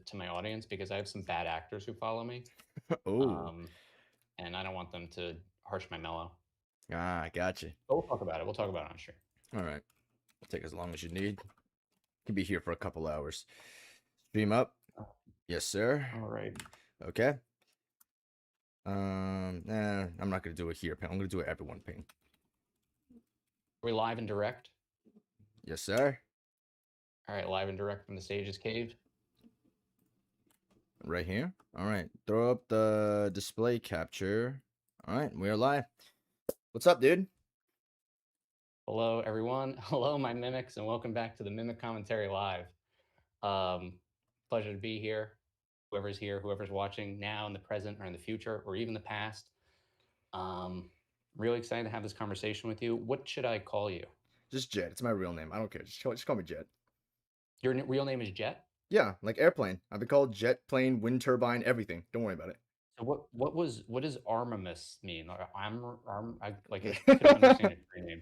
to my audience because I have some bad actors who follow me, Oh, um, and I don't want them to harsh my mellow. I got you. But we'll talk about it. We'll talk about it on stream. All right. Take as long as you need. Can be here for a couple hours. Stream up. Yes, sir. All right. Okay. I'm not gonna do it here, ping. I'm gonna do it everyone ping. Are we live and direct? Yes, sir. All right, live and direct from the Sage's Cave. Right here. All right. Throw up the display capture. All right, we are live. What's up, dude? Hello, everyone. Hello, my mimics, and welcome back to the Mimic Commentary Live. Pleasure to be here. Whoever's here, whoever's watching now, in the present, or in the future, or even the past. Really excited to have this conversation with you. What should I call you? Just Jet. It's my real name. I don't care. Just call me Jet. Your real name is Jet? Yeah, like airplane. I've been called jet, plane, wind turbine, everything. Don't worry about it. So what does armamus mean? Or I couldn't understand your name.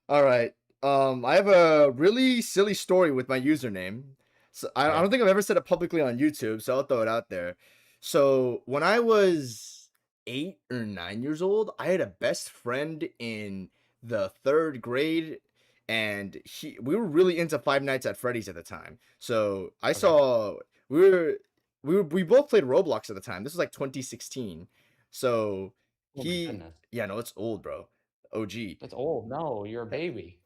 All right. I have a really silly story with my username. So I Okay. don't think I've ever said it publicly on YouTube, so I'll throw it out there. So when I was 8 or 9 years old, I had a best friend in the third grade, and we were really into Five Nights at Freddy's at the time. So I Okay. saw we both played Roblox at the time. This was like 2016. So Oh my goodness. yeah, no, it's old, bro. OG. That's old. No, you're a baby.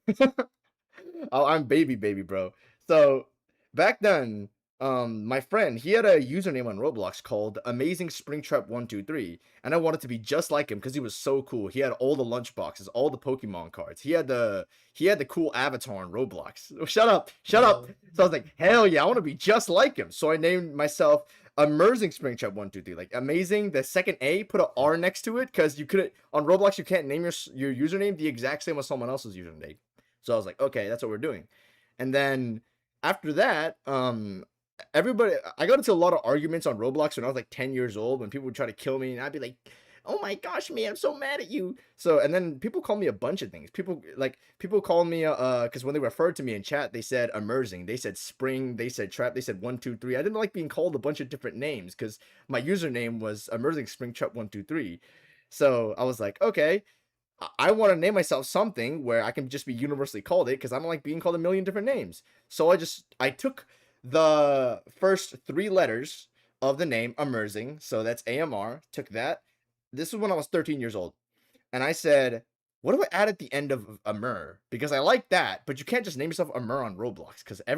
Oh, I'm baby, bro. So back then, my friend, he had a username on Roblox called Amazing Springtrap 123, and I wanted to be just like him because he was so cool. He had all the lunch boxes, all the Pokemon cards. He had the cool avatar on Roblox. Oh, shut up, shut up. So I was like, hell yeah, I want to be just like him. So I named myself Amazing Springtrap 123. Like amazing, the second A, put a R next to it because you couldn't on Roblox. You can't name your username the exact same as someone else's username. So I was like, okay, that's what we're doing. And then after that, everybody, I got into a lot of arguments on Roblox when I was like 10 years old when people would try to kill me, and I'd be like, oh my gosh, man, I'm so mad at you. So, and then people call me a bunch of things. People call me, because when they referred to me in chat, they said immersing, they said spring, they said trap, they said 123. I didn't like being called a bunch of different names because my username was immersing spring trap 123. So I was like, okay, I want to name myself something where I can just be universally called it because I don't like being called a million different names. So I took the first three letters of the name Immersing, so that's AMR, took that. This was when I was 13 years old. And I said, what do I add at the end of Amur? Because I like that, but you can't just name yourself Amur on Roblox because I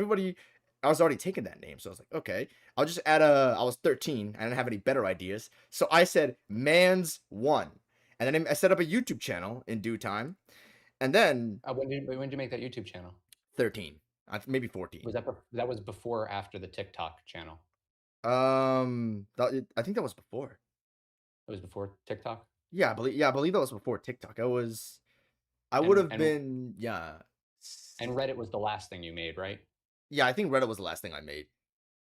was already taking that name. So I was like, okay, I'll just add I was 13. I didn't have any better ideas. So I said, Man's One. And then I set up a YouTube channel in due time. And then When did you make that YouTube channel? 13, maybe 14. That was before or after the TikTok channel? I think that was before. It was before TikTok. Yeah, I believe that was before TikTok. I would And have and been, yeah. and Reddit was the last thing you made, right? Yeah, I think Reddit was the last thing I made.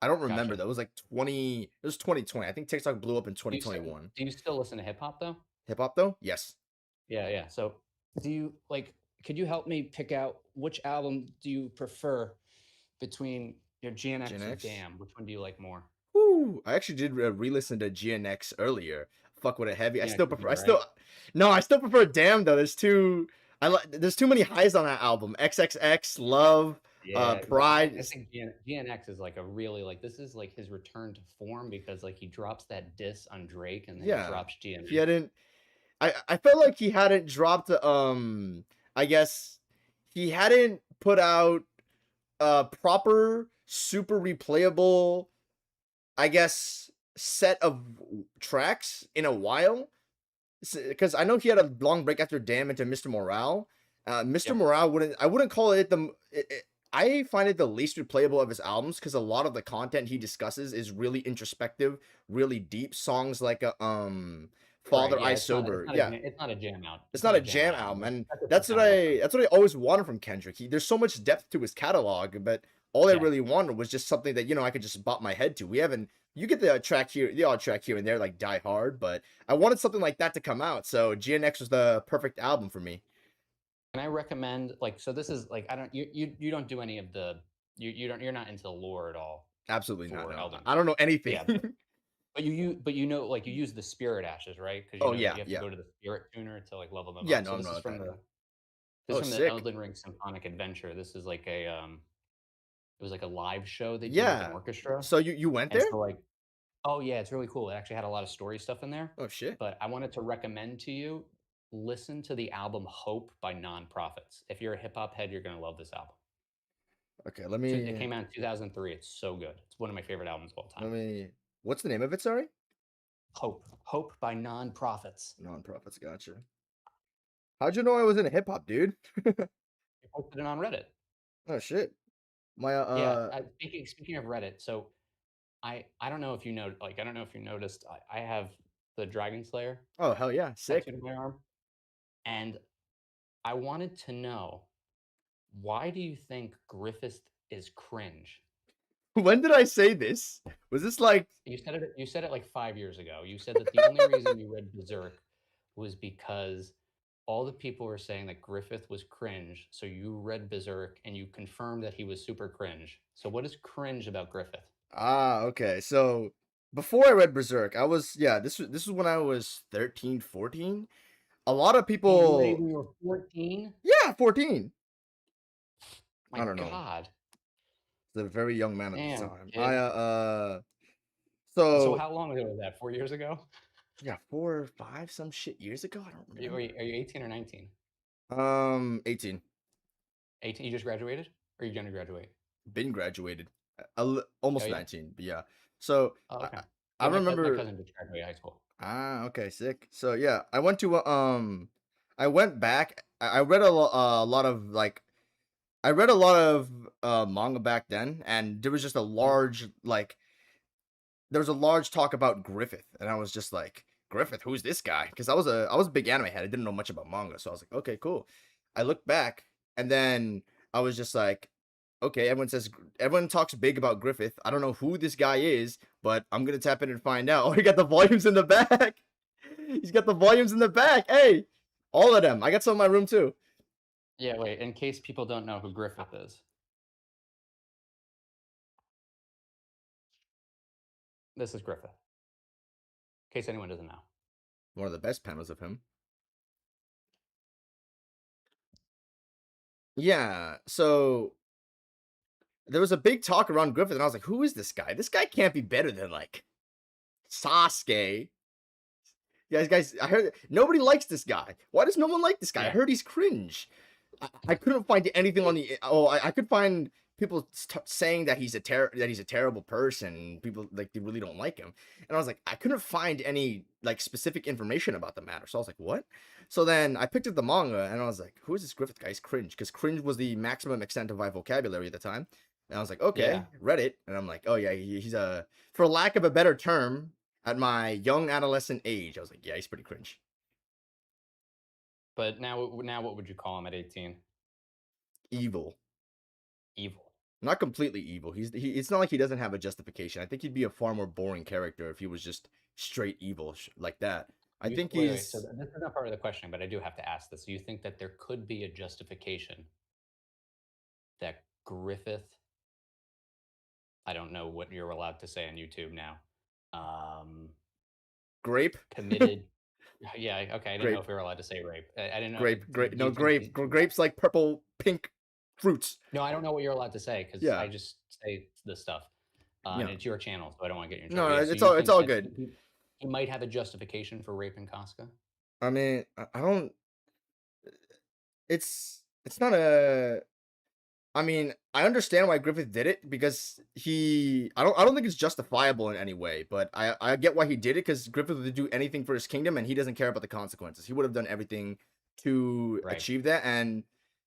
I don't remember Gotcha. though. It was like 20, it was 2020. I think TikTok blew up in Do you still 2021. do you still listen to hip hop though? Hip hop though? Yes. Yeah, yeah. So, do you like? Could you help me pick out which album do you prefer between your Gen GNX or X. Damn? Which one do you like more? Woo! I actually did re-listen to GNX earlier. Fuck with it heavy. I GNX still is prefer. all right. No, I still prefer Damn though. There's too many highs on that album. XXX, Love, Yeah, but I Pride. think GNX is like a really like this is like his return to form because like he drops that diss on Drake and then he Yeah, drops he GNX. hadn't. I felt like he hadn't dropped. I guess he hadn't put out a proper, super replayable, I guess, set of tracks in a while. Because I know he had a long break after Damn into Mr. Morale. Mr. Yep. Morale I wouldn't call it I find it the least replayable of his albums because a lot of the content he discusses is really introspective, really deep. Songs like Right. Father Yeah. I Sober. Yeah, It's not a jam out. it's It's not not a a jam jam album. album, and That's what that's people what kind of look for. I always wanted from Kendrick. There's so much depth to his catalog, but all I Yeah. really wanted was just something that I could just bop my head to. We haven't You get the odd track here and there like Die Hard, but I wanted something like that to come out. So GNX was the perfect album for me. Can I recommend like so this is like I don't you don't do any of the you're not into the lore at all. Absolutely not. for No, Elden I Ring. don't know anything. Yeah, but you know, like, you use the spirit ashes, right? Because you Oh know that yeah, you have to yeah, go to the spirit tuner to, like, level them yeah. up. No, So I'm not. this is Oh, from the sick. Elden Ring Symphonic Adventure. This is like a, it was like a live show they did with an Yeah. orchestra, So you went and there? so, like, oh, yeah, it's really cool. It actually had a lot of story stuff in there, Oh shit. but I wanted to recommend to you, listen to the album "Hope" by Nonprofits. If you're a hip hop head, you're gonna love this album. Okay, It came out in 2003. It's so good. It's one of my favorite albums of all time. let me. What's the name of it? Sorry. "Hope." "Hope" by Nonprofits. Nonprofits. Gotcha. How'd you know I was in hip hop, dude? I posted it on Reddit. Oh shit. My Yeah, speaking of Reddit, so I don't know if you know, like, I don't know if you noticed, I have the Dragon Slayer Oh hell yeah, sick. tattooed on my arm, and I wanted to know, why do you think Griffith is cringe? When did I say this? Was this like You said it like 5 years ago. You said that the only reason you read Berserk was because all the people were saying that Griffith was cringe, so you read Berserk and you confirmed that he was super cringe. So what is cringe about Griffith? okay. So before I read Berserk, I was yeah, this was when I was 13, 14. A lot of And you read it people when you were 14? yeah, 14. My I don't know. god. I was a very young man at the Damn, time. kid. So So how long ago was that? 4 years ago? yeah, 4 or 5 some shit years ago. I don't remember. Are you 18 or 19? 18. 18, you just graduated? Or you gonna graduate? Been graduated. Oh, Almost yeah? 19. But yeah. So Oh, okay. I Yeah, my remember cousin just graduated high school. okay, sick. So yeah, I went to I went back. I read a lot of like I read a lot of manga back then, and there was just a Mhm. large like there was a large talk about Griffith, and I was just like, Griffith, who's this guy? Because I was a big anime head. I didn't know much about manga, so I was like, okay, cool. I looked back, and then I was just like, okay, everyone talks big about Griffith. I don't know who this guy is, but I'm gonna tap in and find out. Oh, he got the volumes in the back. He's got the volumes in the back. Hey, all of them. I got some in my room too. Yeah, wait, in case people don't know who Griffith is, this is Griffith, in case anyone doesn't know. One of the best panels of him. Yeah. So there was a big talk around Griffith, and I was like, who is this guy? This guy can't be better than like Sasuke. Yeah, guys, I heard nobody likes this guy. Why does no one like this guy? I Yeah. heard he's cringe. I couldn't find anything on the. Oh, I could find people saying that that he's a terrible person. People like they really don't like him, and I was like, I couldn't find any like specific information about the matter. So I was like, what? So then I picked up the manga, and I was like, who is this Griffith guy? He's cringe, because cringe was the maximum extent of my vocabulary at the time. And I was like, Yeah, okay, read it, and I'm like, oh yeah, he's a, for lack of a better term, at my young adolescent age, I was like, yeah, he's pretty cringe. but now what would you call him at 18? Evil. Evil. Not completely evil. It's not like he doesn't have a justification. I think he'd be a far more boring character if he was just straight evil like that. I You think wait, so he's this is not part of the question, but I do have to ask this. You think that there could be a justification that Griffith, I don't know what you're allowed to say on YouTube now, um, grape, committed. Yeah, okay. I didn't know grape, if we were allowed to say rape. I didn't know. grape. Do No, you think grapes like purple, pink fruits. No, I don't know what you're allowed to say because I Yeah, just say this stuff, and yeah. it's your channel, so I don't want to get you in No, trouble. Yeah. So it's you all it's think all that good. he might have a justification for raping Casca? I mean, I don't. It's not a. I mean, I understand why Griffith did it because I don't think it's justifiable in any way, but I get why he did it because Griffith would do anything for his kingdom and he doesn't care about the consequences. He would have done everything to Right. achieve that, and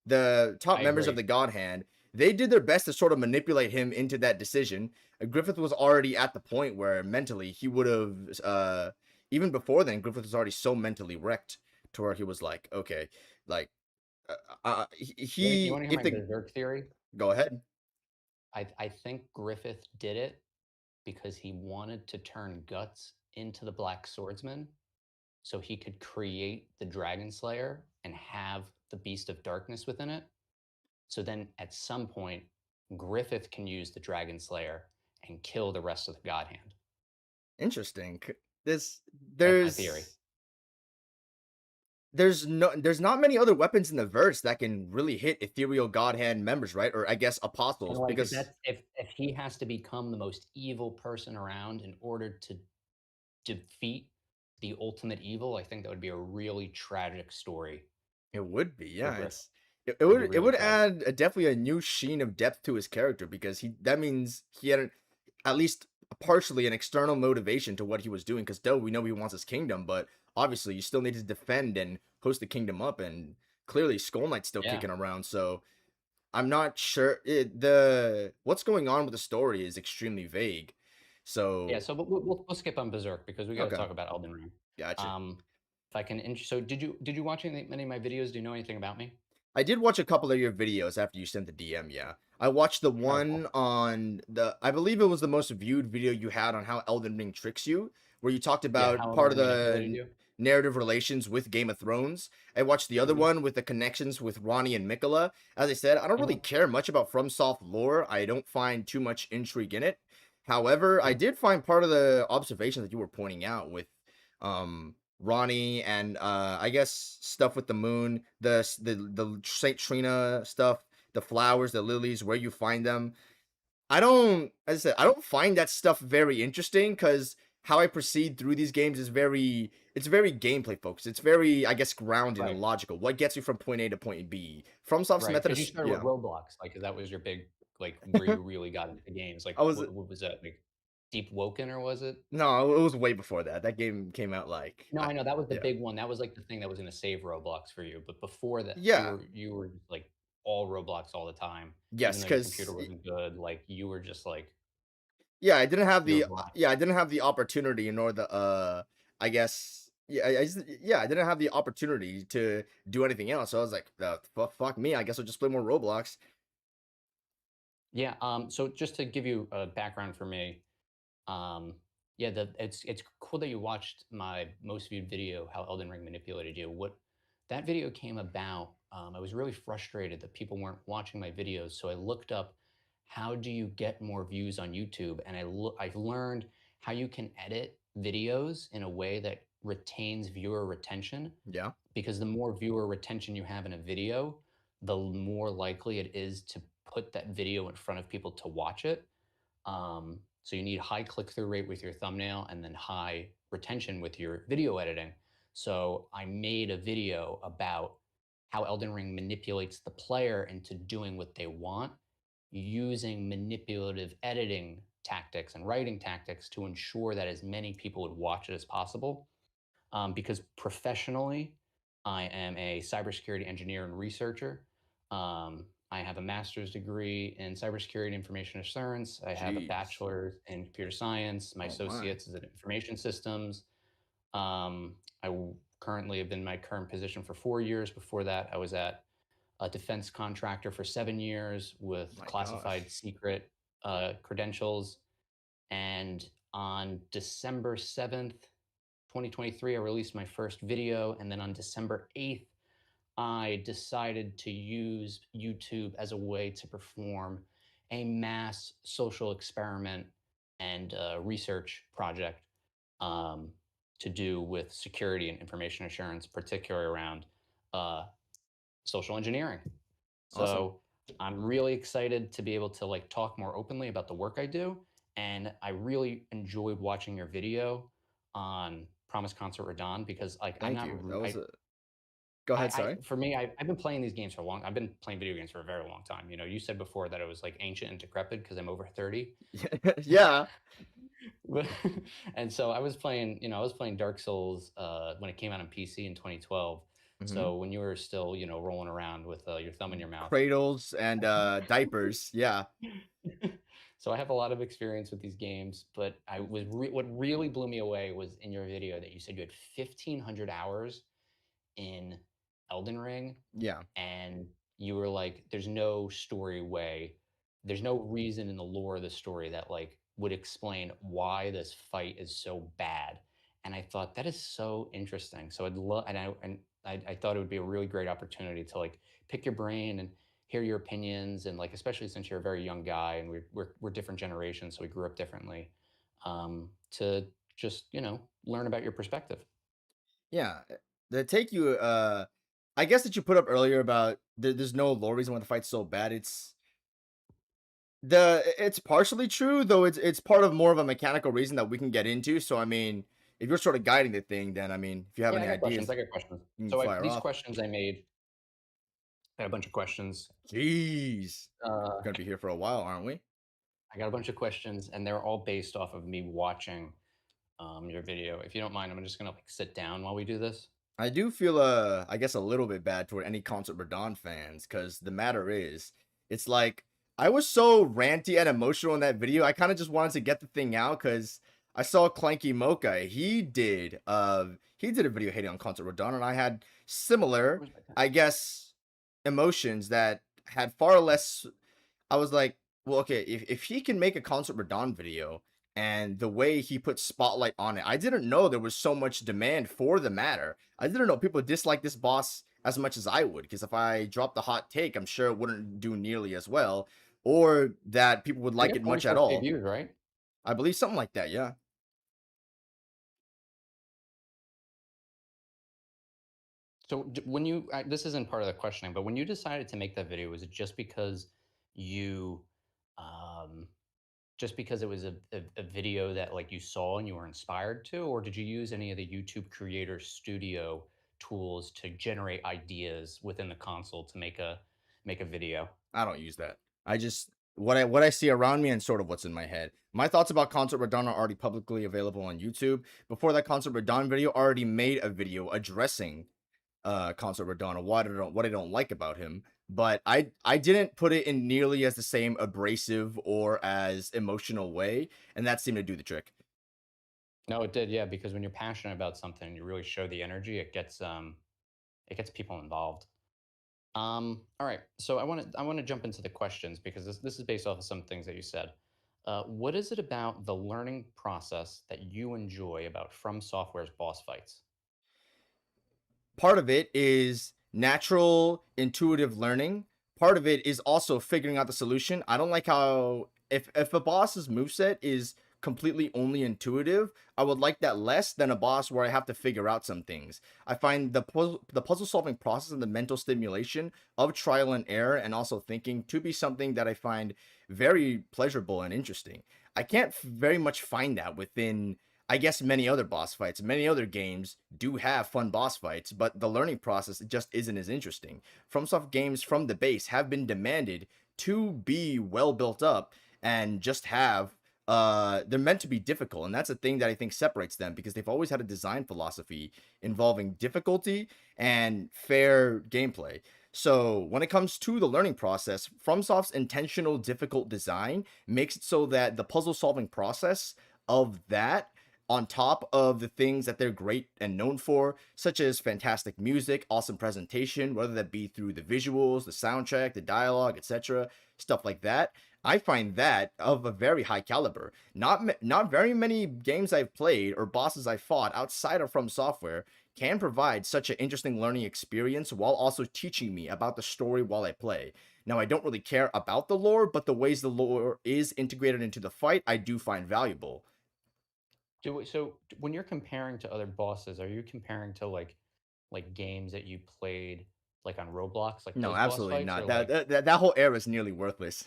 the top I members of agree. the God Hand, they did their best to sort of manipulate him into that decision. Griffith was already at the point where mentally he would have even before then Griffith was already so mentally wrecked to where he was like, okay, like You want to hear if my the berserk theory? go ahead. I think Griffith did it because he wanted to turn Guts into the Black Swordsman so he could create the Dragon Slayer and have the Beast of Darkness within it. So then at some point, Griffith can use the Dragon Slayer and kill the rest of the God Hand. Interesting. This That's my theory. there's not many other weapons in the verse that can really hit ethereal god hand members, right? Or I guess And apostles, like if because that's if he has to become the most evil person around in order to defeat the ultimate evil, I think that would be a really tragic story it would be, for yeah. Griffith. It It'd be would really tragic. add definitely a new sheen of depth to his character, because he that means he had at least partially an external motivation to what he was doing. Because though we know he wants his kingdom, but obviously you still need to defend and host the kingdom up, and clearly Skull Knight's still Yeah. kicking around. So I'm not sure the what's going on with the story is extremely vague. Yeah, So so we'll skip on Berserk because we gotta okay, talk about Elden Ring. gotcha. If I can so did you watch any of my videos? Do you know anything about me? I did watch a couple of your videos after you sent the DM, yeah. I watched the All right, one cool. on I believe it was the most viewed video you had on how Elden Ring tricks you, where you talked Yeah, about how Elden part of Ring the manipulated you? narrative relations with Game of Thrones. I watched the other Mhm, one with the connections with Ronnie and Mikola. As I said, I don't really mhm, care much about FromSoft lore. I don't find too much intrigue in it. However, I mhm, did find part of the observations that you were pointing out with Ronnie, and I guess stuff with the moon, the Saint Trina stuff, the flowers, the lilies, where you find them. I don't, as I said, I don't find that stuff very interesting, because how I proceed through these games is it's very gameplay focused. It's very, I guess, grounded and right, logical. What gets you from point A to point B? FromSoft's right. method Because you is, started with yeah. Roblox, like, 'cause that was your big like, where you really got into games, like, I was what was that, like, Deep Woken, or was it? no, it was way before that. That game came out like, No, I know, that was the yeah, big one, that was, like, the thing that was gonna save Roblox for you, but before that, yeah, you were, like, all Roblox all the time, even yes, though your computer because wasn't good, like, you were just, like yeah, I didn't have you were the blind. yeah, I didn't have the opportunity, nor the I guess I just, yeah, I didn't have the opportunity to do anything else. So I was like, fuck me. I guess I'll just play more Roblox. Yeah, so just to give you a background for me, Um, yeah, it's cool that you watched my most viewed video, how Elden Ring manipulated you. What that video came about, I was really frustrated that people weren't watching my videos, so I looked up how do you get more views on YouTube, and I've learned how you can edit videos in a way that retains viewer retention. Yeah, Because the more viewer retention you have in a video, the more likely it is to put that video in front of people to watch it. So you need high click through rate with your thumbnail and then high retention with your video editing. So I made a video about how Elden Ring manipulates the player into doing what they want using manipulative editing tactics and writing tactics to ensure that as many people would watch it as possible. Because professionally, I am a cybersecurity engineer and researcher. I have a master's degree in cybersecurity and information assurance. I have a jeez, bachelor's in computer science. My oh my, associate's is in information systems. Currently have been in my current position for 4 years. Before that, I was at a defense contractor for 7 years with my classified gosh, secret credentials. And on December 7th, 2023, I released my first video. And then on December 8th, I decided to use YouTube as a way to perform a mass social experiment and research project um, to do with security and information assurance, particularly around uh, social engineering. awesome, So I'm really excited to be able to like talk more openly about the work I do. And I really enjoyed watching your video on Promise Concert Radon because like I'm thank not you. That was a go ahead, I sorry. for me I've been playing these games for a long. I've been playing video games for a very long time. You know, you said before that it was like ancient and decrepit because I'm over 30. Yeah, But- and so I was playing, I was playing Dark Souls when it came out on PC in 2012. hmm, So when you were still, rolling around with your thumb in your mouth. cradles and diapers, yeah, So I have a lot of experience with these games, but what really blew me away was in your video that you said you had 1,500 hours in Elden Ring, yeah, and you were like, "There's no story way, there's no reason in the lore of the story that like would explain why this fight is so bad." And I thought that is so interesting. So I'd love, and I thought it would be a really great opportunity to like pick your brain and hear your opinions and like especially since you're a very young guy and we're different generations, so we grew up differently. To just learn about your perspective. Yeah, the take you, I guess that you put up earlier about there's no lore reason why the fight's so bad. It's partially true, though it's part of more of a mechanical reason that we can get into. So I mean, if you're sort of guiding the thing, then I mean, if you have Yeah, I any got questions. ideas, I got questions. you can So fire these off. questions I made, I got a bunch of questions. Jeez, Uh, we're gonna be here for a while, aren't we? I got a bunch of questions, and they're all based off of me watching your video. If you don't mind, I'm just gonna like sit down while we do this. I do feel, I guess a little bit bad toward any Concert Verdun fans, because the matter is, it's like I was so ranty and emotional in that video. I kind of just wanted to get the thing out because I saw Clanky Mocha. He did a video hating on Concert Verdun, and I had similar, Where's my pen? I guess, emotions that had far less. I was like, well, okay, if he can make a Concert Radon video and the way he put spotlight on it, I didn't know there was so much demand for the matter. I didn't know people dislike this boss as much as I would, because if I dropped the hot take, I'm sure it wouldn't do nearly as well, or that people would You like got it much at 44K all. views, right? I believe something like that, yeah. So when you this isn't part of the questioning, but when you decided to make that video, was it just because you, um, just because it was a video that like you saw and you were inspired to, or did you use any of the YouTube Creator Studio tools to generate ideas within the console to make a video? I don't use that. I just what I see around me and sort of what's in my head. My thoughts about Concert Radon are already publicly available on YouTube. Before that Concert Radon video, I already made a video addressing Concert Radon and what I don't like about him. But I didn't put it in nearly as the same abrasive or as emotional way, and that seemed to do the trick. No, it did, yeah, because when you're passionate about something and you really show the energy, it gets people involved. All right. So I want to jump into the questions because this is based off of some things that you said. What is it about the learning process that you enjoy about From Software's boss fights? Part of it is natural intuitive learning. Part of it is also figuring out the solution. I don't like how if a boss's moveset is completely only intuitive, I would like that less than a boss where I have to figure out some things. I find the puzzle solving process and the mental stimulation of trial and error and also thinking to be something that I find very pleasurable and interesting. I can't very much find that within, I guess, many other boss fights. Many other games do have fun boss fights, but the learning process just isn't as interesting. FromSoft games from the base have been demanded to be well built up and just have they're meant to be difficult, and that's a thing that I think separates them, because they've always had a design philosophy involving difficulty and fair gameplay. So when it comes to the learning process, FromSoft's intentional difficult design makes it so that the puzzle solving process of that, on top of the things that they're great and known for, such as fantastic music, awesome presentation, whether that be through the visuals, the soundtrack, the dialogue, etc., stuff like that. I find that of a very high caliber. Not very many games I've played or bosses I've fought outside of From Software can provide such an interesting learning experience while also teaching me about the story while I play. Now, I don't really care about the lore, but the ways the lore is integrated into the fight, I do find valuable. When you're comparing to other bosses, are you comparing to like games that you played like on Roblox, like No, those boss absolutely fights, not. or That like that, that whole era is nearly worthless.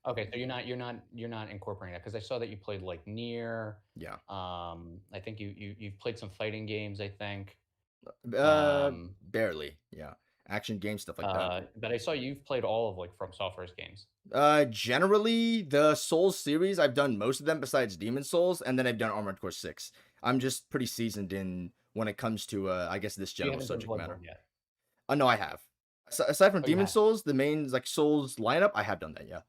okay, so you're not incorporating that because I saw that you played like Near. Yeah. I think you've played some fighting games. I think. Uh, Um, barely. Yeah. Action game stuff like that. but I saw you've played all of like From Software's games. Generally, the Souls series, I've done most of them besides Demon Souls, and then I've done Armored Core 6. I'm just pretty seasoned in when it comes to, I guess, this You general haven't done subject matter. Bloodborne yet. No, I have. Aside from Oh, you Demon have. Souls, the main, like, Souls lineup, I have done that, yeah.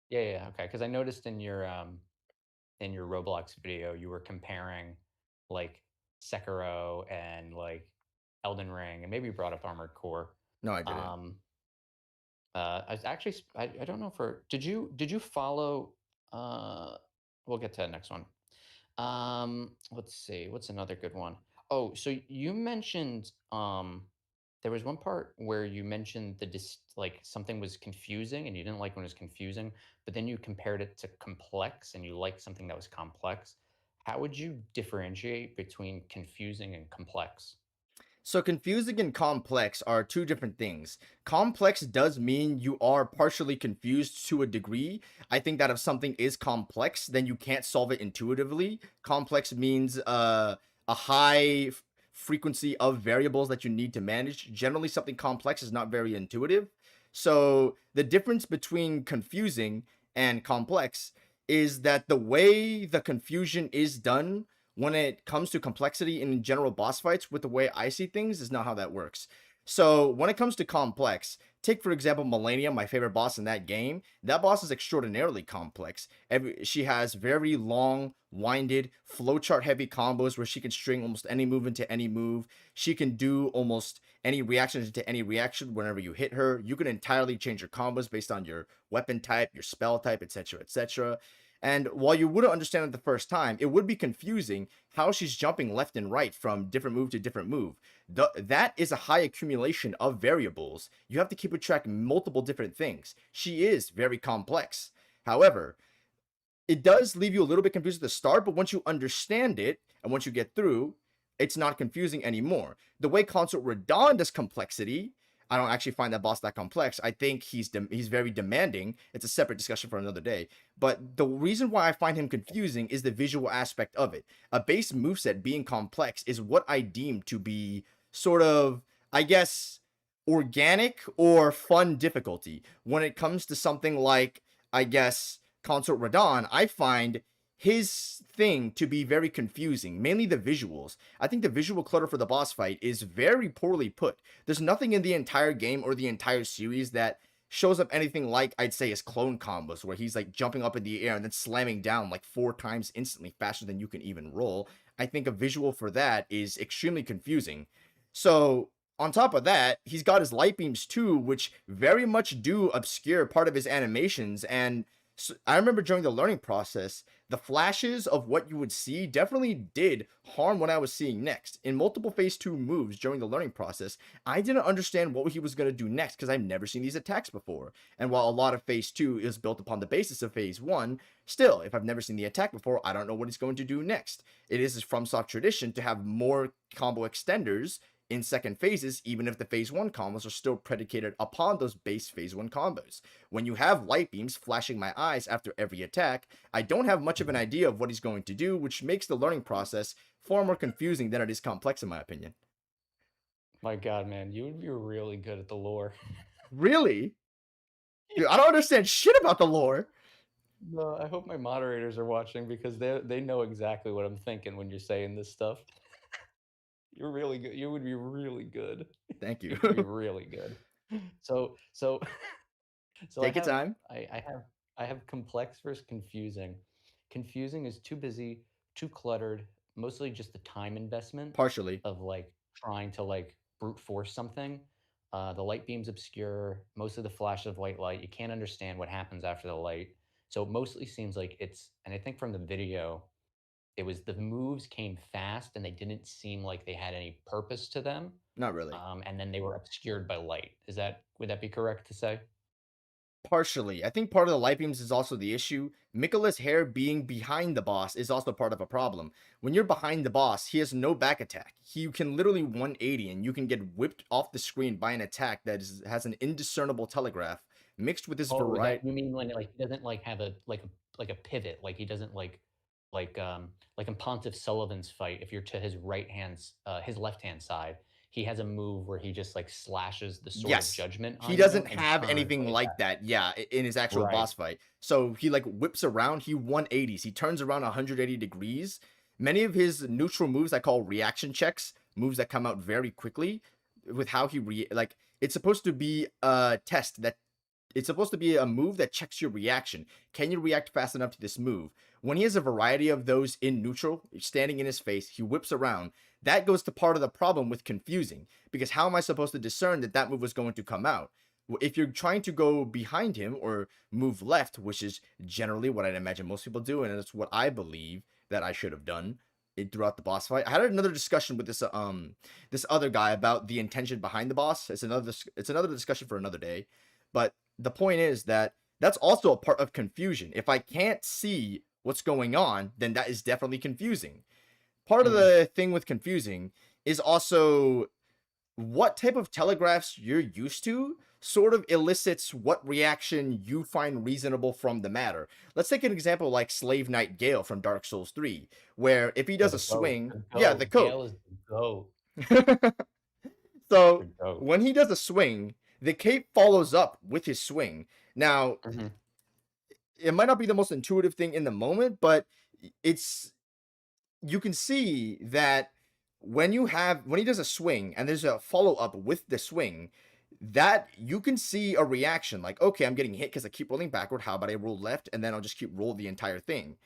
Yeah, yeah, yeah, okay. Because I noticed in your Roblox video, you were comparing like Sekiro and like Elden Ring, and maybe you brought up Armored Core. No, I didn't. Um, I was actually I don't know for did you follow? Uh, we'll get to the next one. Let's see, what's another good one? Oh, so you mentioned There was one part where you mentioned like something was confusing and you didn't like when it was confusing, but then you compared it to complex and you liked something that was complex. How would you differentiate between confusing and complex? So confusing and complex are two different things. Complex does mean you are partially confused to a degree. I think that if something is complex, then you can't solve it intuitively. Complex means a high frequency of variables that you need to manage. Generally, something complex is not very intuitive. So the difference between confusing and complex is that the way the confusion is done when it comes to complexity in general boss fights, with the way I see things, is not how that works. So when it comes to complex, take for example Millennium, my favorite boss in that game. That boss is extraordinarily complex. She has very long, winded, flowchart heavy combos where she can string almost any move into any move. She can do almost any reaction into any reaction whenever you hit her. You can entirely change your combos based on your weapon type, your spell type, etc., etc. And while you wouldn't understand it the first time, it would be confusing how she's jumping left and right from different move to different move. That is a high accumulation of variables. You have to keep a track of multiple different things. She is very complex. However, it does leave you a little bit confused at the start, but once you understand it and once you get through, it's not confusing anymore. The way Consort Radon does complexity, I don't actually find that boss that complex. I think he's very demanding. It's a separate discussion for another day. But the reason why I find him confusing is the visual aspect of it. A base moveset being complex is what I deem to be sort of, I guess, organic or fun difficulty. When it comes to something like, I guess, Consort Radon, I find his thing to be very confusing, mainly the visuals. I think the visual clutter for the boss fight is very poorly put. There's nothing in the entire game or the entire series that shows up anything like, I'd say, his clone combos, where he's like jumping up in the air and then slamming down like 4 times instantly faster than you can even roll. I think a visual for that is extremely confusing. So on top of that, he's got his light beams too, which very much do obscure part of his animations. And so I remember during the learning process, the flashes of what you would see definitely did harm what I was seeing next. In multiple phase 2 moves during the learning process, I didn't understand what he was going to do next because I've never seen these attacks before. And while a lot of phase 2 is built upon the basis of phase 1, still, if I've never seen the attack before, I don't know what he's going to do next. It is his FromSoft tradition to have more combo extenders in second phases, even if the phase 1 combos are still predicated upon those base phase 1 combos. When you have light beams flashing my eyes after every attack, I don't have much of an idea of what he's going to do, which makes the learning process far more confusing than it is complex, in my opinion. My God, man, you would be really good at the lore. Really? Dude, I don't understand shit about the lore. No, I hope my moderators are watching because they know exactly what I'm thinking when you're saying this stuff. You're really good. You would be really good. Thank you. You would be really good. So so Take your time. I have complex versus confusing. Confusing is too busy, too cluttered, mostly just the time investment Partially. of like trying to like brute force something. The light beam's obscure, most of the flash of white light. You can't understand what happens after the light. So it mostly seems like it's, and I think from the video, it was the moves came fast and they didn't seem like they had any purpose to them. Not really. And then they were obscured by light. Would that be correct to say? Partially. I think part of the light beams is also the issue. Mikola's hair being behind the boss is also part of a problem. When you're behind the boss, he has no back attack. He can literally 180 and you can get whipped off the screen by an attack that has an indiscernible telegraph mixed with his Oh, is that variety. you mean when, like, he doesn't, like, have a like a pivot, like, he doesn't, like in Pontiff Sullivan's fight, if you're to his left-hand side, he has a move where he just, like, slashes the Sword of Yes. Judgment He on you doesn't and have turns anything really like fast. that, yeah, in his actual Right. boss fight. So he like whips around, he 180s, he turns around 180 degrees. Many of his neutral moves I call reaction checks, moves that come out very quickly with how like it's supposed to be a test that it's supposed to be a move that checks your reaction. Can you react fast enough to this move? When he has a variety of those in neutral, standing in his face, he whips around. That goes to part of the problem with confusing, because how am I supposed to discern that that move was going to come out? If you're trying to go behind him or move left, which is generally what I'd imagine most people do, and it's what I believe that I should have done, throughout the boss fight. I had another discussion with this other guy about the intention behind the boss. It's another discussion for another day. But the point is that that's also a part of confusion. If I can't see what's going on, then that is definitely confusing. Part of Mhm. the thing with confusing is also what type of telegraphs you're used to sort of elicits what reaction you find reasonable from the matter. Let's take an example like Slave Knight Gale from Dark Souls 3, where if he Oh, does a swing, the yeah, the goat. coat. Gale is the goat. The So goat. when he does a swing, the cape follows up with his swing. Now, Mhm. it might not be the most intuitive thing in the moment, but it's you can see that when he does a swing and there's a follow up with the swing, that you can see a reaction like, okay, I'm getting hit because I keep rolling backward. How about I roll left and then I'll just keep roll the entire thing?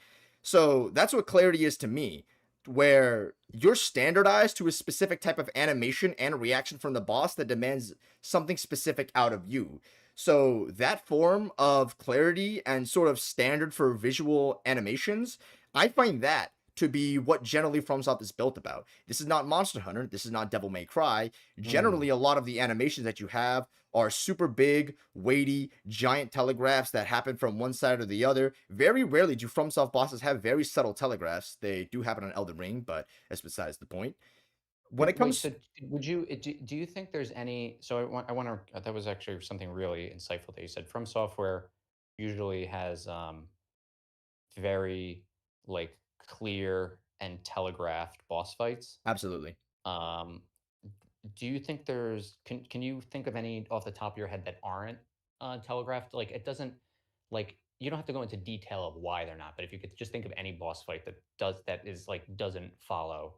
So that's what clarity is to me, where you're standardized to a specific type of animation and reaction from the boss that demands something specific out of you. So that form of clarity and sort of standard for visual animations, I find that to be what generally FromSoft is built about. This is not Monster Hunter. This is not Devil May Cry. Mm. Generally, a lot of the animations that you have are super big, weighty, giant telegraphs that happen from one side or the other. Very rarely do FromSoft bosses have very subtle telegraphs. They do happen on Elden Ring, but that's besides the point. When it Wait, comes, so would you do you think there's any so I wanna that was actually something really insightful that you said. From Software usually has, very, like, clear and telegraphed boss fights. absolutely. Um, do you think can you think of any off the top of your head that aren't, telegraphed? Like, it doesn't like, you don't have to go into detail of why they're not, but if you could just think of any boss fight that is, like, doesn't follow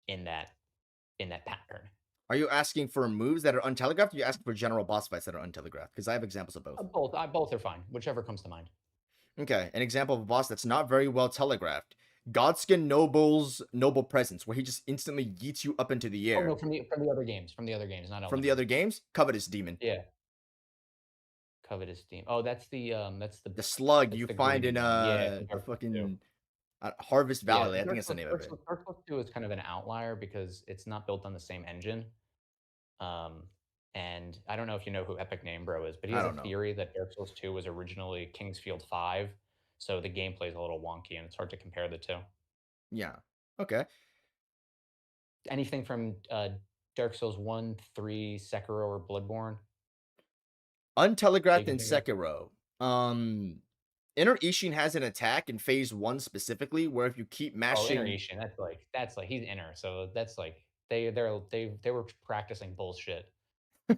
in that pattern. Are you asking for moves that are untelegraphed? Or are you asking for general boss fights that are untelegraphed? Because I have examples of both. Both are fine, whichever comes to mind. Okay, an example of a boss that's not very well telegraphed. Godskin Noble's Noble Presence, where he just instantly yeets you up into the Oh, no, air. from the other games, not From Elden the Ring. other games, Covetous Demon. Yeah, Covetous Steam. Oh, The slug that's you the find greedy in one. Yeah, the from Dark Souls 2. fucking Harvest Yeah, Valley. I think that's the name of it. Dark Souls 2 is kind of an outlier because it's not built on the same engine. Um, and I don't know if you know who Epic Name Bro is, but he I has a don't know. theory that Dark Souls 2 was originally King's Field 5, so the gameplay is a little wonky and it's hard to compare the 2. Yeah. Okay. Anything from, Dark Souls 1, 3, Sekiro, or Bloodborne that you Untelegraphed can in think of? Sekiro. Inner Ishin has an attack in phase one specifically, where if you keep Oh, Inner mashing. Ishin, that's like he's inner, so that's like they were practicing bullshit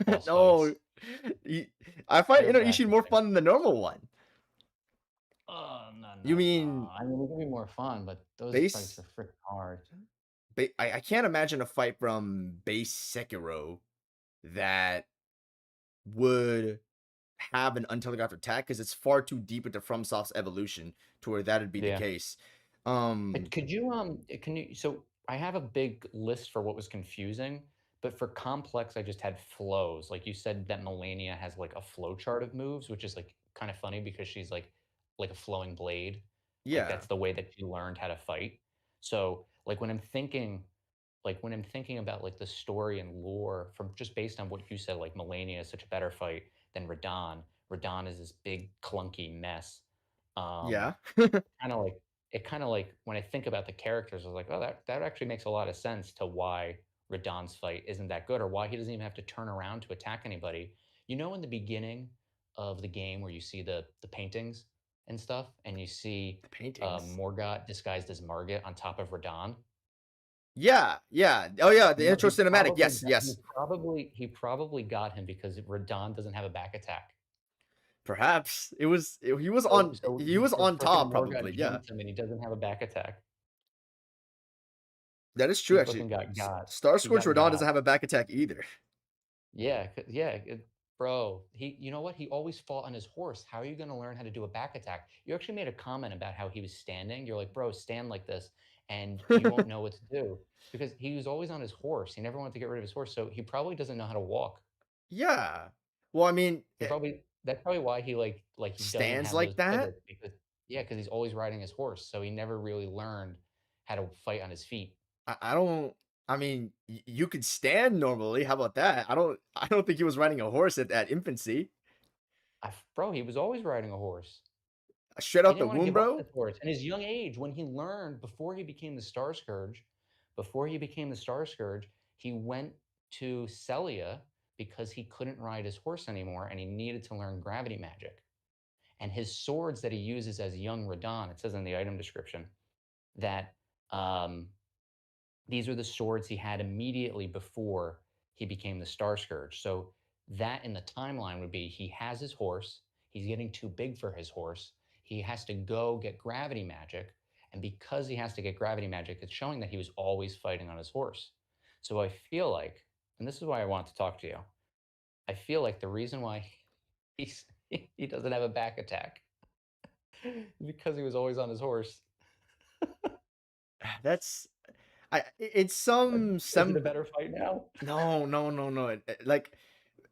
boss No, fights. he- I They find were Inner Ishin more practicing. fun than the normal one. Oh, no, You no, no. mean I mean, it could be more fun, but those fights base? are freaking hard. I can't imagine a fight from base Sekiro that would have an untelegraphed attack because it's far too deep into FromSoft's evolution to where that'd be the Yeah. case. Um, Could you, can you so I have a big list for what was confusing, but for complex, I just had flows. Like you said that Melania has like a flow chart of moves, which is like kind of funny because she's like a flowing blade. Like yeah, that's the way that she learned how to fight. So like when I'm thinking about like the story and lore from just based on what you said, like Melania is such a better fight than Radon. Radon is this big clunky mess. Um, yeah, Kinda like kinda like when I think about the characters, I was like, "Oh, that actually makes a lot of sense to why Radon's fight isn't that good or why he doesn't even have to turn around to attack anybody." You know, in the beginning of the game where you see the paintings and stuff, and you see, the paintings. Morgott disguised as Margit on top of Radon? Yeah, yeah. Oh yeah, You the know, intro cinematic. Yes, yes. he probably got him because Radon doesn't have a back attack. Perhaps So he was so on fricking top Morgott probably. Yeah, jumps him and he doesn't have a back attack. that is true. He Actually, fucking got. Star He Scorch got Radon doesn't got. have a back attack either. Yeah, bro, you know what? He always fought on his horse. How are you gonna learn how to do a back attack? You actually made a comment about how he was standing. You're like, "Bro, stand like this, and you won't know what to do." Because he was always on his horse. He never wanted to get rid of his horse, so he probably doesn't know how to walk. Yeah. Well, I mean, That's probably why he doesn't stands have like those that. pivots because yeah, because he's always riding his horse, so he never really learned how to fight on his feet. I don't. I mean, you could stand normally. How about that? I don't think he was riding a horse at infancy. Bro, he was always riding a horse. Straight He out the didn't wanna womb, give up bro. the horse. In his young age, when he learned before he became the Star Scourge before he became the Star Scourge, he went to Celia because he couldn't ride his horse anymore, and he needed to learn gravity magic. And his swords that he uses as young Radahn, it says in the item description that, um, these are the swords he had immediately before he became the Star Scourge. So that in the timeline would be he has his horse, he's getting too big for his horse, he has to go get gravity magic, and because he has to get gravity magic, it's showing that he was always fighting on his horse. So I feel like, and this is why I want to talk to you, I feel like the reason why he's he doesn't have a back attack is because he was always on his horse. That's it's some Is it a some. better fight now? No, no, no, no. Like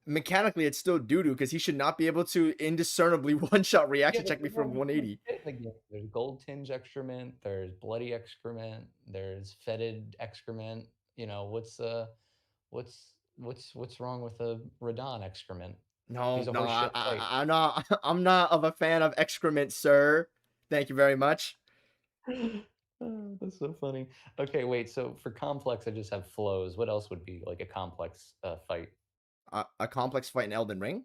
mechanically, it's still doo doo because he should not be able to indiscernibly one shot Yeah, reaction but check me there's from only so much 180. shit in the game. There's gold tinge excrement, there's bloody excrement, there's fetid excrement. You know, what's wrong with a Radon excrement? No, He's a no, horse shit fight. I'm not. I'm not of a fan of excrement, sir. Thank you very much. Oh, that's so funny. Okay, wait, so for complex, I just have flows. What else would be like a complex fight? A complex fight in Elden Ring.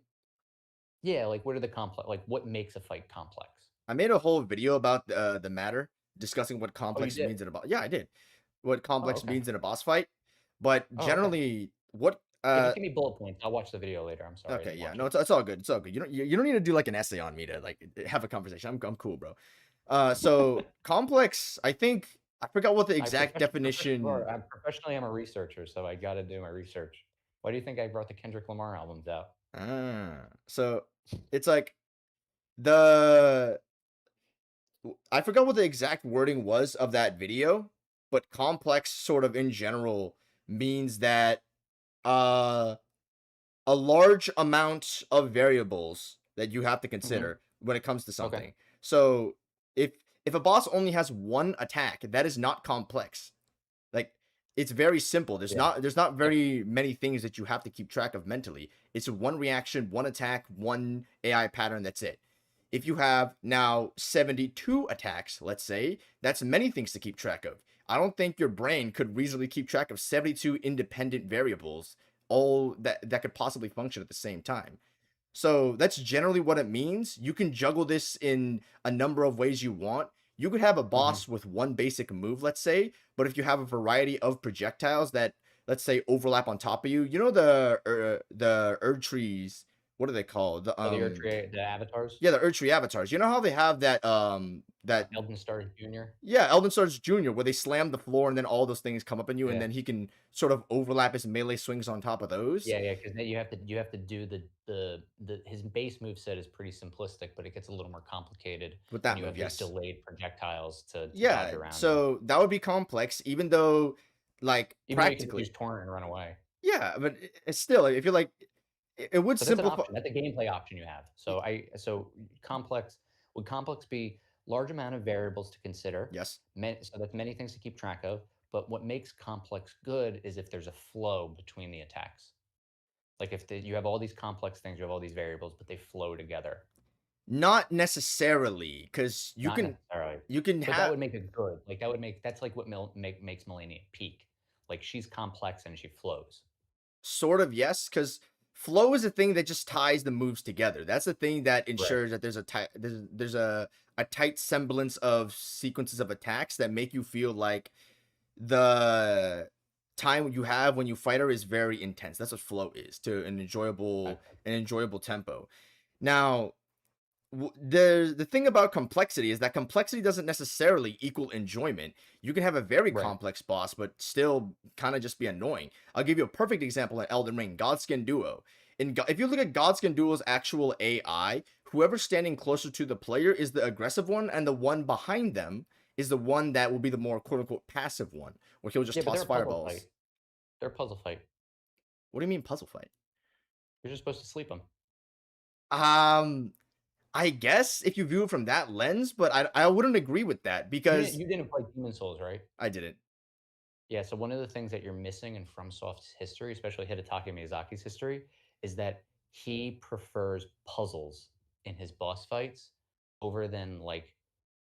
Yeah, like what are the complex like what makes a fight complex? I made a whole video about the matter, discussing what Oh, you complex did? means in a boss. Yeah, I did. What Oh, complex okay. means in a boss fight, but Oh, okay. generally, what Yeah, just give me bullet points. I'll watch the video later. I'm sorry, I okay, didn't yeah, watch no, it. it's all good. It's all good. You don't need to do like an essay on me to like have a conversation. I'm cool, bro. So complex. I think I forgot what the I exact definition. professionally, I'm a researcher, so I gotta do my research. Why do you think I brought the Kendrick Lamar albums out? So it's like the I forgot what the exact wording was of that video, but complex sort of in general means that uh a large amount of variables that you have to Mhm. consider when it comes to Okay. something. So if if a boss only has one attack, that is not complex. Like it's very simple. Yeah. There's not Yep. very many things that you have to keep track of mentally. It's one reaction, one attack, one AI pattern, that's it. If you have now 72 attacks, let's say, that's many things to keep track of. I don't think your brain could reasonably keep track of 72 independent variables all that could possibly function at the same time. So that's generally what it means. You can juggle this in a number of ways you want. You could have a Mhm. boss with one basic move, let's say, but if you have a variety of projectiles that, let's say, overlap on top of you, you know the Erd trees. What are they called? Oh, the avatars? Yeah, the Erd tree avatars. You know how they have that Elden Stars Junior? yeah, Elden Swords Junior, where they slam the floor and then all those things come up on you, and Yeah. then he can sort of overlap his melee swings on top of those. Yeah, yeah, 'cause then you have to do the his base move set is pretty simplistic, but it gets a little more complicated With when that you have move, his yes. delayed projectiles to dodge Yeah, around in. so that would be complex, even though, like, Even though you can use practically, torrent and run away. yeah, but it's still, if you're like, it would But that's an simplify. option. That's a gameplay option you have. So complex would complex be large amount of variables to consider, Yes. so that's many things to keep track of. But what makes complex good is if there's a flow between the attacks. Like if you have all these complex things, you have all these variables, but they flow together. Not necessarily, because Not necessarily, you can but that have would make it good. Like that would make that's like what makes Melania peak. Like she's complex and she flows. sort of, yes, because flow is a thing that just ties the moves together. That's the thing that Right. ensures that there's a tight semblance of sequences of attacks that make you feel like the time you have when you fight her is very intense. That's what flow is, to Okay. an enjoyable tempo. Now, the thing about complexity is that complexity doesn't necessarily equal enjoyment. You can have a very Right. complex boss, but still kind of just be annoying. I'll give you a perfect example in Elden Ring, Godskin Duo. If you look at Godskin Duo's actual AI, whoever's standing closer to the player is the aggressive one, and the one behind them is the one that will be the more quote unquote passive one, where he'll just Yeah, but toss they're a puzzle fireballs. fight. They're a puzzle fight. What do you mean puzzle fight? You're just supposed to sleep them. Um, I guess if you view it from that lens, but I wouldn't agree with that because You didn't play Demon Souls, right? I didn't. Yeah, so one of the things that you're missing in FromSoft's history, especially Hidetaka Miyazaki's history, is that he prefers puzzles in his boss fights over than like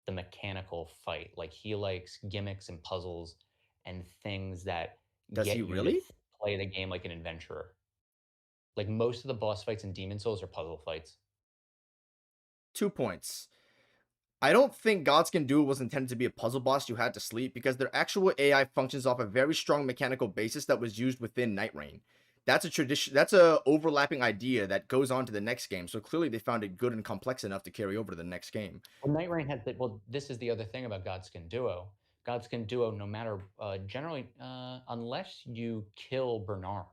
the mechanical fight. Like he likes gimmicks and puzzles and things that Does he get you to really? play the game like an adventurer. Like most of the boss fights in Demon Souls are puzzle fights. 2 points. I don't think Godskin Duel was intended to be a puzzle boss you had to sleep because their actual AI functions off a very strong mechanical basis that was used within Night Rain. That's a tradition. That's a overlapping idea that goes on to the next game. So clearly, they found it good and complex enough to carry over to the next game. Well, Night Rain has the well, this is the other thing about Godskin Duo. Godskin Duo, no matter generally, unless you kill Bernard,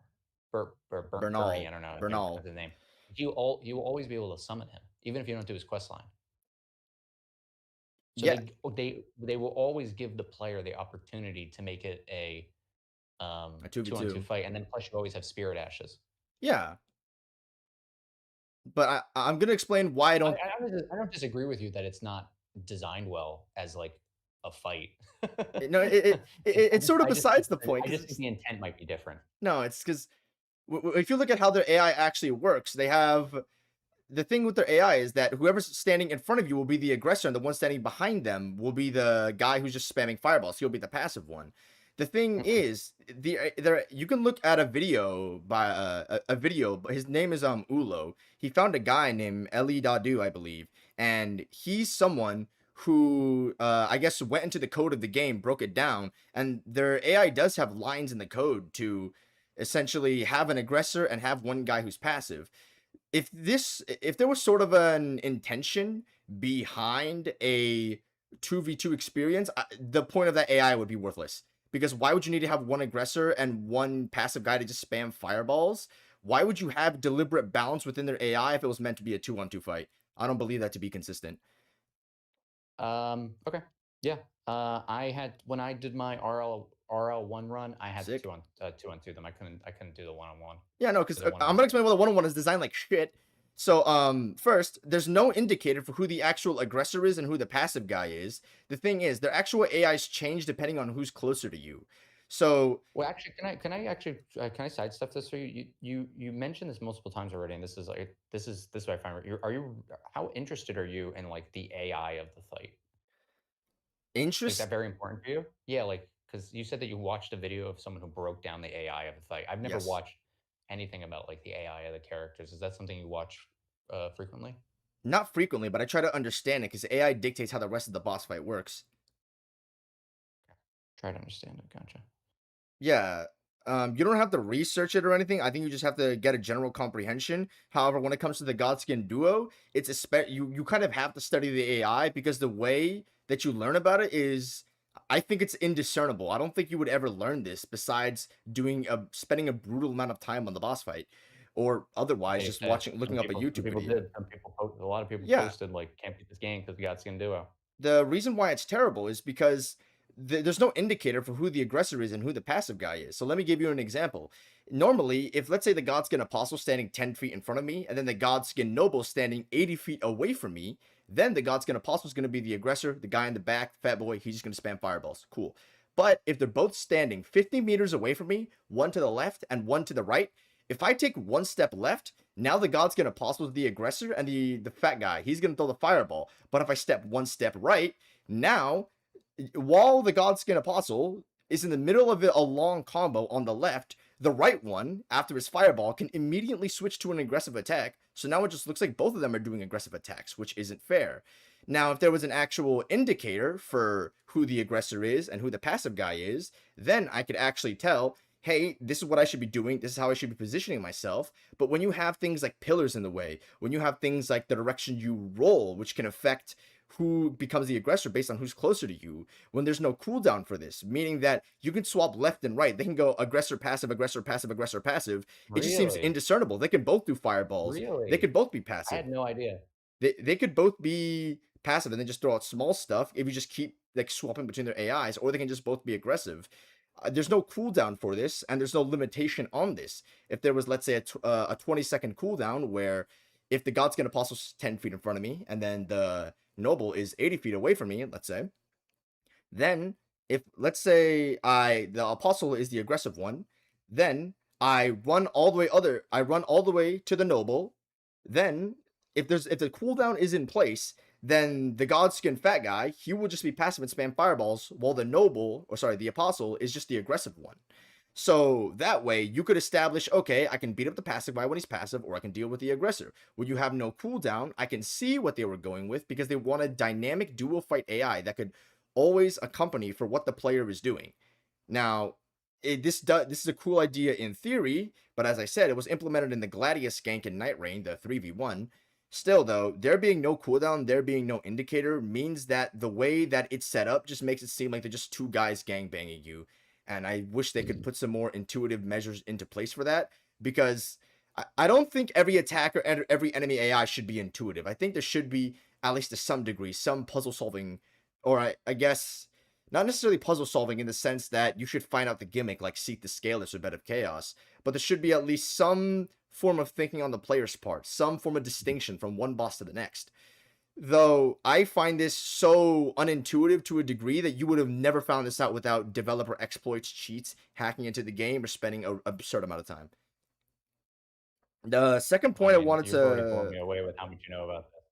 Bernie, Bernal, I don't know, I never Bernal. pronounce his name. You will always be able to summon him, even if you don't do his quest line. So Yeah, they will always give the player the opportunity to make it a a two v 2-on-2 two. fight, and then plus you always have Spirit Ashes. Yeah, but I'm gonna explain why I don't. I don't disagree with you that it's not designed well as like a fight. No, it's sort of besides the point I just think because the intent might be different. no, it's because if you look at how their AI actually works, they have the thing with their AI is that whoever's standing in front of you will be the aggressor, and the one standing behind them will be the guy who's just spamming fireballs. He'll be the passive one. The thing Mhm. is, there you can look at a video by a video. But his name is Ulo. He found a guy named Eli Dadu, I believe, and he's someone who I guess went into the code of the game, broke it down, and their AI does have lines in the code to essentially have an aggressor and have one guy who's passive. If there was sort of an intention behind a 2v2 experience, the point of that AI would be worthless. Because why would you need to have one aggressor and one passive guy to just spam fireballs? Why would you have deliberate balance within their AI if it was meant to be a 2-on-2 fight? I don't believe that to be consistent. Okay. Yeah. I had when I did my RL1 run, I had to Sick. 2-on-2 them. I couldn't do the one-on-one Yeah, no, or because the I'm 1v1. gonna explain why the one-on-one is designed like shit. So, first, there's no indicator for who the actual aggressor is and who the passive guy is. The thing is, their actual AIs change depending on who's closer to you. So, Well, actually, can I actually can I sidestep this for you? You mentioned this multiple times already, and this is like this is what I find. Are you how interested are you in like the AI of the fight? Like, is that interest very important for you? Yeah, like because you said that you watched a video of someone who broke down the AI of the fight. I've never yes. watched anything about like the AI of the characters. Is that something you watch frequently? Not frequently, but I try to understand it because AI dictates how the rest of the boss fight works. Try to understand it. Gotcha. Yeah. You don't have to research it or anything. I think you just have to get a general comprehension. However, when it comes to the Godskin Duo, you kind of have to study the AI because the way that you learn about it is I think it's indiscernible. I don't think you would ever learn this besides doing a spending a brutal amount of time on the boss fight or otherwise Hey, just watching looking up a some YouTube people video. did. A lot of people Yeah, posted like can't beat this game because we got Skin Duo. the reason why it's terrible is because there's no indicator for who the aggressor is and who the passive guy is. So let me give you an example. Normally, if let's say the Godskin Apostle standing 10 feet in front of me, and then the Godskin Noble standing 80 feet away from me, then the Godskin Apostle is going to be the aggressor. The guy in the back, fat boy, he's just going to spam fireballs. Cool. But if they're both standing 50 meters away from me, one to the left and one to the right, if I take one step left, now the Godskin Apostle is the aggressor, and the fat guy, he's going to throw the fireball. But if I step one step right, now while the Godskin Apostle is in the middle of a long combo on the left, the right one, after his fireball, can immediately switch to an aggressive attack. So now it just looks like both of them are doing aggressive attacks, which isn't fair. Now, if there was an actual indicator for who the aggressor is and who the passive guy is, then I could actually tell, hey, this is what I should be doing. This is how I should be positioning myself. But when you have things like pillars in the way, when you have things like the direction you roll, which can affect who becomes the aggressor based on who's closer to you, when there's no cooldown for this, meaning that you can swap left and right. They can go aggressor, passive, aggressor, passive, aggressor, passive. It just seems Really? indiscernible. They can both do fireballs. They Really? could both be I passive. had no idea. They could both be passive and then just throw out small stuff if you just keep like swapping between their AIs, or they can just both be aggressive. There's no cooldown for this, and there's no limitation on this. If there was, let's say, a 20-second cooldown where if the Godskin Apostle's 10 feet in front of me, and then the Noble is 80 feet away from me, let's say, then if let's say the Apostle is the aggressive one, then I run all the way to the Noble. Then if the cooldown is in place, then the Godskin fat guy, he will just be passive and spam fireballs, while the Noble, or sorry, the Apostle is just the aggressive one. So that way you could establish, okay, I can beat up the passive guy when he's passive, or I can deal with the aggressor. When you have no cooldown, I can see what they were going with because they wanted dynamic dual fight AI that could always accompany for what the player is doing. Now, this is a cool idea in theory, but as I said, it was implemented in the Gladius gank and Night Rain, the 3v1. Still, though, there being no cooldown, there being no indicator, means that the way that it's set up just makes it seem like they're just two guys gangbanging you. And I wish they could put some more intuitive measures into place for that, because I don't think every attack or every enemy AI should be intuitive. I think there should be, at least to some degree, some puzzle solving, or I guess not necessarily puzzle solving in the sense that you should find out the gimmick like Seek the Scaleless or Bed of Chaos, but there should be at least some form of thinking on the player's part, some form of distinction from one boss to the next. Though I find this so unintuitive to a degree that you would have never found this out without developer exploits, cheats, hacking into the game, or spending an absurd amount of time. The second I point I mean, wanted you've already blown to me away with how much you know about this.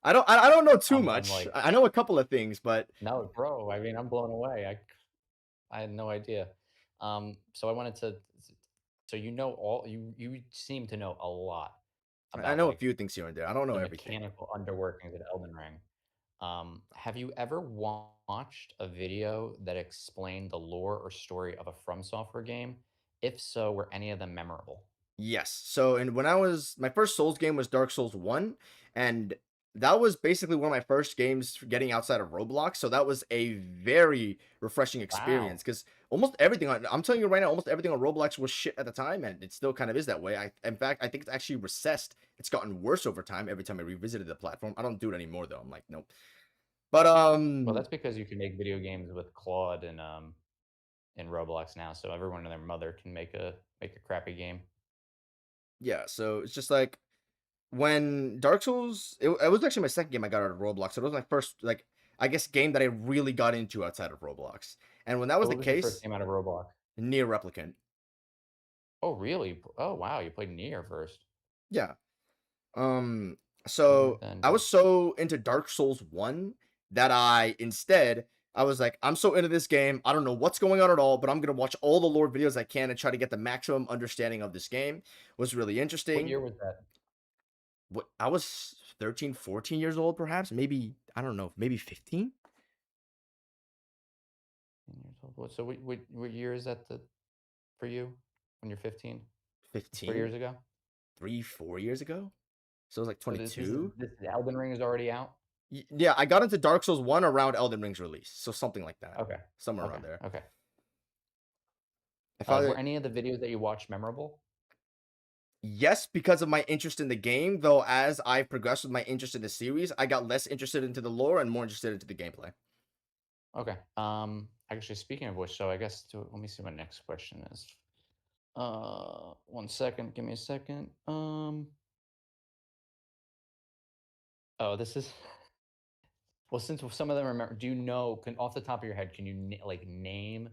I don't know too I'm much. like, I know a couple of things, but no, bro. I mean, I'm blown away. I had no idea. So I wanted to. So you know all you seem to know a lot I about know a like few things here and there. I don't know the everything. mechanical underworkings of Elden Ring. Have you ever watched a video that explained the lore or story of a From Software game? If so, were any of them memorable? Yes. So, and when I was my first Souls game was Dark Souls 1, and that was basically one of my first games getting outside of Roblox. So that was a very refreshing experience Wow. because almost everything I'm telling you right now, almost everything on Roblox was shit at the time, and it still kind of is that way. In fact, I think it's actually recessed. It's gotten worse over time every time I revisited the platform. I don't do it anymore though. I'm like, nope. But Well, that's because you can make video games with Claude in Roblox now, so everyone and their mother can make a crappy game. yeah, so it's just like when Dark Souls, it was actually my second game I got out of Roblox. So it was my first, like, I guess, game that I really got into outside of Roblox. And when that was So the what was your first case, game out of Roblox? Near Replicant. Oh, really? Oh, wow, you played Nier first. Yeah. Um, Alright so then. I was so into Dark Souls 1 that I was like, I'm so into this game. I don't know what's going on at all, but I'm gonna watch all the lore videos I can and try to get the maximum understanding of this game. It was really What interesting. year was that? What I was 13, 14 years old, perhaps, maybe, I don't know, maybe 15. 10 years old. So what year is that for you when you're 15? It's 3 15, years ago? 3, 4 years ago? So it was like So '22? this Elden Ring is already out? Yeah, I got into Dark Souls 1 around Elden Ring's release, so something like that. Okay. Somewhere Okay. around there. Okay. If I Were any of the videos that you watched memorable? Yes, because of my interest in the game, though as I progressed with my interest in the series, I got less interested into the lore and more interested into the gameplay. Okay. Actually, speaking of which, so I guess let me see what next question is. 1 second. Give me a second. Oh, this is well. Since some of them remember, do you know? Can off the top of your head, can you like name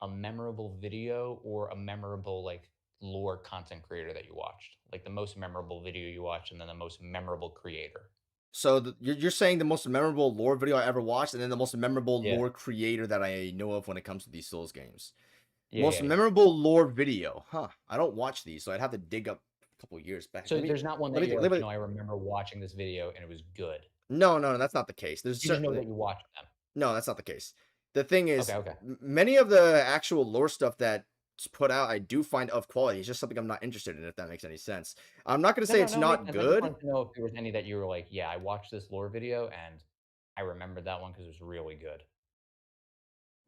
a memorable video or a memorable like lore content creator that you watched? Like the most memorable video you watched, and then the most memorable creator. So you're saying the most memorable lore video I ever watched, and then the most memorable Yeah. lore creator that I know of when it comes to these Souls games. Yeah. Most Yeah. Yeah. memorable lore video, huh? I don't watch these, so I'd have to dig up a couple years back. So there's not one Let that me you're think. like, I remember watching this video and it was good. No, no, no, that's not the case. There's You just know certainly that you watched them. no, that's not the case. The thing Okay. is, Okay. many of the actual lore stuff that's put out, I do find of quality. It's just something I'm not interested in, if that makes any sense. I'm not gonna No, say no, it's no, it makes not sense. I just good. wanted to know if there was any that you were like, "Yeah, I watched this lore video and I remembered that one because it was really good."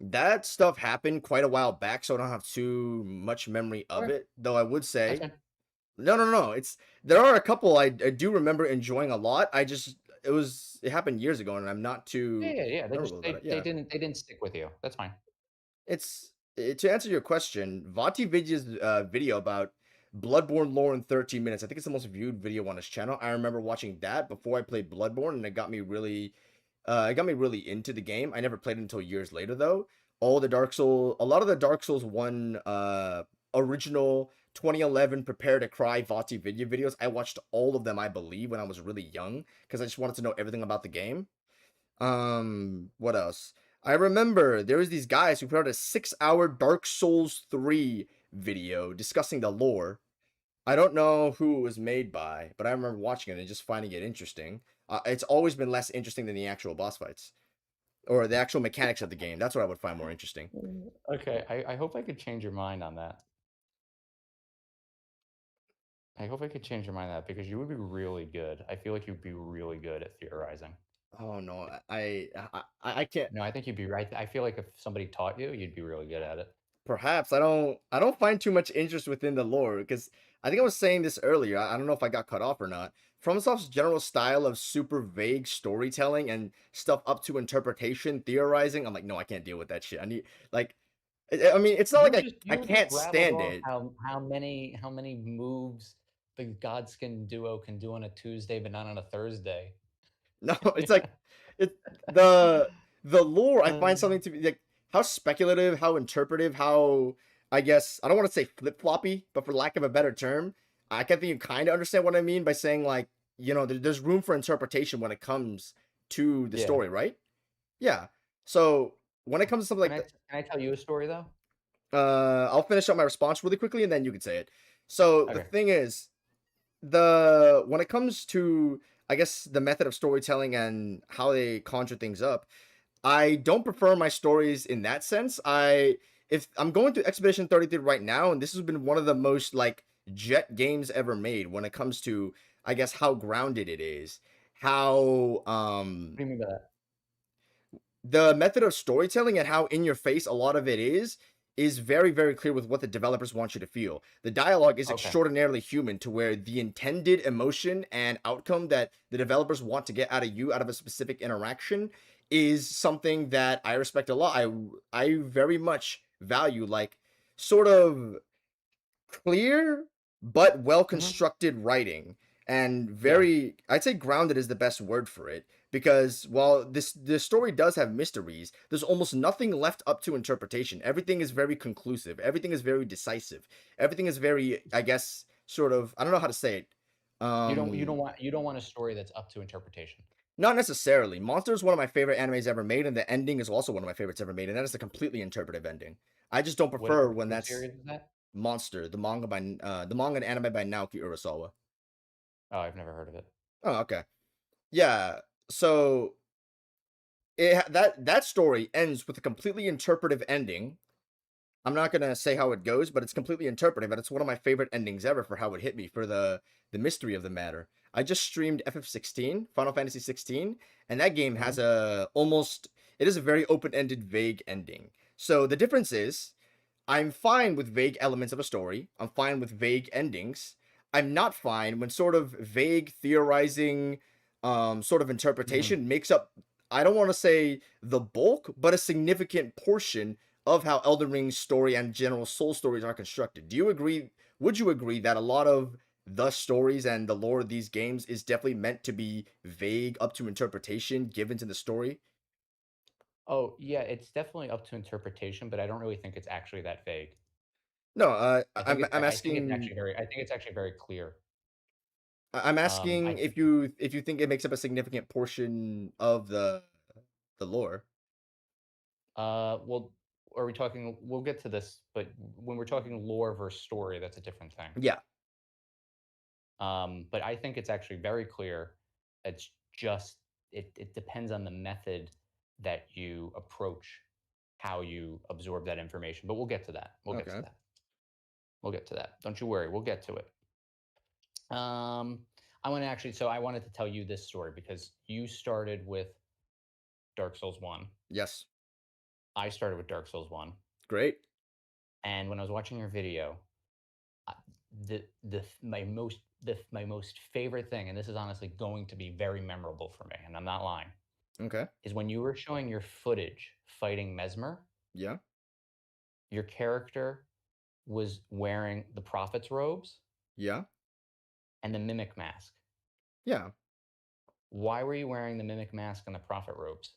That stuff happened quite a while back, so I don't have too much memory of Okay, it. Though I would that's say, fine. no, no, no. It's there are a couple I do remember enjoying a lot. It happened years ago, and I'm not Yeah, too yeah, yeah. They just memorable about it. Yeah. they didn't stick with you. That's fine. It's to answer your question, Vati Vidya's video about Bloodborne lore in 13 minutes. I think it's the most viewed video on his channel. I remember watching that before I played Bloodborne, and it got me really into the game. I never played it until years later though. A lot of the Dark Souls 1 original 2011 Prepare to Cry Vati videos. I watched all of them, I believe, when I was really young because I just wanted to know everything about the game. What else? I remember there was these guys who put out a 6-hour Dark Souls 3 video discussing the lore. I don't know who it was made by, but I remember watching it and just finding it interesting. It's always been less interesting than the actual boss fights or the actual mechanics of the game. That's what I would find more interesting. Okay, I hope I could change your mind on that. I hope I could change your mind on that because you would be really good. I feel like you'd be really good at theorizing. Oh no, I can't. No, I think you'd be right. I feel like if somebody taught you, you'd be really good at it. Perhaps I don't find too much interest within the lore because I think I was saying this earlier. I don't know if I got cut off or not. FromSoft's general style of super vague storytelling and stuff up to interpretation, theorizing. I'm like, no, I can't deal with that shit. I need like, I mean, it's not like I You just can't rattled stand off it. how many moves the Godskin duo can do on a Tuesday, but not on a Thursday. No, it's like it the lore I find Um, something to be like how speculative, how interpretive, how I guess I don't want to say flip floppy, but for lack of a better term, I can think you kind of understand what I mean by saying like there's room for interpretation when it comes to the yeah. story, right? Yeah. So when it comes to something like that, Can I tell you a story though? I'll finish up my response really quickly and then you can say it. So the Okay. thing is, the when it comes to I guess the method of storytelling and how they conjure things up, I don't prefer my stories in that sense. If I'm going through Expedition 33 right now, and this has been one of the most like jet games ever made when it comes to I guess how grounded it is, how What do you mean by that? the method of storytelling and how in your face a lot of it is very very clear with what the developers want you to feel. The dialogue is Okay. extraordinarily human to where the intended emotion and outcome that the developers want to get out of you out of a specific interaction is something that I respect a lot. I very much value like sort of clear but well Mhm. constructed writing and Yeah. very I'd say grounded is the best word for it because while this story does have mysteries, there's almost nothing left up to interpretation. Everything is very conclusive. Everything is very decisive. Everything is very I guess sort of I don't know how to say it. Um You don't want a story that's up to interpretation. Not necessarily. Monster is one of my favorite animes ever made and the ending is also one of my favorites ever made and that is a completely interpretive ending. I just don't prefer when What that's series is that? Monster, the manga and anime by Naoki Urasawa. Oh, I've never heard of it. Oh, okay. Yeah. So that story ends with a completely interpretive ending. I'm not gonna say how it goes, but it's completely interpretive, and it's one of my favorite endings ever for how it hit me for the mystery of the matter. I just streamed FF16, Final Fantasy 16, and that game has Mhm. it is a very open-ended, vague ending. So the difference is I'm fine with vague elements of a story. I'm fine with vague endings. I'm not fine when sort of vague theorizing, sort of Mhm. interpretation makes up, I don't want to say the bulk, but a significant portion of how Elden Ring's story and general Soul stories are constructed. Do you agree? Would you agree that a lot of the stories and the lore of these games is definitely meant to be vague up to interpretation given to the story? Oh, yeah, it's definitely up to interpretation, but I don't really think it's actually that vague. No, I'm asking I think it's actually very clear. I'm I asking think if you think it makes up a significant portion of the lore. well, are we talking we'll get to this, but when we're talking lore versus story, that's a different thing. Yeah. But I think it's actually very clear. It's just it depends on the method that you approach how you absorb that information. But we'll get to that. We'll get to Okay. that. We'll get to that. Don't you worry. We'll get to it. I want to actually. So I wanted to tell you this story because you started with Dark Souls One. Yes. I started with Dark Souls One, Great. and when I was watching your video, I- the my most favorite thing, and this is honestly going to be very memorable for me, and I'm not lying, Okay. is when you were showing your footage fighting Mesmer, Yeah. your character was wearing the prophet's robes Yeah. and the mimic mask. Yeah. Why were you wearing the mimic mask and the prophet robes?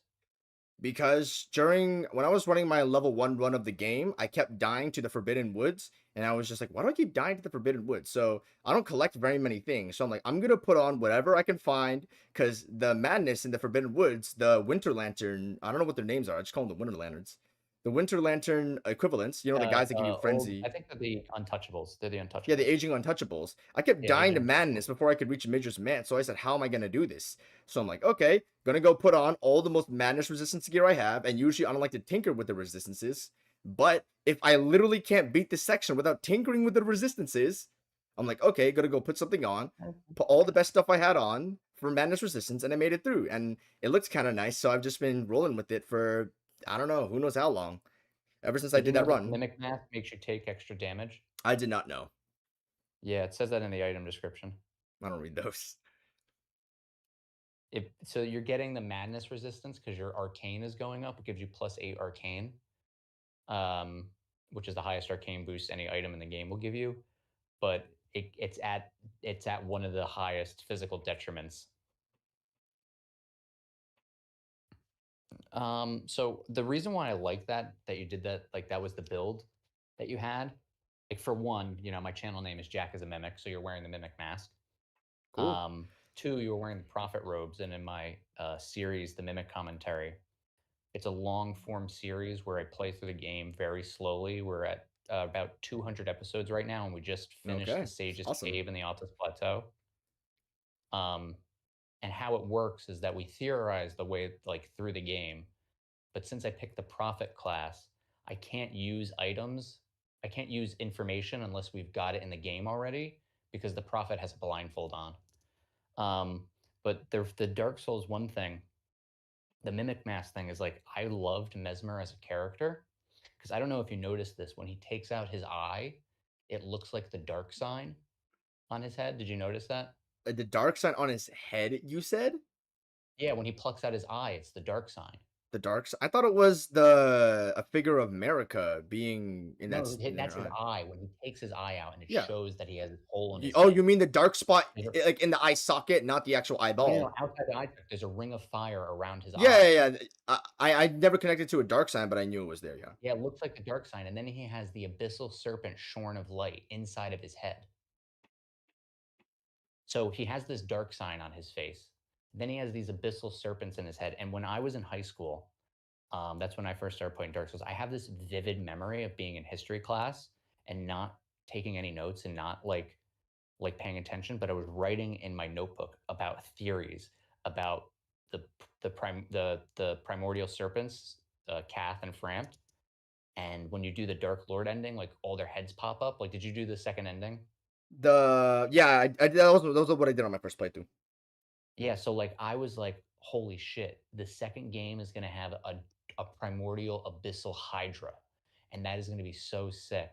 Because during when I was running my level 1 run of the game, I kept dying to the Forbidden Woods, and I was just like, "Why do I keep dying to the Forbidden Woods?" So, I don't collect very many things, so I'm like, "I'm gonna put on whatever I can find, because the madness in the Forbidden Woods, the Winter Lantern, I don't know what their names are, I just call them the Winter Lanterns. The Winter Lantern equivalents, the guys that give you Old I frenzy. think they're the untouchables. They're the Yeah, the untouchables. aging untouchables. I kept Yeah, dying aging to untouchables. madness before I could reach Midge's Man, so I said, "How am I gonna do this?" So I'm like, "Okay, gonna go put on all the most madness resistance gear I have," and usually I don't like to tinker with the resistances, but if I literally can't beat this section without tinkering with the resistances, I'm like, "Okay, gonna go put something on," put all the best stuff I had on for madness resistance, and I made it through, and it looks kinda nice, so I've just been rolling with it for, I don't know, who knows how long. Ever since I Did you did know that that the run, mimic mask makes you take extra damage? I did not know. Yeah, it says that in the item description. I don't read those. If so you're getting the madness resistance because your arcane is going up. It gives you +8 arcane, um, which is the highest arcane boost any item in the game will give you. But it's at one of the highest physical detriments. So the reason why I like that you did that, like that was the build that you had. Like for one, my channel name is Jack as a Mimic, so you're wearing the mimic mask. Cool. Two, you were wearing the prophet robes, and in my series, the mimic commentary, it's a long form series where I play through the game very slowly. We're at about 200 episodes right now, and we just finished the Okay. Sage's Awesome. Cave in the Altus Plateau. Um, and how it works is that we theorize the way like through the game, but since I picked the prophet class, I can't use items. I can't use information unless we've got it in the game already because the prophet has a blindfold on. But the Dark Souls one thing, the mimic mask thing is like I loved Mesmer as a character because I don't know if you noticed this when he takes out his eye, it looks like the dark sign on his head. Did you notice that? The dark sign on his head, you said? Yeah, when he plucks out his eye, it's the dark sign. The dark I thought it was the a figure of America being in No, in that's their his eye. eye when he takes his eye out and it Yeah. shows that he has a hole in his Oh, you head. mean the dark spot, There's a like, in the eye socket, not the actual no, eyeball? outside the eye tract, there's a ring of fire around his Yeah, eye. yeah, yeah. I never connected to a dark sign, but I knew it was there, yeah. Yeah, it looks like the dark sign, and then he has the abyssal serpent shorn of light inside of his head. So he has this dark sign on his face. Then he has these abyssal serpents in his head. And when I was in high school, that's when I first started playing Dark Souls. I have this vivid memory of being in history class and not taking any notes and not like paying attention, but I was writing in my notebook about theories about the primordial serpents, Cath and Frampt. And when you do the Dark Lord ending, like all their heads pop up. Like, did you do the second ending? Yeah, I those are what I did on my first playthrough. Yeah, so, like, I was like, "Holy shit, the second game is gonna have a primordial abyssal hydra, and that is gonna be so sick."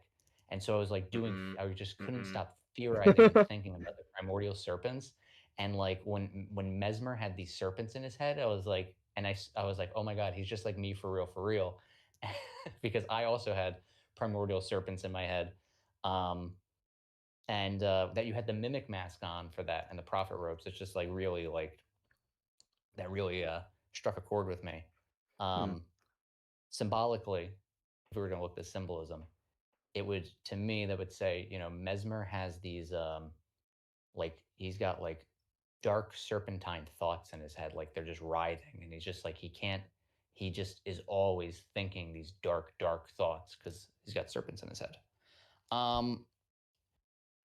And so I was, like, Mm-mm, I just couldn't mm-mm. stop theorizing and thinking about the primordial serpents, and, like, when Mesmer had these serpents in his head, I was like I was like, "Oh my god, he's just like me for real." Because I also had primordial serpents in my head, um, and, that you had the mimic mask on for that and the prophet robes, it's just, like, really, like that really struck a chord with me. Hmm. Um, Symbolically, if we were going to look at symbolism, it would to me that would say, Mesmer has these like he's got like dark serpentine thoughts in his head, like they're just writhing, and he's just like he can't. He just is always thinking these dark, dark thoughts because he's got serpents in his head. Um,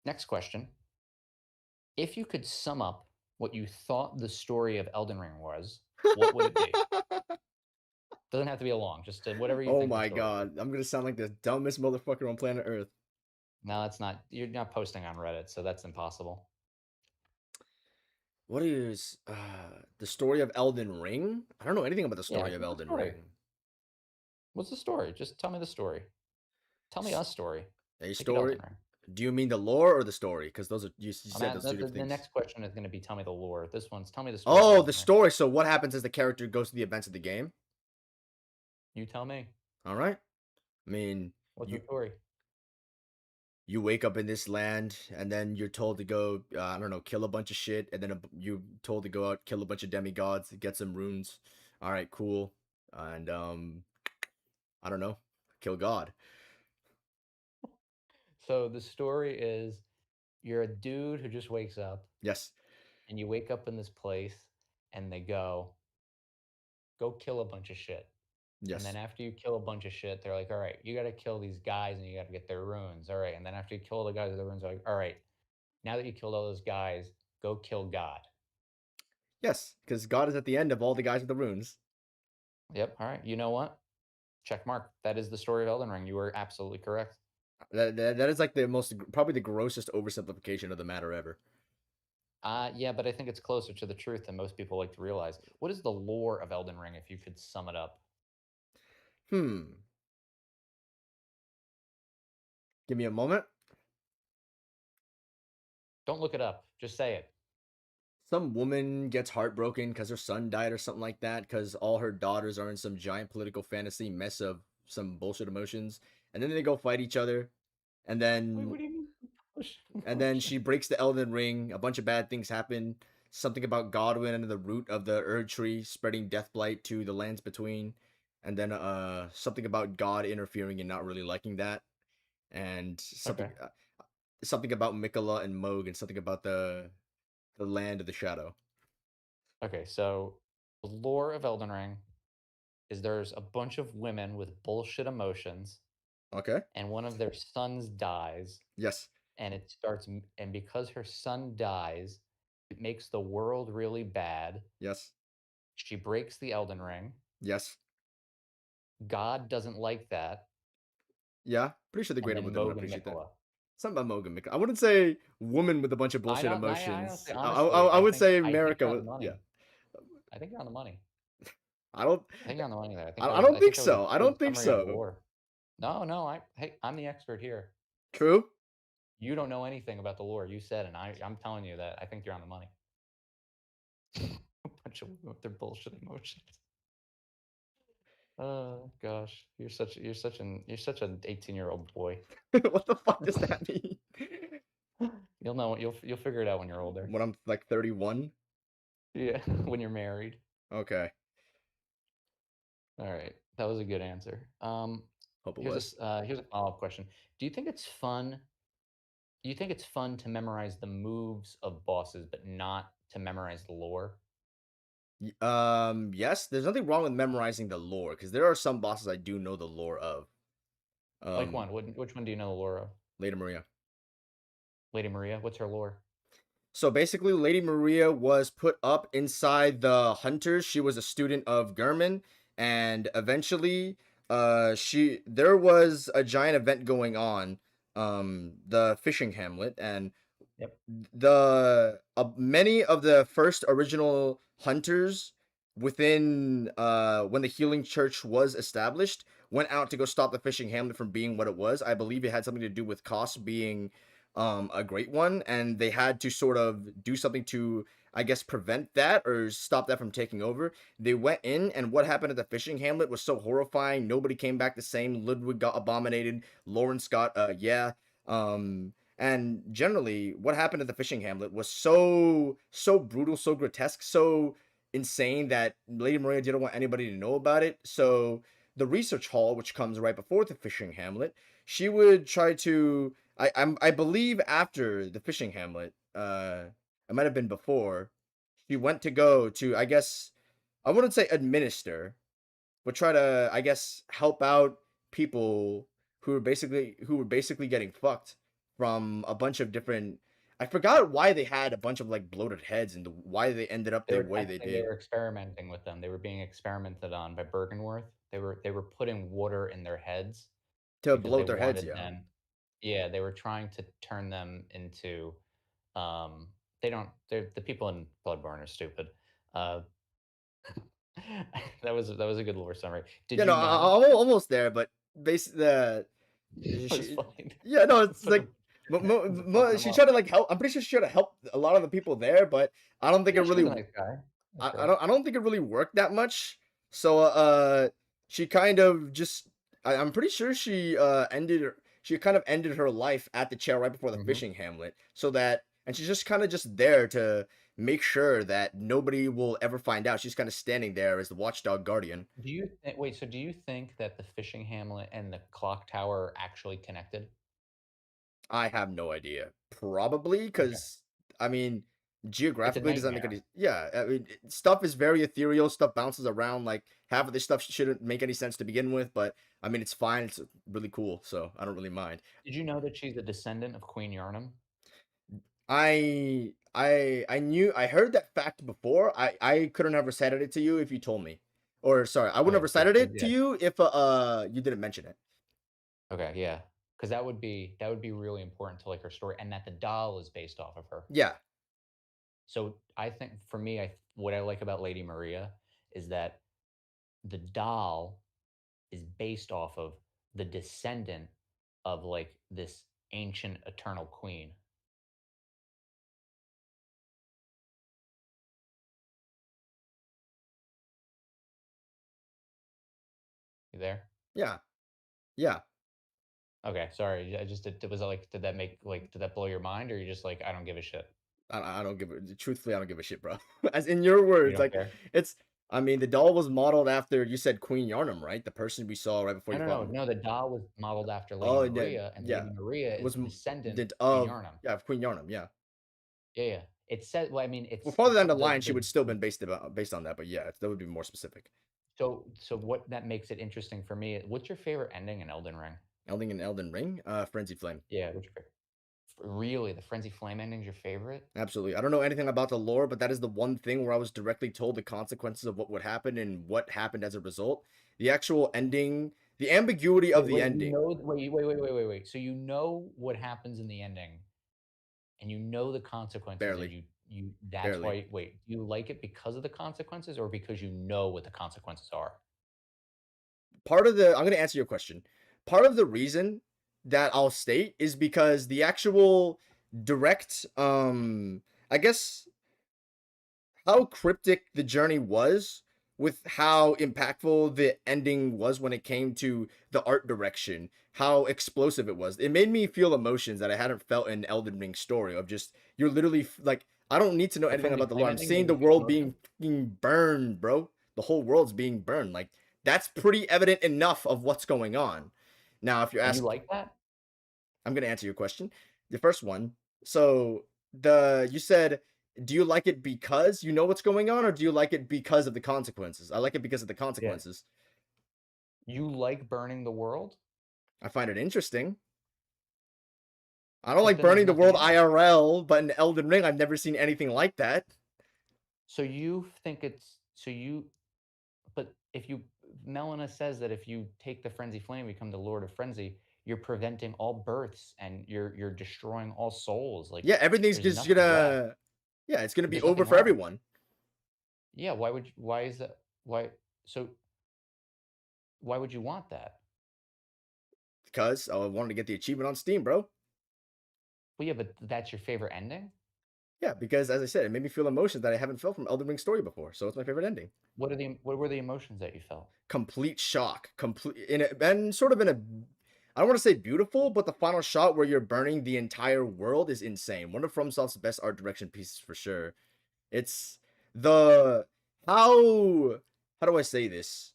Next question: if you could sum up what you thought the story of Elden Ring was, what would it be? Doesn't have to be a long, just whatever you Oh think the my story is. god, I'm gonna sound like the dumbest motherfucker on planet Earth. No, it's not. You're not posting on Reddit, so that's impossible. What is, the story of Elden Ring? I don't know anything about the Yeah, story of what's the Elden story? Ring. What's the story? Just tell me the story. Tell me S a story. A Make it story? Elden Ring. Do you mean the lore or the story? Because those are you I'm said at those 2 the different things. next question is going to be tell me the lore. This one's tell me the story of Oh, the Elden Ring. story, so what happens as the character goes through the events of the game? You tell me. Alright. I mean, What's the you story? you wake up in this land, and then you're told to go, I don't know, kill a bunch of shit, and then you're told to go out, kill a bunch of demigods, get some runes. All right, cool. And I don't know, kill God. So the story is you're a dude who just wakes up Yes, and you wake up in this place and they go kill a bunch of shit. And then yes, after you kill a bunch of shit, they're like, all right, you got to kill these guys and you got to get their runes. All right. And then after you kill the guys with the runes, they're like, all right, now that you killed all those guys, go kill God. yes, because God is at the end of all the guys with the runes. Yep. All right. You know what? Check mark. That is the story of Elden Ring. You were absolutely correct. That is like the most, probably the grossest oversimplification of the matter ever. Yeah, but I think it's closer to the truth than most people like to realize. What is the lore of Elden Ring, if you could sum it up? Hmm. Give me a moment. Don't look it up. Just say it. Some woman gets heartbroken because her son died or something like that, because all her daughters are in some giant political fantasy mess of some bullshit emotions, and then they go fight each other, and Wait, then what do you mean? Push and then emotion? she breaks the Elden Ring. A bunch of bad things happen. Something about Godwin and the root of the Erd tree spreading death blight to the lands between, and then something about God interfering and not really liking that, and Okay. something about Mikola and Moog, and something about the land of the shadow. Okay. So the lore of Elden Ring is there's a bunch of women with bullshit emotions, Okay. and one of their sons dies, Yes. and and because her son dies, it makes the world really bad. Yes. She breaks the Elden Ring. Yes. God doesn't like that, Yeah. Pretty sure the and greater then within would Mogan appreciate that. Mikola. Something about Mogan Mikola. I wouldn't say woman with a bunch of I bullshit don't I honestly emotions. honestly, I would say I think America. you're on the Yeah. money. I think you're on the money. I don't. I think you're on the money there. I don't I think think that was a so. I good don't think summary of the so. lore. No, no, hey, I'm the expert here. True. You don't know anything about the lore. You said, and I'm telling you that I think you're on the money. A bunch of women with their bullshit emotions. Oh gosh, you're such an 18-year-old boy. What the fuck does that mean? You'll figure it out when you're older. When I'm like 31. Yeah, when you're married. Okay. All right, that was a good answer. Hope it was. Here's a follow-up question. Do you think it's fun? Do you think it's fun to memorize the moves of bosses, but not to memorize the lore? Yes. There's nothing wrong with memorizing the lore, because there are some bosses I do know the lore of. Like Um, one. Which one do you know the lore of? Lady Maria. Lady Maria. What's her lore? So basically, Lady Maria was put up inside the Hunters. She was a student of Gehrman, and eventually, there was a giant event going on, the fishing hamlet, and Yep. the many of the first original hunters within when the healing church was established went out to go stop the fishing hamlet from being what it was. I believe it had something to do with cost being a great one, and they had to sort of do something to, I guess, prevent that or stop that from taking over. They went in, and what happened at the fishing hamlet was so horrifying. Nobody came back the same. Ludwig got abominated. Lawrence got yeah. And generally, what happened at the fishing hamlet was so brutal, so grotesque, so insane that Lady Maria didn't want anybody to know about it. So the research hall, which comes right before the fishing hamlet, she would try to. I believe after the fishing hamlet, it might have been before. She went to go to, I guess, I wouldn't say administer, but try to, I guess, help out people who were basically getting fucked from a bunch of different. I forgot why they had a bunch of like bloated heads and why they ended up the way I they think they did. were experimenting with them. They were being experimented on by Bergenworth. They were putting water in their heads To because they bloat their heads, wanted yeah. them. Yeah, they were trying to turn them into. They don't. They're the people in Bloodborne are stupid. Uh, that was a good lore summary. Did You you know, know? almost there, but basically, It was she, fine. yeah, no, it's Put like, them, fucking them she up. tried to like help. I'm pretty sure she tried to help a lot of the people there, but I don't think it Yeah, she was a really nice guy. Nice girl. I don't think it really worked that much. So she kind of just I'm pretty sure she ended she kind of ended her life at the chair right before the Mhm. fishing hamlet, so that and she's just kind of just there to make sure that nobody will ever find out. She's kind of standing there as the watchdog guardian. Do you thi wait, so do you think that the fishing hamlet and the clock tower are actually connected? I have no idea. Probably Okay. because I mean, It's a geographically, does that make nightmare. any? Yeah, I mean, stuff is very ethereal. Stuff bounces around. Like half of this stuff shouldn't make any sense to begin with, but I mean, it's fine. It's really cool, so I don't really mind. Did you know that she's a descendant of Queen Yarnum? I heard that fact before. I couldn't have recited it to you if you told me, or sorry, I wouldn't have Okay, cool, recited 'cause it to yeah. you if you didn't mention it. Okay, yeah, because that would be really important to, like, her story, and that the doll is based off of her. Yeah, So, I think for me, what I like about Lady Maria is that the doll is based off of the descendant of, like, this ancient eternal queen. You there? yeah, yeah. Okay, sorry, I just did was that, like did that blow your mind, or you just like, "I don't give a shit." I don't give a truthfully, I don't give a shit, bro. As in your You words, don't like care? it's I mean, the doll was modeled after you said Queen Yarnum, right? The person we saw right before No, you no, fought no, him. no, the doll was modeled after Lady Oh, and then Maria, and yeah, Lady Maria it is was the descendant did of Queen of Yarnum. yeah, of Queen Yarnum, yeah. Yeah, yeah. It said well, I mean, Well, it's farther down for the the line, she the would still been based on that, but yeah, that would be more specific. so what that makes it interesting for me, what's your favorite ending in Elden Ring? Elden Ring, Frenzy Flame. Yeah, what's your favorite? Really, the Frenzy Flame ending's your favorite? Absolutely. I don't know anything about the lore, but that is the one thing where I was directly told the consequences of what would happen and what happened as a result. The actual ending, the ambiguity of Wait, the wait, you ending, know wait. So you know what happens in the ending, and you know the consequences, and barely, you that's barely. why wait, do you like it because of the consequences or because you know what the consequences are? Part of the I'm gonna answer your question. Part of the reason that I'll state is because the actual direct, I guess how cryptic the journey was with how impactful the ending was when it came to the art direction, how explosive it was. It made me feel emotions that I hadn't felt in Elden Ring's story of just you're literally like I don't need to know The anything Frenzy about the Flame lore. I'm ending seeing made the you feel world being emotion? fucking burned, bro. The whole world's being burned. Like that's pretty evident enough of what's going on. Now, if you're And you asking like that? I'm gonna answer your question. The first one. So the you said, do you like it because you know what's going on, or do you like it because of the consequences? I like it because of the Yeah. consequences. You like burning the world? I find it interesting. I don't But like then there's burning the nothing world in it. IRL, but in Elden Ring, I've never seen anything like that. So you think it's so you but if you Melina says that if you take the Frenzy Flame, become the Lord of Frenzy, you're preventing all births and you're destroying all souls, like, Yeah, everything's there's just nothing left. gonna yeah, it's gonna be There's over nothing for left. everyone. Yeah, why is that so why would you want that? Because I wanted to get the achievement on Steam, bro. Well, yeah, but that's your favorite ending? Yeah, because as I said, it made me feel emotions that I haven't felt from Elden Ring story before. So it's my favorite ending. What were the emotions that you felt? Complete shock, complete in a and sort of in a I don't want to say beautiful, but the final shot where you're burning the entire world is insane. One of FromSoft's best art direction pieces for sure. It's the how do I say this?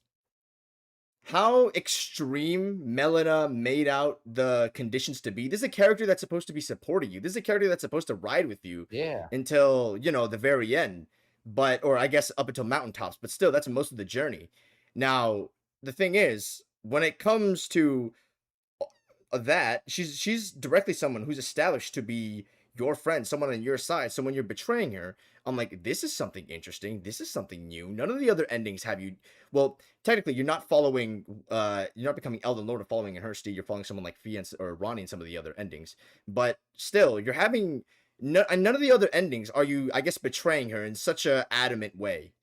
How extreme Melina made out the conditions to be. This is a character that's supposed to be supporting you. This is a character that's supposed to ride with you Yeah. until, the very end. But or I guess up until mountaintops, but still that's most of the journey. Now, the thing is, when it comes to that, she's directly someone who's established to be your friend, someone on your side. So when you're betraying her, I'm like, this is something interesting. This is something new. None of the other endings have you. Well, technically, you're not following. You're not becoming Elden Lord or following in her steed. You're following someone like Fia or Ronnie in some of the other endings. But still, you're having and none of the other endings are you. I guess betraying her in such a adamant way.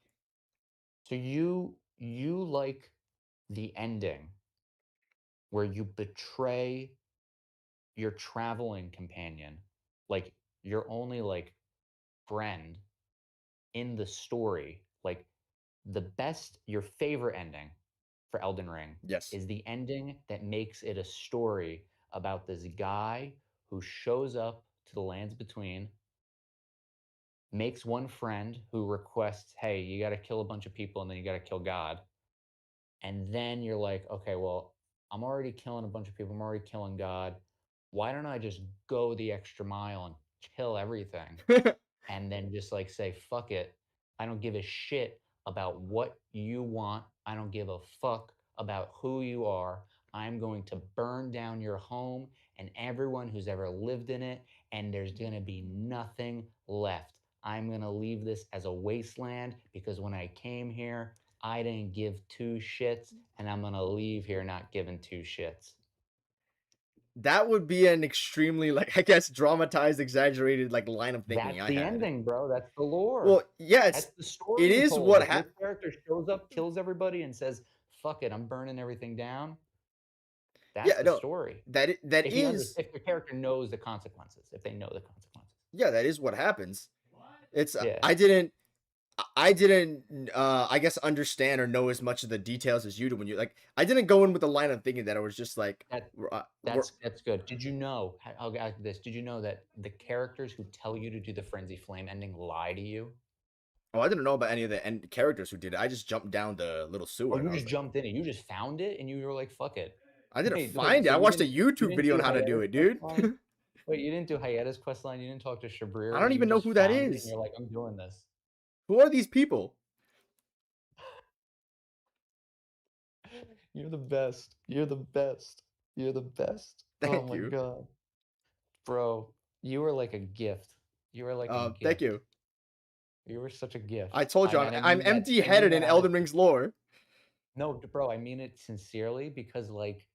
So you like the ending where you betray your traveling companion, like, your only, like, friend in the story, like, your favorite ending for Elden Ring Yes. is the ending that makes it a story about this guy who shows up to the lands between, makes one friend who requests, "Hey, you got to kill a bunch of people and then you got to kill God." And then you're like, "Okay, well, I'm already killing a bunch of people. I'm already killing God. Why don't I just go the extra mile and kill everything?" And then just like say, "Fuck it. I don't give a shit about what you want. I don't give a fuck about who you are. I'm going to burn down your home and everyone who's ever lived in it, and there's going to be nothing left. I'm going to leave this as a wasteland because when I came here, I didn't give two shits, and I'm going to leave here not giving two shits." That would be an extremely, like, I guess, dramatized, exaggerated, like, line of thinking That's I the had. ending, bro. That's the Well, lore. yeah, That's the it story you is told. what Like your character shows up, kills everybody, and says, "Fuck it, I'm burning everything down." That's yeah, the no, story. that is If the character knows the consequences, if they know the consequences. yeah, that is what happens. It's Yeah. I didn't I guess understand or know as much of the details as you do when you like I didn't go in with the line of thinking that it was just like That we're that's good. Did you know I'll ask this. Did you know that the characters who tell you to do the Frenzy Flame ending lie to you? oh, I didn't know about any of the end characters who did it. I just jumped down the little Oh, sewer and you I was just like, jumped in it. You just found it and you were like, "Fuck it." I didn't Wait, find it. so I watched a you YouTube didn't video on do how to do Hayata's it, quest dude. line? Wait, you didn't do Hayata's quest line? You didn't talk to I Shabrir? don't You even know just who that found it and is. you're like, "I'm doing this." Who are these people? You're the best. You're the best. You're the best. Oh Thank my you. god. Bro, you were like a gift. You were like a Thank gift. you. You were such a gift. I told you And I I'm mean that empty-headed in Elden honestly. Ring's lore. No, bro, I mean it sincerely because like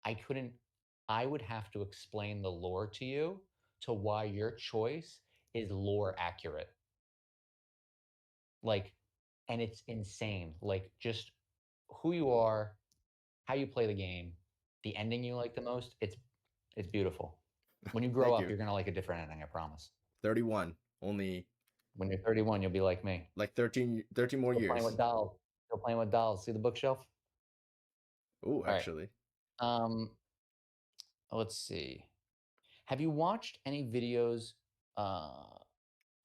I couldn't I would have to explain the lore to you to why your choice is lore accurate. Like, and it's insane. Like just who you are, how you play the game, the ending you like the most, it's beautiful. When you grow Thank up, you. you're gonna like a different ending, I promise. 31. Only When you're 31, you'll be like me. like 13 more Still playing with years. dolls. Still playing with dolls. See the bookshelf? Oh, All right. actually. Um, let's see. Have you watched any videos, uh,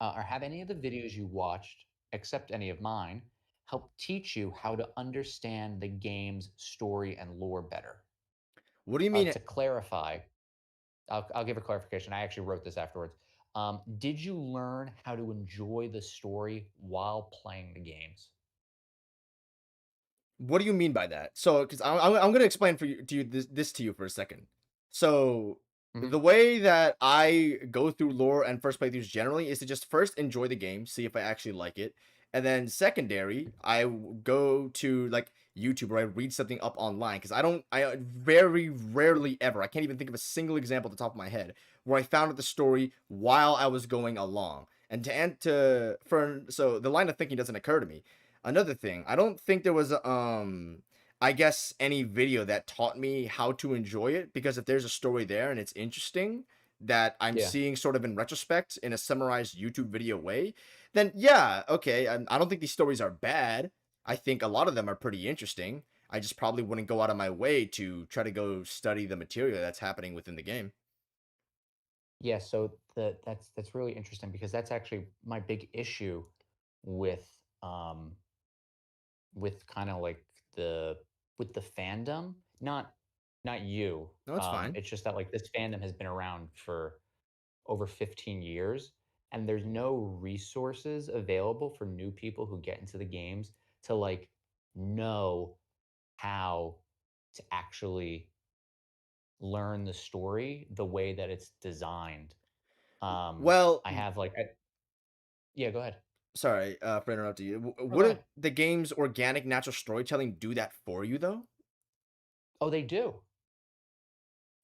or have any of the videos you watched, except any of mine, help teach you how to understand the game's story and lore better? What do you mean? To clarify, I'll give a clarification. I actually wrote this afterwards. Did you learn how to enjoy the story while playing the games? What do you mean by that? So, because I'm gonna explain for you to you this to you for a second. So, Mhm. the way that I go through lore and first playthroughs generally is to just first enjoy the game, see if I actually like it, and then secondary, go to like YouTube or I read something up online because I very rarely ever, I can't even think of a single example at the top of my head where I found out the story while I was going along. And so the line of thinking doesn't occur to me. Another thing, I don't think there was I guess any video that taught me how to enjoy it because if there's a story there and it's interesting that I'm Yeah. seeing sort of in retrospect in a summarized YouTube video way, then yeah, okay, I don't think these stories are bad. I think a lot of them are pretty interesting. I just probably wouldn't go out of my way to try to go study the material that's happening within the game. Yeah, so that's really interesting because that's actually my big issue with um with kind of like the with the fandom. Not you. No, it's fine. It's just that like this fandom has been around for over 15 years and there's no resources available for new people who get into the games to like know how to actually learn the story the way that it's designed. Well, I have like yeah, go ahead. sorry for interrupting you. No, go Wouldn't ahead. the game's organic natural storytelling do that for you though? Oh, they do.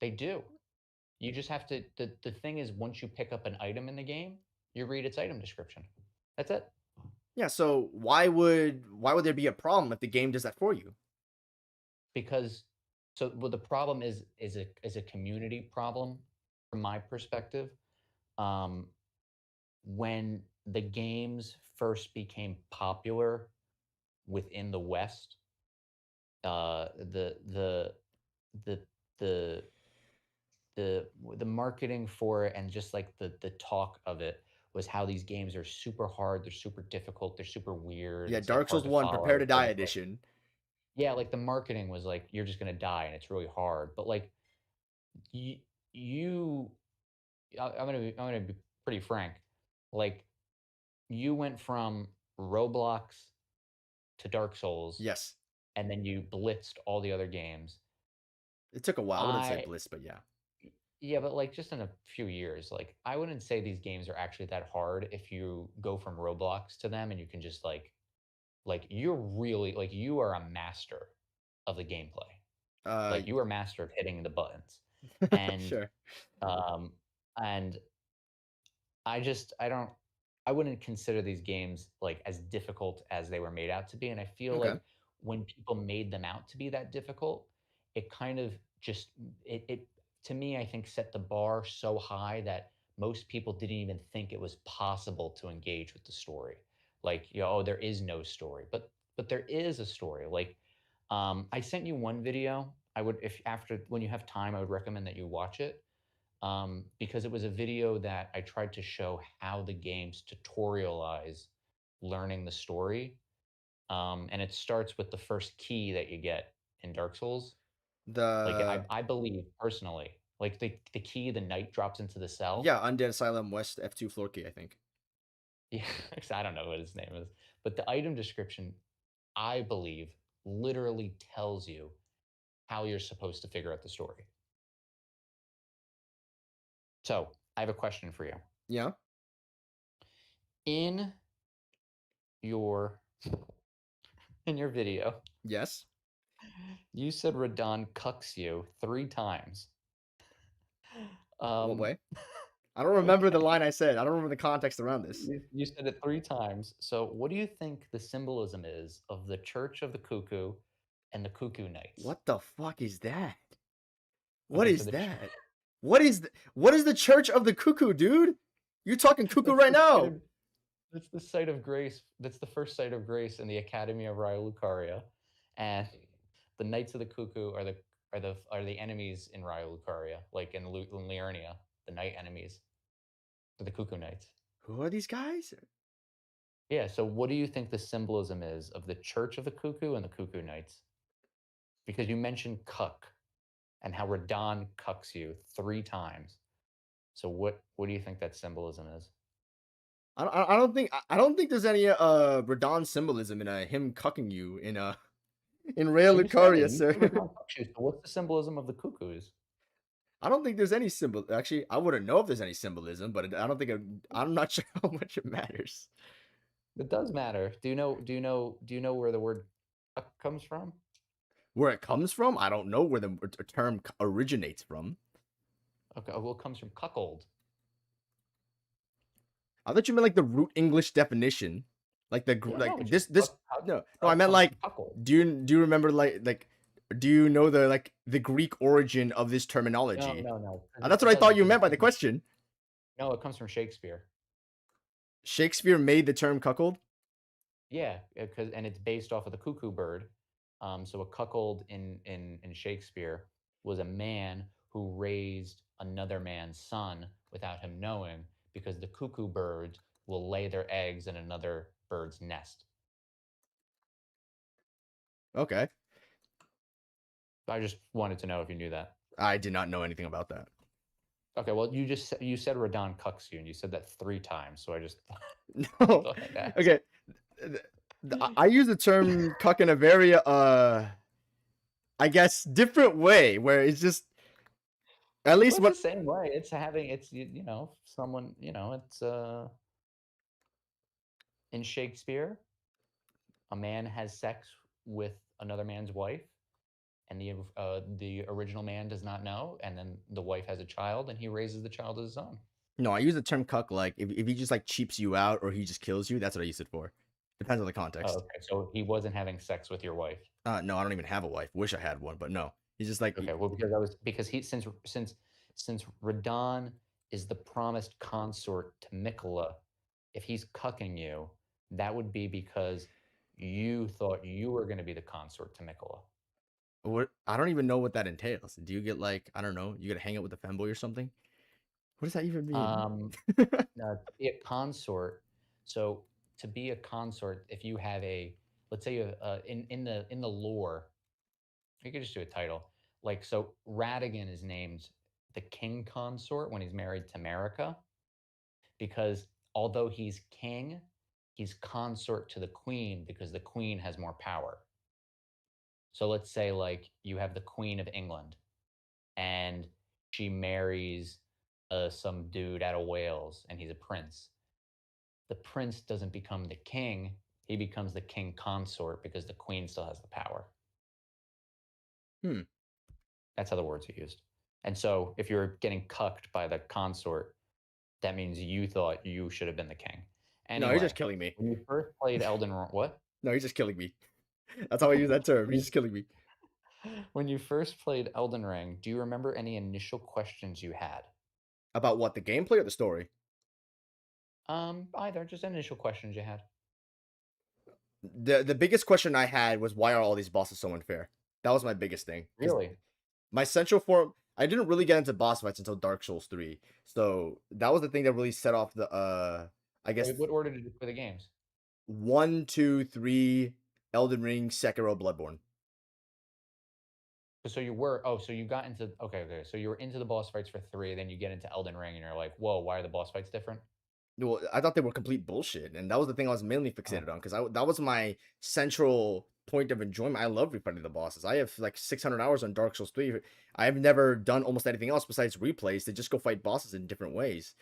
They do. You just have to the thing is once you pick up an item in the game, you read its item description. That's it. Yeah, so why would there be a problem if the game does that for you? Because so well the problem is a community problem from my perspective. Um when the games first became popular within the West, the the the the marketing for it and just like the talk of it was how these games are super hard, they're super difficult, they're super weird, Yeah, it's like Dark hard Souls to 1, Prepare follow. to Die edition. Yeah, like the marketing was like you're just gonna die and it's really hard. But like you, you I'm gonna be pretty frank. Like you went from Roblox to Dark Souls, Yes. and then you blitzed all the other games. It took a while. I wouldn't say I bliss, but yeah. Yeah, but like just in a few years, like I wouldn't say these games are actually that hard if you go from Roblox to them and you can just like you're really like you are a master of the gameplay. Uh, Like you are master of hitting the buttons. And sure. um and I wouldn't consider these games like as difficult as they were made out to be. And I feel Okay. like when people made them out to be that difficult, it kind of just it to me, I think set the bar so high that most people didn't even think it was possible to engage with the story. Like, oh, there is no story. But there is a story. Like I sent you one video. I would if after when you have time, I would recommend that you watch it because it was a video that I tried to show how the games tutorialize learning the story. And it starts with the first key that you get in Dark Souls. Like The I believe personally, like the key the knight drops into the cell. yeah, Undead Asylum West F2 floor key, I think. Yeah, 'cause I don't know what his name is, but the item description, I believe, literally tells you how you're supposed to figure out the story. So I have a question for you. Yeah. In your in your video, Yes. you said Radon cucks you 3 times. What Um, way? I don't remember the okay. line I said. I don't remember the context around this. You said it 3 times. So what do you think the symbolism is of the Church of the Cuckoo and the Cuckoo Knights? What the fuck is that? What Okay, so is that? What is the Church of the Cuckoo, dude? You're talking cuckoo that's right the site now. of that's the site of grace. That's the first site of grace in the Academy of Raya Lucaria, and the Knights of the Cuckoo are the enemies in Raya Lucaria, like in Liurnia, the Knight enemies, the Cuckoo Knights. Who are these guys? Yeah, so what do you think the symbolism is of the Church of the Cuckoo and the Cuckoo Knights? Because you mentioned cuck and how Radon cucks you 3 times. So what do you think that symbolism is? I don't think there's any Radon symbolism in him cucking you in Raya You said it. Lucaria, You sir. said Radon cucks you. So what's the symbolism of the cuckoos? I don't think there's any symbol. Actually, I wouldn't know if there's any symbolism, but I don't think I'm not sure how much it matters. It does matter. Do you know where the word cuck comes from? Where it comes from, I don't know where the term originates from. Okay, well, it comes from cuckold. I thought you meant like the root English definition, like Yeah, no, like just this. No, I cuck meant comes from like cuckold. do you remember like do you know the Greek origin of this No, terminology? no, no, 'cause That's it what I thought doesn't you 'cause meant it by the doesn't. question. No, it comes from Shakespeare. Shakespeare made the term cuckold. Yeah, because and it's based off of the cuckoo bird. So a cuckold in Shakespeare was a man who raised another man's son without him knowing, because the cuckoo birds will lay their eggs in another bird's nest. Okay, I just wanted to know if you knew that. I did not know anything about that. Okay, well, you said Radon cucks you, and you said that 3 times, so I just No, thought I'd ask. okay. I use the term cuck in a very I guess different way where it's just at Well, least it's what the same way. It's having it's someone it's in Shakespeare, a man has sex with another man's wife, and the original man does not know, and then the wife has a child, and he raises the child as his own. no, I use the term cuck like if he just like cheaps you out or he just kills you, that's what I use it for. Depends on the Oh, context. okay. So he wasn't having sex with your wife. No, I don't even have a wife. Wish I had one, but no. He's just like Okay. Well, because he since Radon is the promised consort to Mikola, if he's cucking you, that would be because you thought you were going to be the consort to Mikola. what I don't even know what that entails. Do you get like I don't know, you get to hang out with a femboy or something? What does that even mean? Um, to be a consort, so to be a consort, if you have a, let's say you have, in the lore, you could just do a title. Like, so Radigan is named the king consort when he's married to Marika, because although he's king, he's consort to the queen because the queen has more power. So let's say like you have the Queen of England and she marries some dude out of Wales and he's a prince. The prince doesn't become the king, he becomes the king consort because the queen still has the power. Hmm. That's how the words are used. And so if you're getting cucked by the consort, that means you thought you should have been the king. No, you're just Anyway, killing me. when you first played Elden Ring, what? No, you're just killing me. That's how I use that term. You're when just killing me. when you first played Elden Ring, do you remember any initial questions you had? About what, the gameplay or the story? Either, just initial questions you had. The biggest question I had was why are all these bosses so unfair? That was my biggest thing. Because Really? my central form, I didn't really get into boss fights until Dark Souls 3. So that was the thing that really set off the I guess Wait, what order did you play the games? 1, 2, 3, Elden Ring, Sekiro, Bloodborne. So you were so you got into okay, so you were into the boss fights for 3, then you get into Elden Ring and you're like, "Whoa, why are the boss fights different?" Well, I thought they were complete bullshit, and that was the thing I was mainly Oh, fixated on because that was my central point of enjoyment. I love refighting the bosses. I have like 600 hours on Dark Souls 3. I've never done almost anything else besides replays to just go fight bosses in different ways.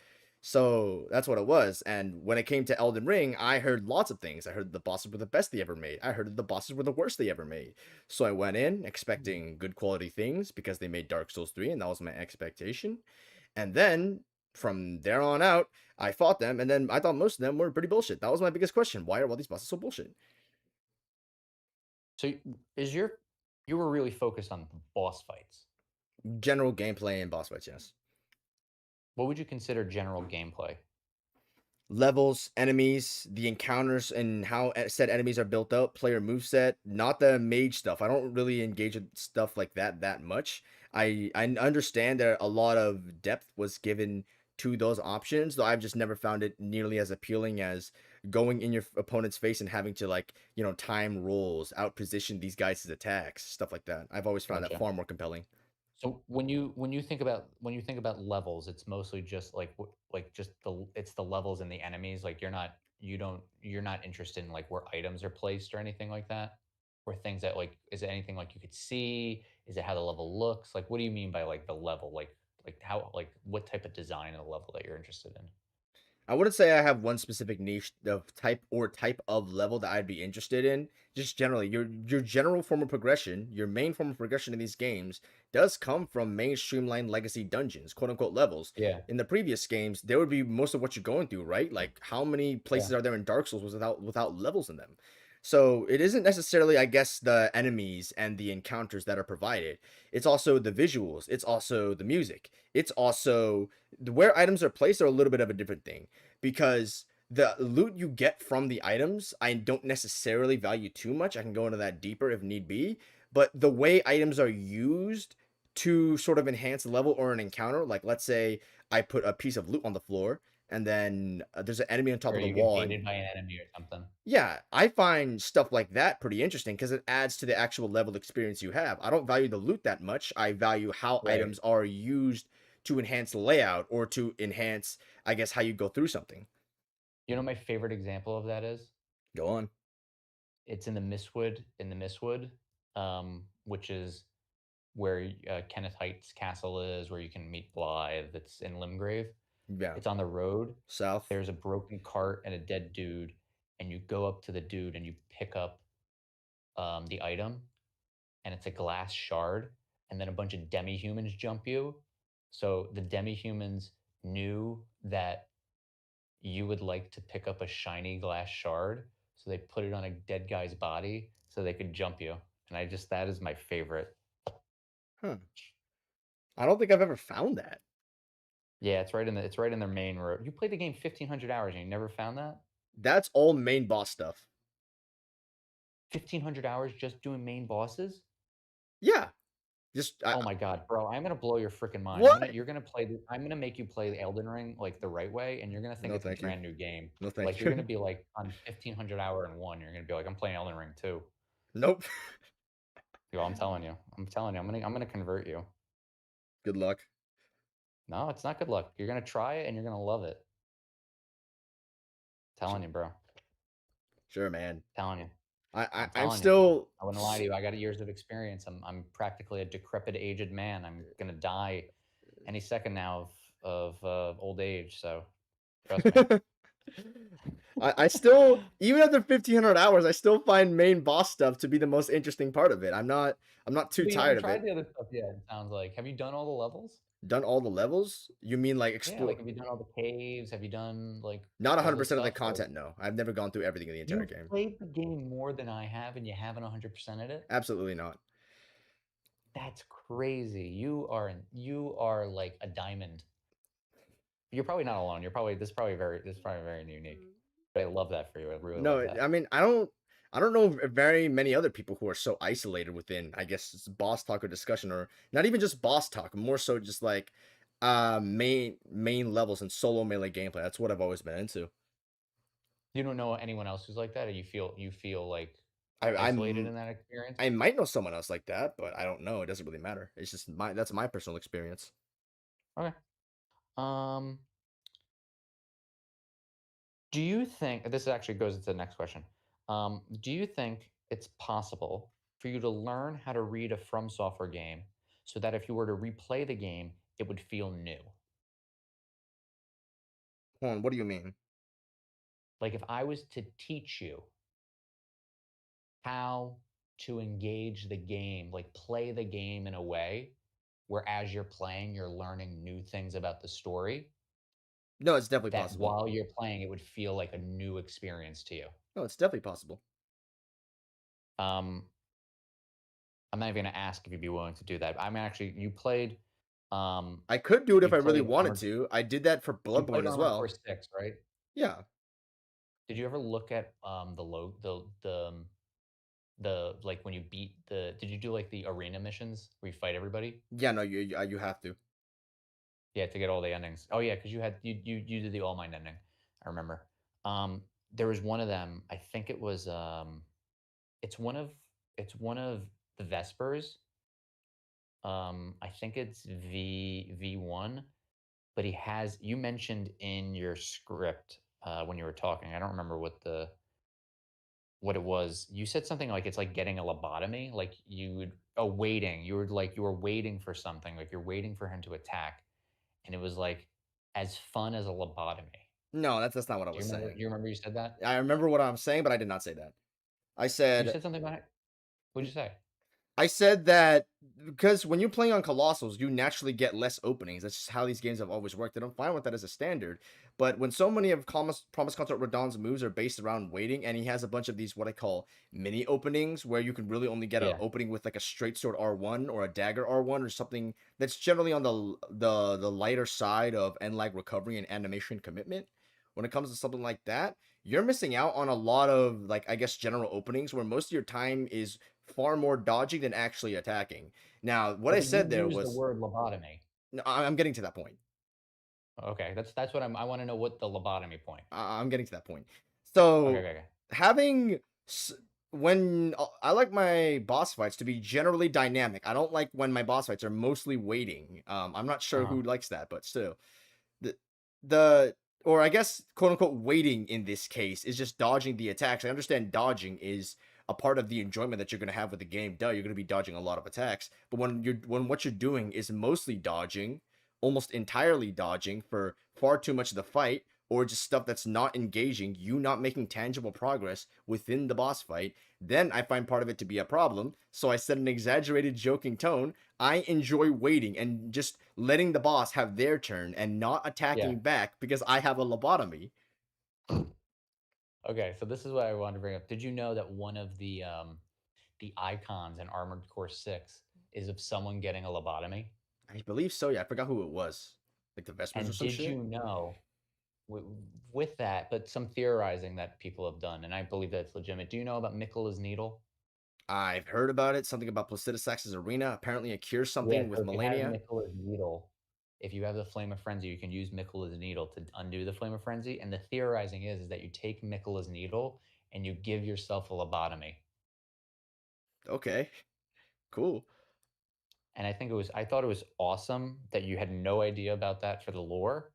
So that's what it was. And when it came to Elden Ring, I heard lots of things. I heard the bosses were the best they ever made. I heard the bosses were the worst they ever made. So I went in hmm. expecting good quality things because they made Dark Souls 3, and that was my expectation. And then from there on out, I fought them, and then I thought most of them were pretty bullshit. That was my biggest question. Why are all these bosses so bullshit? So is you were really focused on the boss fights. General gameplay and boss fights, yes. What would you consider general gameplay? Levels, enemies, the encounters, and how said enemies are built up, player moveset, not the mage stuff. I don't really engage with stuff like that much. I understand that a lot of depth was given to those options, though I've just never found it nearly as appealing as going in your opponent's face and having to like, time rolls, out position these guys' attacks, stuff like that. I've always found that Gotcha. far more compelling. So when you think about levels, it's mostly just like like just it's the levels and the enemies. Like you're not interested in like where items are placed or anything like that, or things that like is it anything like you could see? Is it how the level looks? Like what do you mean by like the level? Like how like what type of design of the level that you're interested in? I wouldn't say I have one specific niche of type of level that I'd be interested in. Just generally, your general form of progression, your main form of progression in these games does come from main streamlined legacy dungeons, quote unquote levels. Yeah, In the previous games, there would be most of what you're going through, right? Like how many yeah, places are there in Dark Souls without levels in them? So it isn't necessarily, I guess, the enemies and the encounters that are provided. It's also the visuals. It's also the music. It's also where items are placed are a little bit of a different thing because the loot you get from the items I don't necessarily value too much. I can go into that deeper if need be, but the way items are used to sort of enhance a level or an encounter, like let's say I put a piece of loot on the floor and then there's an enemy on top or of the you get wall and baited by an enemy or something. yeah, I find stuff like that pretty interesting because it adds to the actual level experience you have. I don't value the loot that much. I value how Right. items are used to enhance layout or to enhance, I guess, how you go through something. You know, my favorite example of that is Go on. it's in the Mistwood, which is where Kenneth Heights Castle is, where you can meet Blythe. It's in Limgrave. Yeah. It's on the road. South. There's a broken cart and a dead dude, and you go up to the dude and you pick up the item, and it's a glass shard, and then a bunch of demi-humans jump you. So the demi-humans knew that you would like to pick up a shiny glass shard, so they put it on a dead guy's body so they could jump you. And I just that is my favorite. Huh. I don't think I've ever found that. Yeah, it's right in their main road. You played the game 1,500 hours and you never found that? That's all main boss stuff. 1,500 hours just doing main bosses? Yeah. Just Oh my god, bro, I'm gonna blow your freaking mind. what? I'm gonna make you play Elden Ring, like, the right way, and you're gonna think No, it's a thank you. brand new game. No, Like, thank you're gonna you. be, like, on 1500 hour and 1, you're gonna be like, "I'm playing Elden Ring too." Nope. Yo, I'm telling you, I'm gonna convert you. Good luck. No, it's not good luck. You're gonna try it, and you're gonna love it. Sh- Telling you, bro. Sure, man. Telling you. I'm Telling you. still. I wouldn't lie to you, I got years of experience. I'm practically a decrepit, aged man. I'm gonna die any second now of old age, so trust me. I still, even after 1,500 hours, I still find main boss stuff to be the most interesting part of it. I'm not too But you tired haven't of tried it. the other stuff yet, it sounds like. Have you done all the levels? Done all the levels? You mean like Yeah, explore? like, have you done all the caves? Have you done, like, Not all the 100% of the stuff? Like, content, no. I've never gone through everything in the entire you've game. played the game more than I have, and you haven't 100%ed it? Absolutely not. That's crazy. You are like a diamond. You're probably not alone. You're probably this is probably very unique. But I love that for you. I really love No, that. I mean, I don't know very many other people who are so isolated within, I guess, boss talk or discussion, or not even just boss talk, more so just like main levels and solo melee gameplay. That's what I've always been into. You don't know anyone else who's like that, or you feel like I isolated I'm in that experience? I might know someone else like that, but I don't know. It doesn't really matter. It's just that's my personal experience. Okay. Um, do you think this actually goes into the next question. Do you think it's possible for you to learn how to read a From Software game so that if you were to replay the game, it would feel new? Hold on, what do you mean? Like if I was to teach you how to engage the game, like play the game in a way where as you're playing, you're learning new things about the story, No, it's definitely that possible. while you're playing, it would feel like a new experience to you. No, it's definitely possible. Um, I'm not even gonna ask if you'd be willing to do that. I mean, actually, um, I could do it if you I really played wanted Armored, to. I did that for you played Bloodborne as Armored Core well. 6, right? Yeah. Did you ever look at the like when you beat the? Did you do like the arena missions where you fight everybody? Yeah, no, you have to. Yeah, to get all the endings. Oh yeah, because you did the All Might ending. I remember. There was one of them. I think it was it's one of the Vespers. I think it's V1, but he has you mentioned in your script when you were talking. I don't remember what it was. You said something like it's like getting a lobotomy, like you would waiting. You were like you were waiting for something, like you're waiting for him to attack, and it was like as fun as a lobotomy. No, that's not what I Do you was remember saying. you said that? I remember what I'm saying, but I did not say that. I You said said something about it? What'd you say? I said that because when you're playing on Colossals, you naturally get less openings. That's just how these games have always worked. And I'm fine with that as a standard. But when so many of Promise Content Radon's moves are based around waiting, and he has a bunch of these what I call mini openings, where you can really only get an Yeah. opening with like a straight sword R1 or a dagger R1 or something that's generally on the lighter side of end lag recovery and animation commitment. When it comes to something like that, you're missing out on a lot of like I guess general openings where most of your time is far more dodging than actually attacking. Now, what I But you said there used the was word lobotomy. no, I'm getting to that point. Okay, that's what I wanna know what the lobotomy point. I'm getting to that point. Okay, So okay, okay. having s- when I like my boss fights to be generally dynamic. I don't like when my boss fights are mostly waiting. I'm not sure Uh-huh. who likes that, but still, the the or I guess quote unquote waiting in this case is just dodging the attacks. I understand dodging is a part of the enjoyment that you're going to have with the game. Duh, you're going to be dodging a lot of attacks. But when what you're doing is mostly dodging, almost entirely dodging for far too much of the fight, or just stuff that's not engaging, you not making tangible progress within the boss fight, then I find part of it to be a problem. So I set an exaggerated joking tone. I enjoy waiting and just letting the boss have their turn and not Yeah. attacking back because I have a lobotomy. Okay, so this is what I wanted to bring up. Did you know that one of the icons in Armored Core 6 is of someone getting a lobotomy? I believe so. Yeah, I forgot who it was. Like the Vespers or And some did shit. you know with that, but some theorizing that people have done, and I believe that's legitimate. Do you know about Mikkela's needle? I've heard about it. Something about Placidusax's arena. Apparently, it cures Yeah, something so with if you have Melania. Mikkela's Needle, if you have the Flame of Frenzy, you can use Mikkela's Needle to undo the Flame of Frenzy, and the theorizing is that you take Mikkela's Needle and you give yourself a lobotomy. Okay, cool. And I thought it was awesome that you had no idea about that for the lore,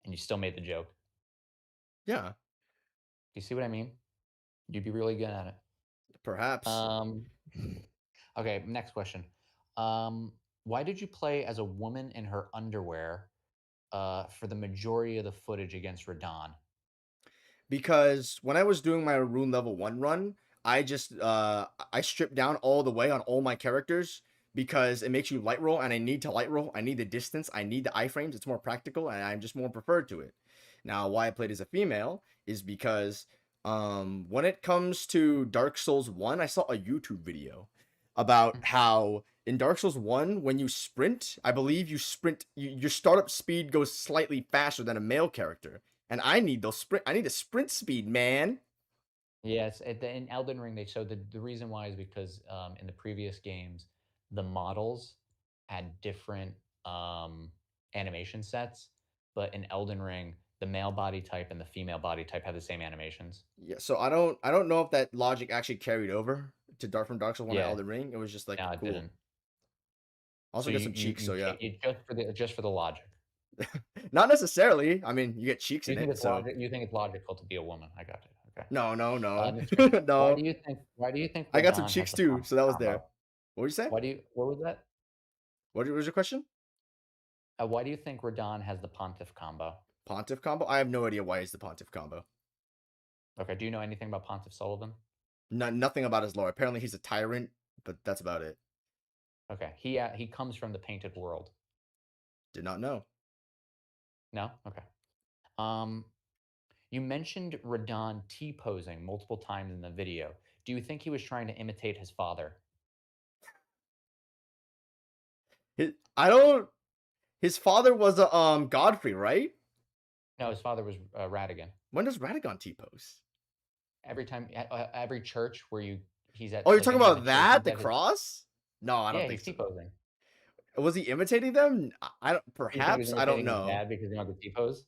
and you still made the joke. Yeah, You see what I mean? You'd be really good at it. perhaps. Um, okay, next question. Um, why did you play as a woman in her underwear for the majority of the footage against Radon? Because when I was doing my rune level 1 run, I stripped down all the way on all my characters because it makes you light roll and I need to light roll. I need the distance, I need the iframes. It's more practical and I'm just more preferred to it. Now, why I played as a female is because when it comes to Dark Souls 1, I saw a YouTube video about Mhm. how in Dark Souls 1 when you sprint, I believe your startup speed goes slightly faster than a male character and I need those sprint. I need the sprint speed, man. Yes, in Elden Ring, they showed the reason why is because in the previous games, the models had different animation sets, but in Elden Ring, the male body type and the female body type have the same animations. Yeah. So I don't know if that logic actually carried over to Dark Souls 1 and Yeah, Elden Ring. It was just like no, it cool. didn't. Also So get some cheeks. So yeah. it just for the logic. Not necessarily. I mean, you get cheeks in it. So You think it's logical to be a woman. I got it. Okay. no, no, no, Next question. no. Why do you think I got some Radon has cheeks the too. Pontiff So that was there. combo? What did you say? What was that? What was your question? Why do you think Radon has the Pontiff combo? Pontiff combo? I have no idea why he's the Pontiff combo. Okay, do you know anything about Pontiff Sullivan? Nothing about his lore. Apparently he's a tyrant, but that's about it. Okay, he comes from the Painted World. Did not know. No? Okay. Um, you mentioned Radon T-posing multiple times in the video. Do you think he was trying to imitate his father? I don't. His father was a Godfrey, right? No, his father was Radigan. When does Radagon T pose? Every church where he's Oh, at, you're like talking any of the about church, that? he's The at his, cross? No, I don't yeah, think he's so. T-posing. Was he imitating them? I don't. Do you think he was Perhaps I don't imitating his know. dad because he wanted to T-pose?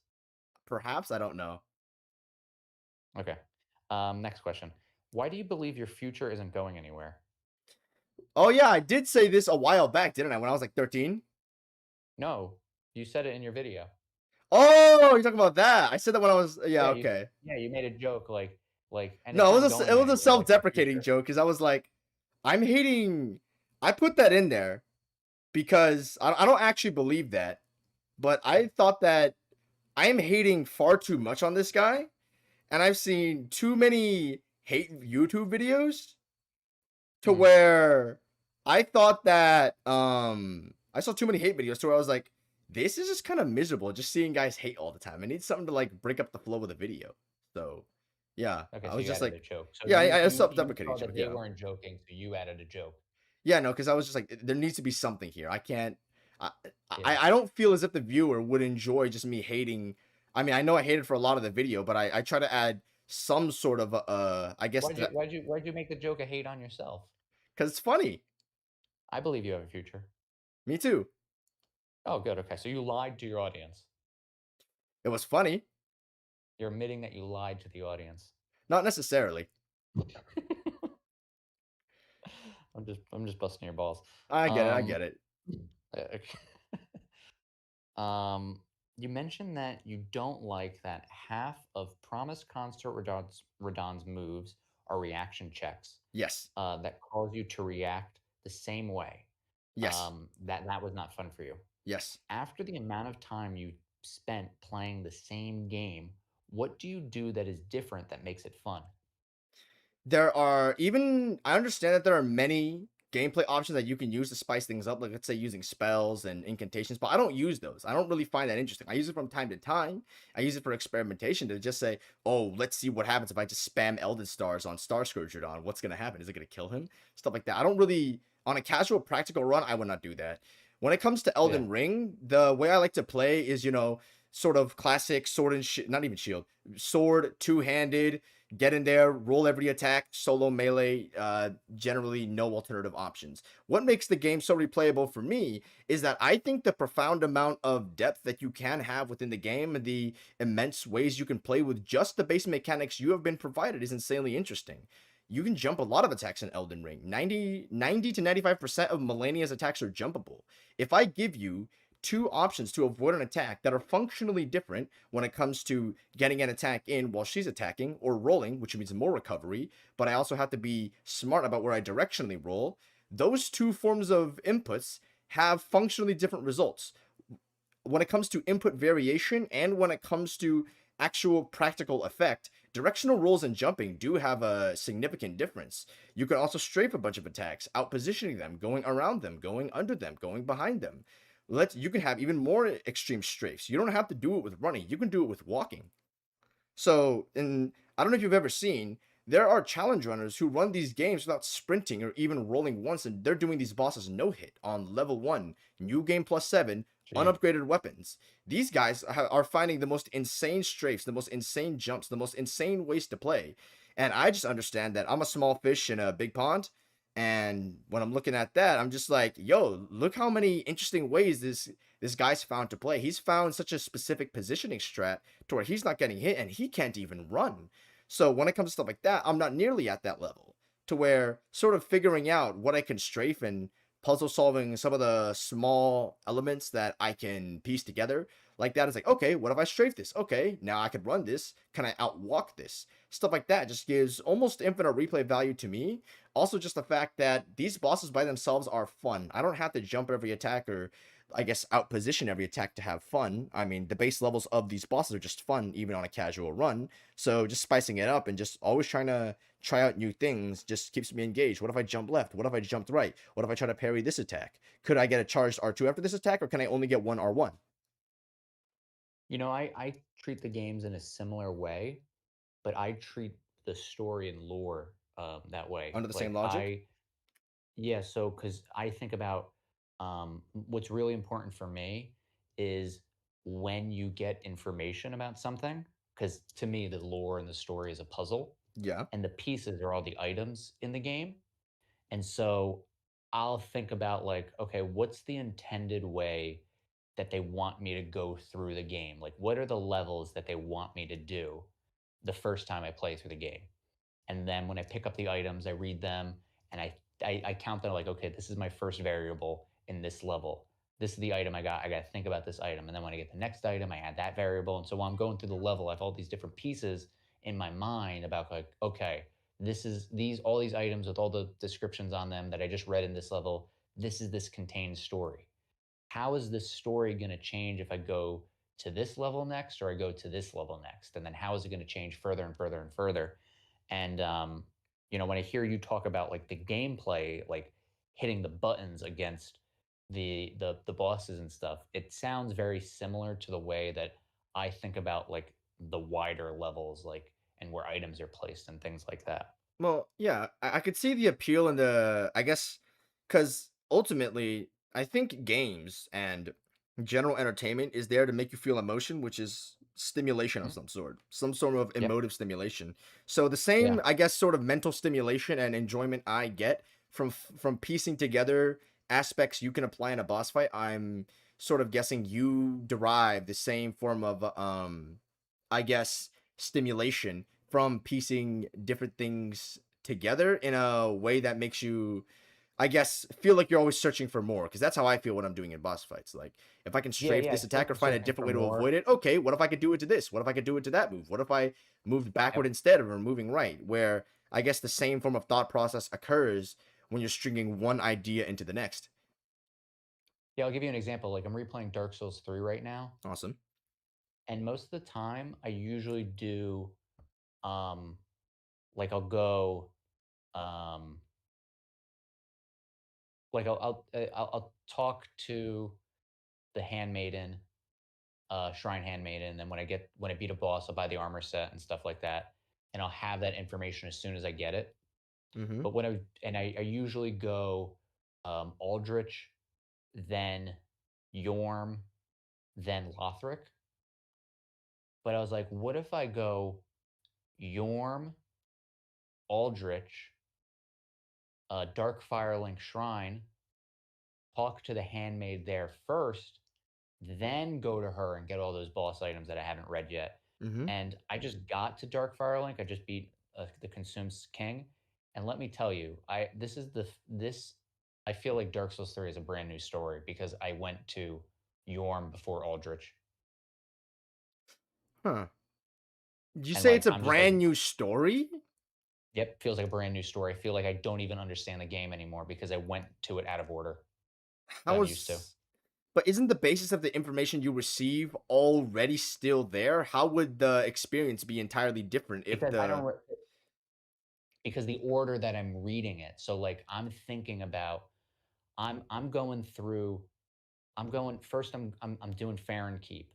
Perhaps I don't know. Okay. Next question. Why do you believe your future isn't going anywhere? Oh yeah, I did say this a while back, didn't I? When I was like 13. No, you said it in your video. Oh, you're talking about that. I said that when I was yeah, Yeah, okay. you made a joke and it's No, not it going was a anywhere, like the self-deprecating future. joke because I was like, I'm hating. I put that in there because I don't actually believe that, but I thought that I am hating far too much on this guy, and I've seen too many hate YouTube videos to Mhm. where I thought that I saw too many hate videos to where I was like, this is just kind of miserable just seeing guys hate all the time. I need something to like break up the flow of the video. So yeah, Okay, I so was you just added like, a joke. So yeah, I you self-deprecating saw joke. that they Yeah, weren't joking, so you added a joke. yeah, no, because I was just like, there needs to be something here. I can't. I, Yeah. I don't feel as if the viewer would enjoy just me hating. I mean, I know I hated for a lot of the video, but I try to add some sort of I guess Why'd you make the joke a hate on yourself? because it's funny. I believe you have a future. Me too. Oh, good. Okay, so you lied to your audience. It was funny, You're admitting that you lied to the audience. not necessarily. I'm just busting your balls. I get it. I Um, get it. okay. Um, you mentioned that you don't like that half of Promise Concert Radon's moves are reaction checks Yes. that cause you to react the same way. Yes. That was not fun for you. Yes. After the amount of time you spent playing the same game, what do you do that is different that makes it fun? There are even I understand that there are many gameplay options that you can use to spice things up, like let's say using spells and incantations, but I don't use those. I don't really find that interesting. I use it from time to time. I use it for experimentation to just say, oh, let's see what happens if I just spam Elden Stars on Star Scourge on. What's gonna happen? Is it gonna kill him? Stuff like that. I don't really on a casual practical run, I would not do that. When it comes to Yeah. Elden Ring, the way I like to play is, sort of classic sword and not even shield, sword, two-handed, get in there, roll every attack, solo melee, generally no alternative options. What makes the game so replayable for me is that I think the profound amount of depth that you can have within the game and the immense ways you can play with just the base mechanics you have been provided is insanely interesting. You can jump a lot of attacks in Elden Ring. 90 to 95% of Melania's attacks are jumpable. If I give you two options to avoid an attack that are functionally different when it comes to getting an attack in while she's attacking or rolling, which means more recovery, but I also have to be smart about where I directionally roll. Those two forms of inputs have functionally different results when it comes to input variation and when it comes to actual practical effect. Directional rolls and jumping do have a significant difference. You can also strafe a bunch of attacks, out positioning them, going around them, going under them, going behind them. You can have even more extreme strafes. You don't have to do it with running. You can do it with walking. So, and I don't know if you've ever seen, there are challenge runners who run these games without sprinting or even rolling once, and they're doing these bosses no hit on level 1, new game plus 7, Gee. unupgraded weapons. These guys are finding the most insane strafes, the most insane jumps, the most insane ways to play. And I just understand that I'm a small fish in a big pond. And when I'm looking at that, I'm just like, yo, look how many interesting ways this guy's found to play. He's found such a specific positioning strat to where he's not getting hit and he can't even run. So when it comes to stuff like that, I'm not nearly at that level to where sort of figuring out what I can strafe and puzzle solving some of the small elements that I can piece together like that is like, okay, what if I strafe this? Okay, now I could run this. Can I outwalk this? Stuff like that just gives almost infinite replay value to me. Also, just the fact that these bosses by themselves are fun. I don't have to jump every attack or I guess outposition every attack to have fun. I mean, the base levels of these bosses are just fun, even on a casual run. So just spicing it up and just always trying to try out new things just keeps me engaged. What if I jump left? What if I jumped right? What if I try to parry this attack? Could I get a charged R2 after this attack, or can I only get one R1 I treat the games in a similar way, but I treat the story and lore that way. under the same Like logic? yeah, so because I think about what's really important for me is when you get information about something, because to me, the lore and the story is a puzzle, Yeah. and the pieces are all the items in the game. And so I'll think about like, okay, what's the intended way that they want me to go through the game? Like, what are the levels that they want me to do the first time I play through the game? And then when I pick up the items, I read them and I count them like, okay, this is my first variable in this level. This is the item I got. I got to think about this item. And then when I get the next item, I add that variable. And so while I'm going through the level, I have all these different pieces in my mind about like, okay, this is these all these items with all the descriptions on them that I just read in this level. This is this contained story. How is this story going to change if I go to this level next or I go to this level next? And then how is it going to change further and further and further? And when I hear you talk about like the gameplay, like hitting the buttons against the bosses and stuff, it sounds very similar to the way that I think about like the wider levels, like and where items are placed and things like that. Well, yeah, I could see the appeal in the, I guess, because ultimately, I think games and general entertainment is there to make you feel emotion, which is stimulation of Mhm. some sort of Yep. emotive stimulation. So the Yeah. same, I guess, sort of mental stimulation and enjoyment I get from piecing together aspects you can apply in a boss fight. I'm sort of guessing you derive the same form of, I guess, stimulation from piecing different things together in a way that makes you, I guess, feel like you're always searching for more. Because that's how I feel when I'm doing in boss fights. Like, if I can Yeah, strafe yeah. this attack or find a Searching different for way to more. avoid it, okay, what if I could do it to this? What if I could do it to that move? What if I moved backward Yep. instead of moving right? Where I guess the same form of thought process occurs when you're stringing one idea into the next. Yeah, I'll give you an example. Like I'm replaying Dark Souls 3 right now, Awesome. and most of the time I usually do um like I'll go um like I'll talk to the handmaiden, shrine handmaiden, and then when I beat a boss, I'll buy the armor set and stuff like that, and I'll have that information as soon as I get it. Mm-hmm. But I usually go Aldrich, then Yorm, then Lothric. but I was like, what if I go Yorm, Aldrich, Dark Firelink Shrine, talk to the handmaid there first, then go to her and get all those boss items that I haven't read yet. Mhm. And I just got to Dark Firelink. I just beat the Consumes King, and let me tell you, I this is the this. I feel like Dark Souls 3 is a brand new story because I went to Yorm before Aldrich, Huh. Did you and say it's like a I'm just like, brand new story? yep, feels like a brand new story. I feel like I don't even understand the game anymore because I went to it out of order that How I'm used to. is But isn't the basis of the information you receive already still there? How would the experience be entirely different if Because I don't the because the order that I'm reading it. So like I'm thinking about I'm going through I'm going first I'm doing Farron Keep.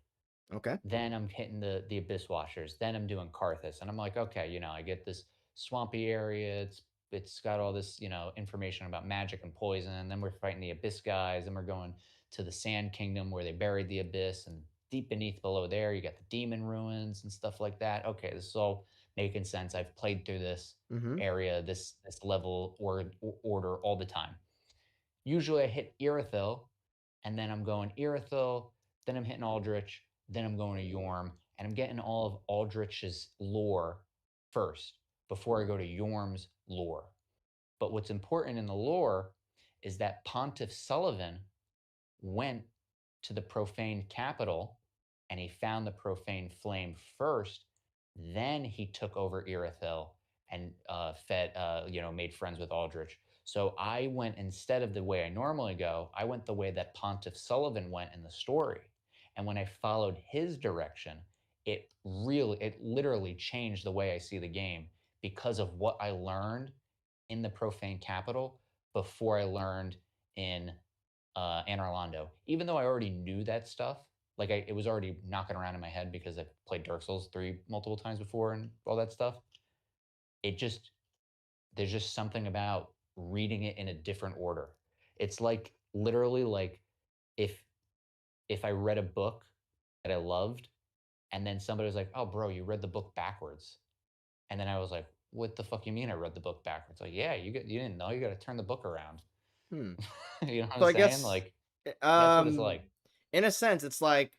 Okay. Then I'm hitting the Abyss Washers. Then I'm doing Karthus. And I'm like, okay, I get this swampy area. It's got all this, information about magic and poison. And then we're fighting the Abyss guys. Then we're going to the Sand Kingdom where they buried the Abyss. And deep beneath below there, you got the demon ruins and stuff like that. Okay, this is all making sense. I've played through this Mhm. area, this level order all the time. Usually I hit Irithyll, and then I'm going Irithyll, then I'm hitting Aldrich, then I'm going to Yorm, and I'm getting all of Aldrich's lore first before I go to Yorm's lore. But what's important in the lore is that Pontiff Sullivan went to the profane capital and he found the profane flame first. Then he took over Irithyll and made friends with Aldrich. So I went instead of the way I normally go, I went the way that Pontiff Sullivan went in the story. And when I followed his direction, it literally changed the way I see the game because of what I learned in the profane capital before I learned in Anor Londo. Even though I already knew that stuff, like it was already knocking around in my head because I've played Dark Souls 3 multiple times before and all that stuff. It just there's just something about reading it in a different order. It's like literally like if if I read a book that I loved and then somebody was like, "Oh, bro, you read the book backwards." And then I was like, "What the fuck you mean I read the book backwards?" Like, "Yeah, you didn't know. You got to turn the book around." Hmm. You know what I'm So I saying? guess Like that's what it's um like. in a sense it's like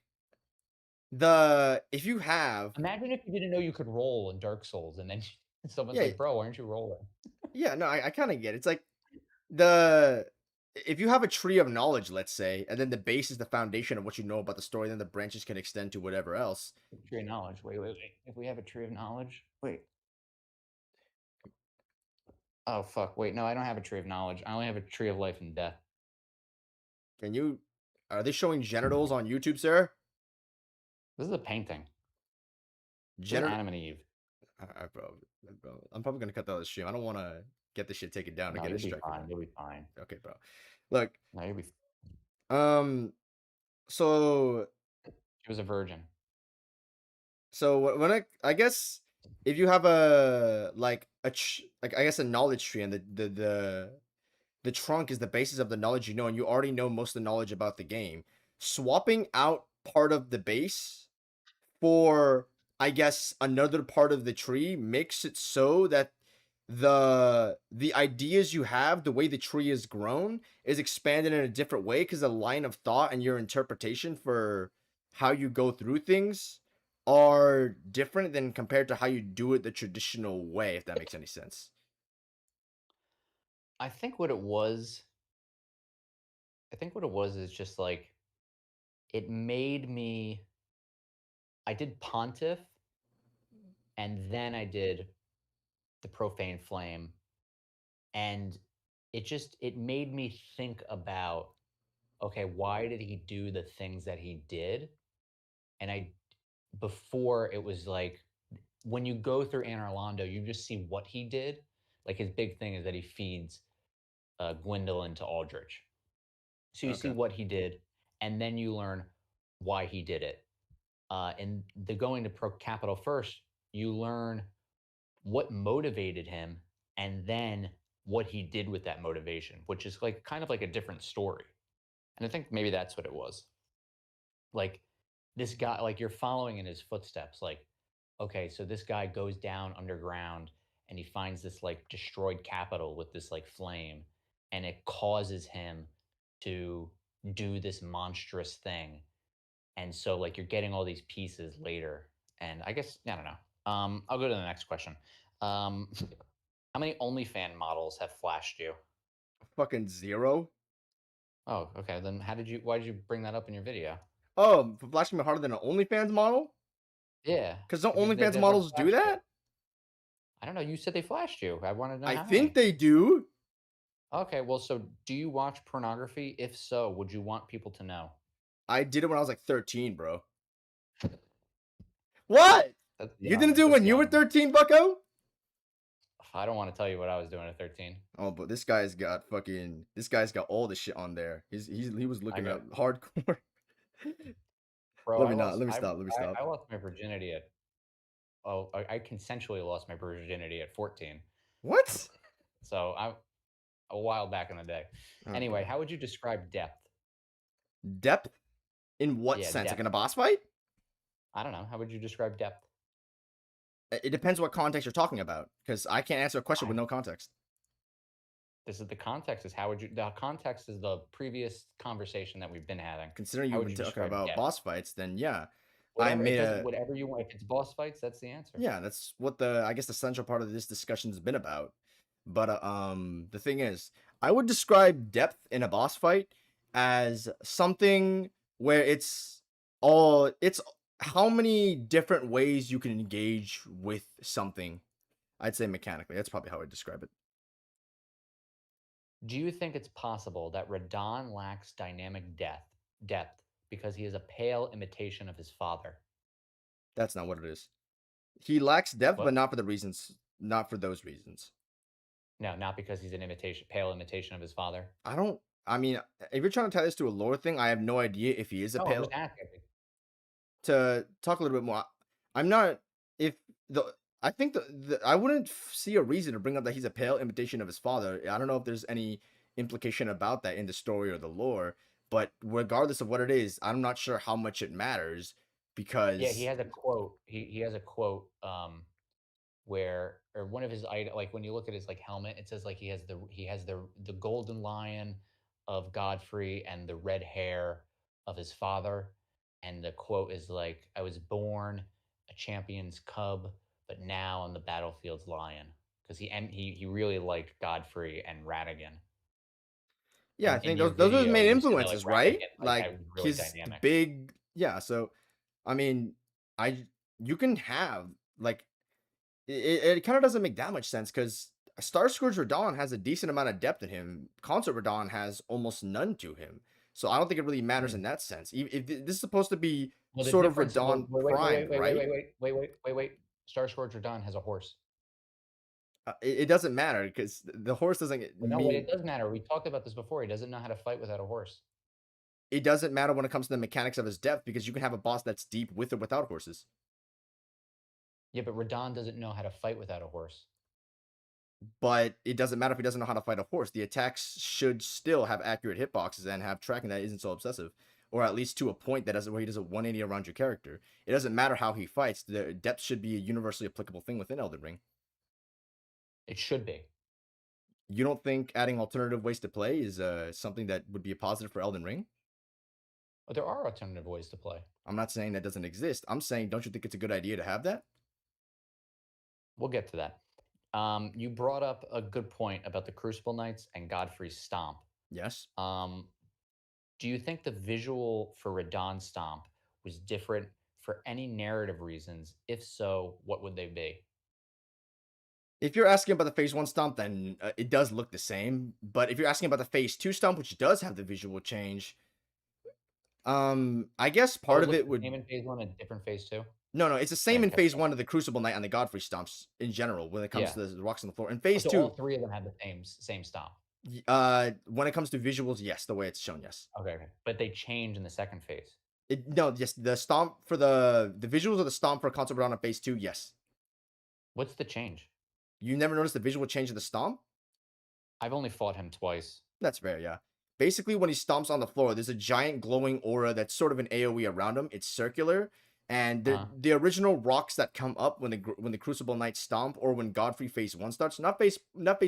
the if you have Imagine if you didn't know you could roll in Dark Souls, and then someone's yeah, like, "Bro, why aren't you rolling?" yeah, no, I kind of get it. It's like the if you have a tree of knowledge, let's say, and then the base is the foundation of what you know about the story, then the branches can extend to whatever else. Tree of knowledge. Wait, wait, wait. If we have a tree of knowledge, wait. Oh fuck. Wait, no, I don't have a tree of knowledge. I only have a tree of life and death. Can you Are they showing genitals on YouTube, sir? This is a painting. This is Gener Adam and Eve. bro, I'm probably gonna cut the stream. I don't want to get this shit taken down or No, get a you'll be strike from fine. it. You'll be fine. Okay, bro. Look, No, you'll be. um, so She was a virgin. when I guess if you have a like I guess a knowledge tree and the trunk is the basis of the knowledge you know, and you already know most of the knowledge about the game. Swapping out part of the base for, I guess, another part of the tree makes it so that the ideas you have, the way the tree is grown, is expanded in a different way because the line of thought and your interpretation for how you go through things are different than compared to how you do it the traditional way, if that makes any sense. I think what it was. I think what it was is just like it made me. I did Pontiff, and then I did the Profane Flame, and it made me think about, okay, why did he do the things that he did? And I before it was like when you go through Anor Londo, you just see what he did. Like his big thing is that he feeds Gwendolyn to Aldrich. So you see Okay. what he did, and then you learn why he did it. And the going to Pro Capital first, you learn what motivated him, and then what he did with that motivation, which is like kind of like a different story. And I think maybe that's what it was. Like this guy, like you're following in his footsteps. Like, okay, so this guy goes down underground and he finds this like destroyed capital with this like flame, and it causes him to do this monstrous thing. And so like you're getting all these pieces later. And I guess I don't know. I'll go to the next question. Um, how many OnlyFan models have flashed you? Fucking zero. Oh, okay. Then why did you bring that up in your video? Oh, for flashing me harder than an OnlyFans model? Yeah, Because don't because they've OnlyFans never models do flashed you. that? I don't know. You said they flashed you. I want to know I how think many. they do. Okay, well, so do you watch pornography? If so, would you want people to know? I did it when I was like 13, bro. What? That's You didn't young. do it That's when you were young. 13, bucko? I don't want to tell you what I was doing at 13. Oh, but this guy's got all the shit on there. He was I looking got, up hardcore. bro. Let me not. Let me stop. Let me stop. I lost my virginity at I consensually lost my virginity at 14. What? So I a while back in the day. Oh Anyway, boy. how would you describe depth? Depth in what Yeah, sense? Like in depth. a boss fight? I don't know. How would you describe depth? It depends what context you're talking about, because I can't answer a question I, with no context. this is the context. Is how would you? The context is the previous conversation that we've been having. Considering How you've would been you talking describe about depth? boss fights, then yeah, I Whatever it made doesn't. a Whatever you want. If it's boss fights, that's the answer. yeah. That's what the I guess the central part of this discussion has been about. But the thing is, I would describe depth in a boss fight as something where it's how many different ways you can engage with something. I'd say mechanically. That's probably how I'd describe it. Do you think it's possible that Radon lacks dynamic depth because he is a pale imitation of his father? That's not what it is. He lacks depth, but What? not for those reasons. No, not because he's an pale imitation of his father. I don't. I mean, if you're trying to tie this to a lore thing, I have no idea if he is a No, I'm pale. just asking. To talk a little bit more, I'm not. If the I think I wouldn't see a reason to bring up that he's a pale imitation of his father. I don't know if there's any implication about that in the story or the lore, but regardless of what it is, I'm not sure how much it matters Yeah, he because has a quote. He has a quote where or one of his like when you look at his like helmet, it says like he has the golden lion of Godfrey and the red hair of his father. And the quote is like, I was born a champion's cub, but now I'm the battlefield's lion. Because he really liked Godfrey and Radigan. yeah, I And in think your those are his video, main you said that like influences, right? Radigan, like Like that was really his dynamic. big, yeah. So I mean, I you can have like it kind of doesn't make that much sense because Starscourge Radon has a decent amount of depth in him. Concert Radon has almost none to him. So I don't think it really matters Hmm. in that sense. If this is supposed to be Well, the sort of difference. Well, Radon primed, right? wait. Star Scourge Dawn has a horse. It doesn't matter because the horse doesn't But no, wait, mean it does matter. We talked about this before. He doesn't know how to fight without a horse. it doesn't matter when it comes to the mechanics of his depth because you can have a boss that's deep with or without horses. Yeah, but Radon doesn't know how to fight without a horse. But it doesn't matter if he doesn't know how to fight a horse. The attacks should still have accurate hitboxes and have tracking that isn't so obsessive, or at least to a point that doesn't where he does a 180 around your character. It doesn't matter how he fights. The depth should be a universally applicable thing within Elden Ring. It should be. You don't think adding alternative ways to play is something that would be a positive for Elden Ring? But there are alternative ways to play. I'm not saying that doesn't exist. I'm saying, don't you think it's a good idea to have that? We'll get to that. You brought up a good point about the Crucible Knights and Godfrey's Stomp. Yes. Um, do you think the visual for Radon Stomp was different for any narrative reasons? If so, what would they be? If you're asking about the phase one stomp, then it does look the same. But if you're asking about the phase two stomp, which does have the visual change, I guess Oh, part it of looks it the would same in phase one and different phase two? no, it's the And same it in kept phase changing. one of the Crucible Knight and the Godfrey stomps in general when it comes Yeah. to the rocks on the floor. In Oh, phase so all two, three of them had the same stomp. when it comes to visuals, yes, the way it's shown, yes. Okay, okay. But they change in the second phase. No, yes, the stomp for the visuals of the stomp for Console Brown on phase two, yes. What's the change? You never noticed the visual change of the stomp? I've only fought him twice. That's fair, yeah. Basically, when he stomps on the floor, there's a giant glowing aura that's sort of an AoE around him. It's circular, and Uh-huh. the original rocks that come up when the Crucible Knights stomp, or when Godfrey phase one starts, not phase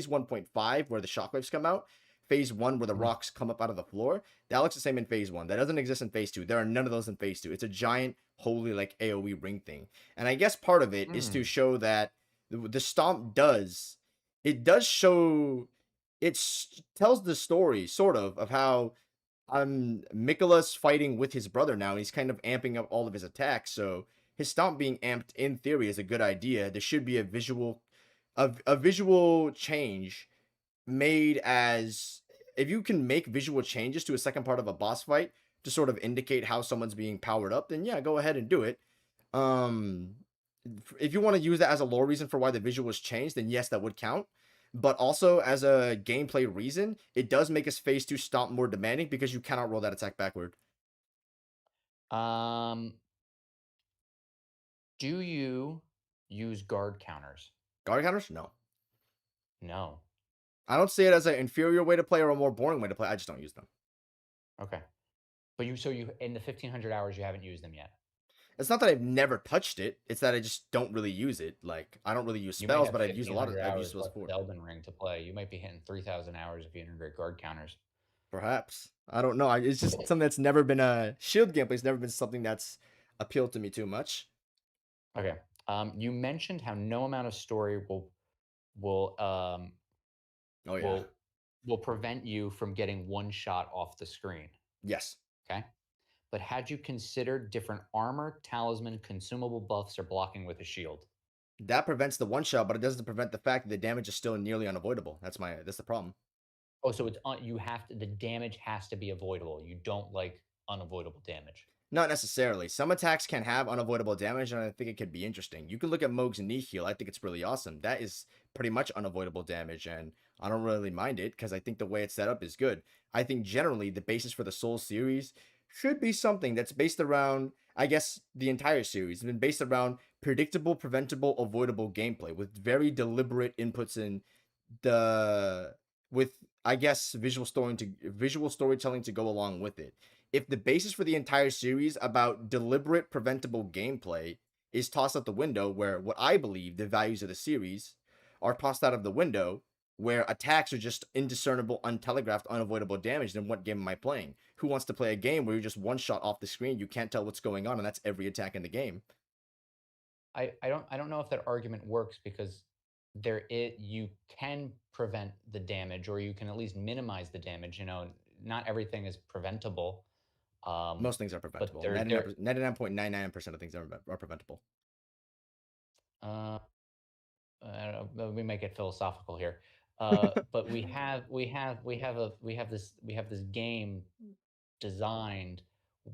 1.5 where the shockwaves come out, phase one where the Mhm. rocks come up out of the floor. That looks the same in phase one. That doesn't exist in phase two. There are none of those in phase two. It's a giant holy like AoE ring thing, and I guess part of it is to Mm. show that the stomp does show tells the story sort of how Mikola's fighting with his brother now, and he's kind of amping up all of his attacks. So his stomp being amped in theory is a good idea. There should be a visual change made as if you can make visual changes to a second part of a boss fight to sort of indicate how someone's being powered up, then yeah, go ahead and do it. Um, if you want to use that as a lore reason for why the visual was changed, then yes, that would count. But also as a gameplay reason, it does make his phase two stomp more demanding because you cannot roll that attack backward. Um, do you use guard counters? Guard counters? No. No. I don't see it as an inferior way to play or a more boring way to play. I just don't use them. Okay. But you in the 1,500 hours, you haven't used them yet. It's not that I've never touched it. It's that I just don't really use it. Like I don't really use You might spells, have but I've used 1,500 hours spells left of before. Elden Ring to play. You might be hitting 3,000 hours if you integrate guard counters. Perhaps. I don't know. It's just something that's never been a shield gameplay. It's never been something that's appealed to me too much. Okay. You mentioned how no amount of story will Oh yeah. will will prevent you from getting one shot off the screen. Yes. Okay. But had you considered different armor, talisman, consumable buffs, or blocking with a shield? That prevents the one shot, but it doesn't prevent the fact that the damage is still nearly unavoidable. That's the problem. Oh, so it's you have to the damage has to be avoidable. You don't like unavoidable damage. Not necessarily. Some attacks can have unavoidable damage, and I think it could be interesting. You can look at Moog's knee heal. I think it's really awesome. That is pretty much unavoidable damage, and I don't really mind it because I think the way it's set up is good. I think generally the basis for the Soul series should be something that's based around, I guess, the entire series has been based around predictable, preventable, avoidable gameplay with very deliberate inputs in the with I guess visual storytelling to go along with it. If the basis for the entire series about deliberate preventable gameplay is tossed out the window, where what I believe the values of the series are tossed out of the window, where attacks are just indiscernible, untelegraphed, unavoidable damage, then what game am I playing? Who wants to play a game where you're just one shot off the screen, you can't tell what's going on, and that's every attack in the game? I don't know if that argument works because you can prevent the damage or you can at least minimize the damage. Not everything is preventable. Um, Most things are but preventable. there there 99.99% of things are preventable. uh I don't know, we might get philosophical here. But we have this game designed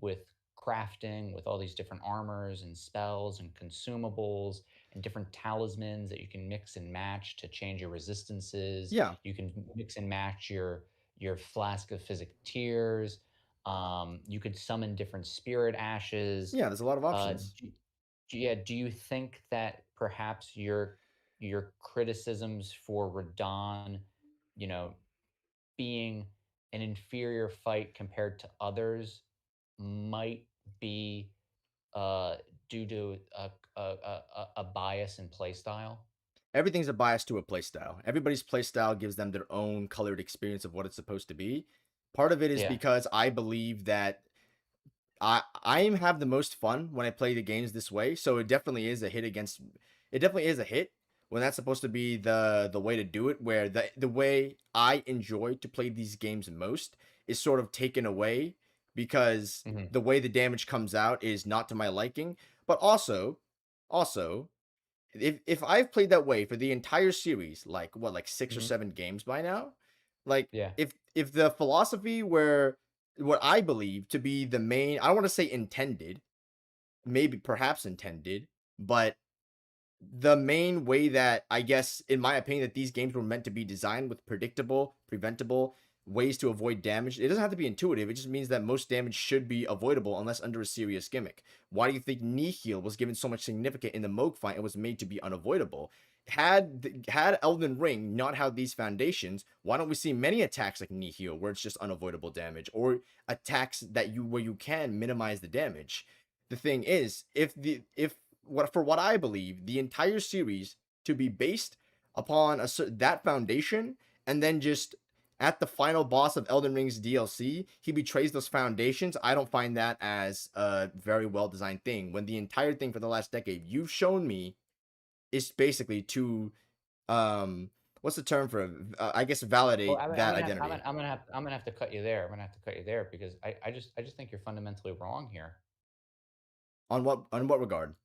with crafting, with all these different armors and spells and consumables and different talismans that you can mix and match to change your resistances. Yeah, You can mix and match your flask of physic tears. You could summon different spirit ashes. yeah, there's a lot of Uh, options. yeah, do you think that perhaps your criticisms for Radon, you know, being an inferior fight compared to others might be uh, due to a bias in play style? Everything's a bias to a playstyle. Everybody's playstyle gives them their own colored experience of what it's supposed to be. Part of it is Yeah. because I believe that I have the most fun when I play the games this way. So it definitely is a hit when that's supposed to be the way to do it, where the way I enjoy to play these games most is sort of taken away because Mhm. the way the damage comes out is not to my liking. But also if I've played that way for the entire series, like what, like 6 or Mhm. 7 games by now, like Yeah. if the philosophy where what I believe to be the main, I don't want to say intended, maybe perhaps intended, but the main way that I guess in my opinion that these games were meant to be designed with predictable, preventable, ways to avoid damage. It doesn't have to be intuitive. It just means that most damage should be avoidable unless under a serious gimmick. Why do you think knee heal was given so much significance in the Moog fight and was made to be unavoidable? Had Elden Ring not had these foundations, why don't we see many attacks like knee heal where it's just unavoidable damage, or attacks that you where you can minimize the damage? The thing is, if what for what I believe, the entire series to be based upon that foundation, and then just at the final boss of Elden Ring's DLC, he betrays those foundations. I don't find that as a very well designed thing. When the entire thing for the last decade you've shown me is basically to what's the term for I guess Well, validate I'm that gonna have identity. I'm gonna have to cut you there. I'm gonna have to cut you there because I just think you're fundamentally wrong here. On what regard?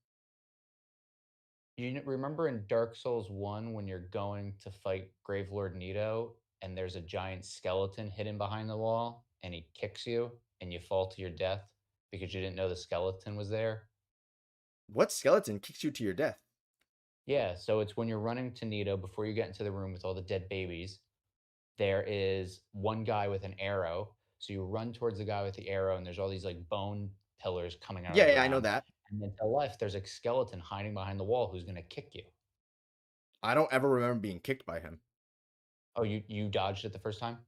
Remember in Dark Souls 1 when you're going to fight Gravelord Nito and there's a giant skeleton hidden behind the wall and he kicks you and you fall to your death because you didn't know the skeleton was there? What skeleton kicks you to your death? Yeah, so it's when you're running to Nito before you get into the room with all the dead babies. There is one guy with an arrow. So you run towards the guy with the arrow, and there's all these like bone pillars coming out of Yeah, the yeah, I know ground. that. And then to the left, there's a skeleton hiding behind the wall who's going to kick you. I don't ever remember being kicked by him. Oh, you dodged it the first time?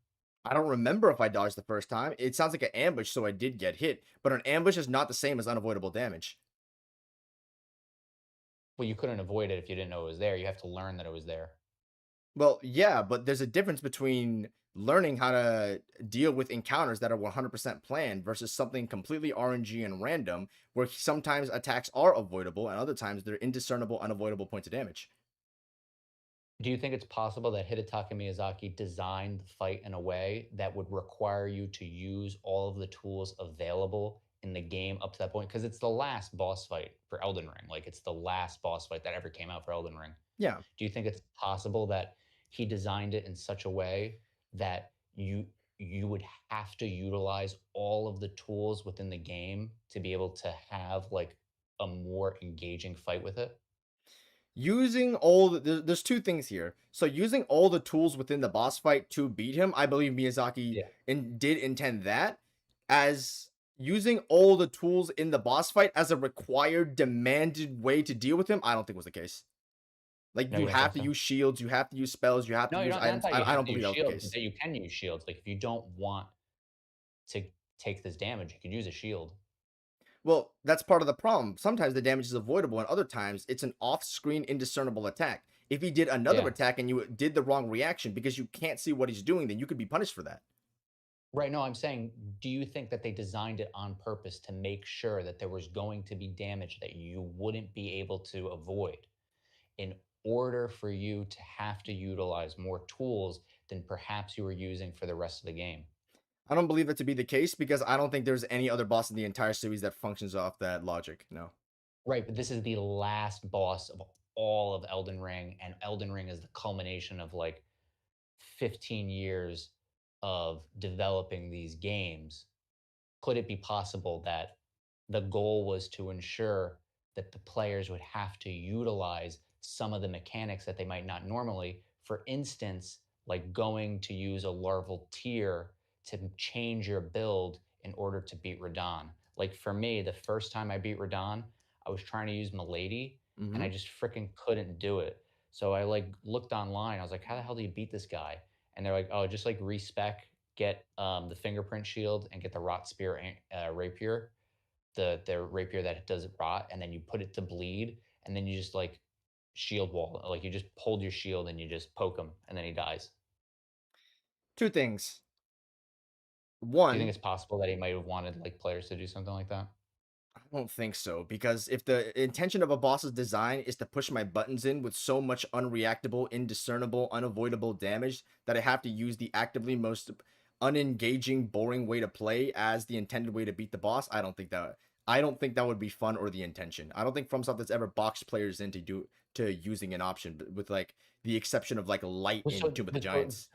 I don't remember if I dodged the first time. It sounds like an ambush, so I did get hit. But an ambush is not the same as unavoidable damage. Well, you couldn't avoid it if you didn't know it was there. You have to learn that it was there. Well, yeah, but there's a difference between learning how to deal with encounters that are 100% planned versus something completely RNG and random, where sometimes attacks are avoidable and other times they're indiscernible, unavoidable points of damage. Do you think it's possible that Hidetaka Miyazaki designed the fight in a way that would require you to use all of the tools available in the game up to that point? Because it's the last boss fight for Elden Ring. Like it's the last boss fight that ever came out for Elden Ring. Yeah. Do you think it's possible that he designed it in such a way that you would have to utilize all of the tools within the game to be able to have like a more engaging fight with it? Using all there's two things here. So using all the tools within the boss fight to beat him, I believe Miyazaki Yeah. did intend that. As using all the tools in the boss fight as a required demanded way to deal with him, I don't think was the case. Like No, you you don't have think to so? use shields, you have to use spells, you have to No, you use don't not items. that I, you I have don't to believe use that was the shields, but case. that you can use shields. Like, if you don't want to take this damage, you could use a shield. Well, that's part of the problem. Sometimes the damage is avoidable, and other times it's an off-screen indiscernible attack. If he did another Yeah. attack and you did the wrong reaction because you can't see what he's doing, then you could be punished for that. Right, no, I'm saying, do you think that they designed it on purpose to make sure that there was going to be damage that you wouldn't be able to avoid in order for you to have to utilize more tools than perhaps you were using for the rest of the game? I don't believe that to be the case because I don't think there's any other boss in the entire series that functions off that logic. No. Right, but this is the last boss of all of Elden Ring, and Elden Ring is the culmination of, like, 15 years of developing these games. Could it be possible that the goal was to ensure that the players would have to utilize some of the mechanics that they might not normally? For instance, like going to use a larval tier to change your build in order to beat Radon. Like for me, the first time I beat Radon, I was trying to use Milady and I Hmm. just freaking couldn't do it. So I like looked online. I was like, how the hell do you beat this guy? And they're like, oh, just like respec, get the fingerprint shield, and get the rot spear rapier, the rapier that does it rot, and then you put it to bleed, and then you just like shield wall, like you just hold your shield and you just poke him, and then he dies. Two things. Do you think One, it's possible that he might have wanted like players to do something like that? I don't think so because if the intention of a boss's design is to push my buttons in with so much unreactable, indiscernible, unavoidable damage that I have to use the actively most unengaging, boring way to play as the intended way to beat the boss, I don't think that would be fun or the intention. I don't think FromSoft has ever boxed players into to using an option, with like the exception of like light Well, in Tomb of the Giants.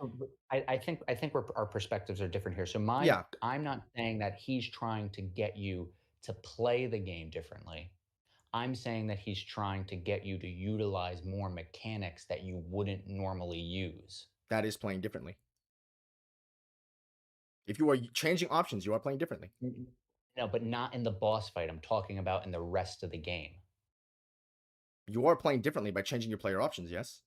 I think our perspectives are different here. So Yeah, I'm not saying that he's trying to get you to play the game differently. I'm saying that he's trying to get you to utilize more mechanics that you wouldn't normally use. that is playing differently. If you are changing options, you are playing differently. No, but not in the boss fight. I'm talking about in the rest of the game. You are playing differently by changing your player options, yes?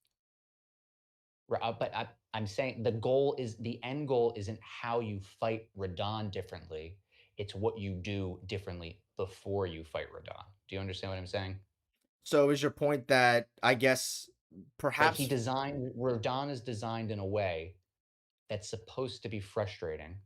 But I'm saying the end goal isn't how you fight Radon differently. It's what you do differently before you fight Radon. Do you understand what I'm saying? So is your point that I guess Like perhaps Radon is designed in a way that's supposed to be frustrating.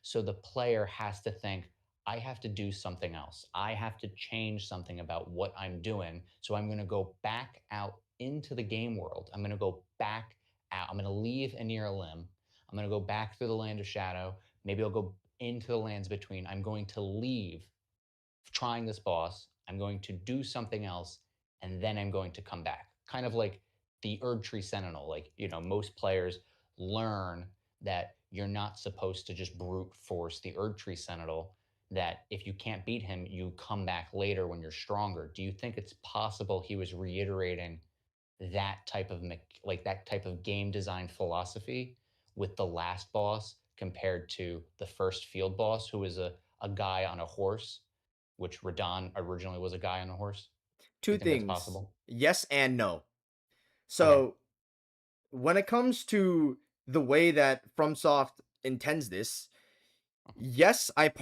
So the player has to think, I have to do something else. I have to change something about what I'm doing. So I'm going to go back out into the game world. I'm going to go back out. I'm going to leave Anir Lim. I'm going to go back through the land of shadow. Maybe I'll go into the lands between. I'm going to leave trying this boss. I'm going to do something else, and then I'm going to come back. Kind of like the Erd Tree Sentinel. Like, most players learn that you're not supposed to just brute force the Erd Tree Sentinel, that if you can't beat him, you come back later when you're stronger. Do you think it's possible he was reiterating that type of game design philosophy with the last boss compared to the first field boss, who is a guy on a horse, which Radon originally was a guy on a horse? Do two you think that's things. possible? Yes and no. Okay. So when it comes to the way that FromSoft intends this, yes, let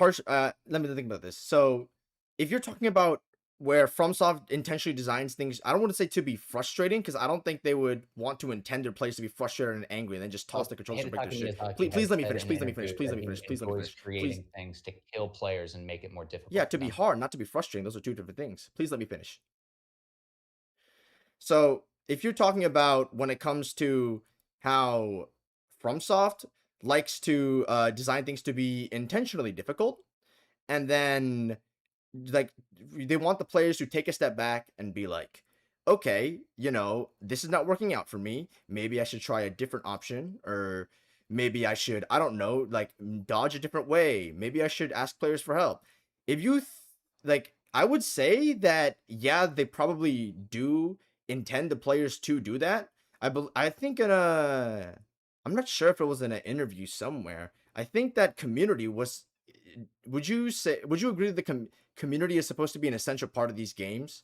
me think about this. So, if you're talking about where FromSoft intentionally designs things, I don't want to say to be frustrating because I don't think they would want to intend their players to be frustrated and angry and then just toss Well, the controllers and break their Hidetaka shit. Miyazaki Please has let me said finish. in Please let me finish. interviews Please let that me finish. he Please let me enjoys finish. Please. creating things to kill players and make it more Yeah, difficult to for be them. hard, not to be frustrating. Those are two different things. Please let me finish. So, if you're talking about when it comes to how FromSoft likes to design things to be intentionally difficult, and then like they want the players to take a step back and be like, okay, this is not working out for me. Maybe I should try a different option, or maybe I should, I don't know, like dodge a different way. Maybe I should ask players for help. If you I would say that yeah, they probably do intend the players to do that. I think in a I'm not sure if it was in an interview somewhere. I think that community was would you agree that the community is supposed to be an essential part of these games?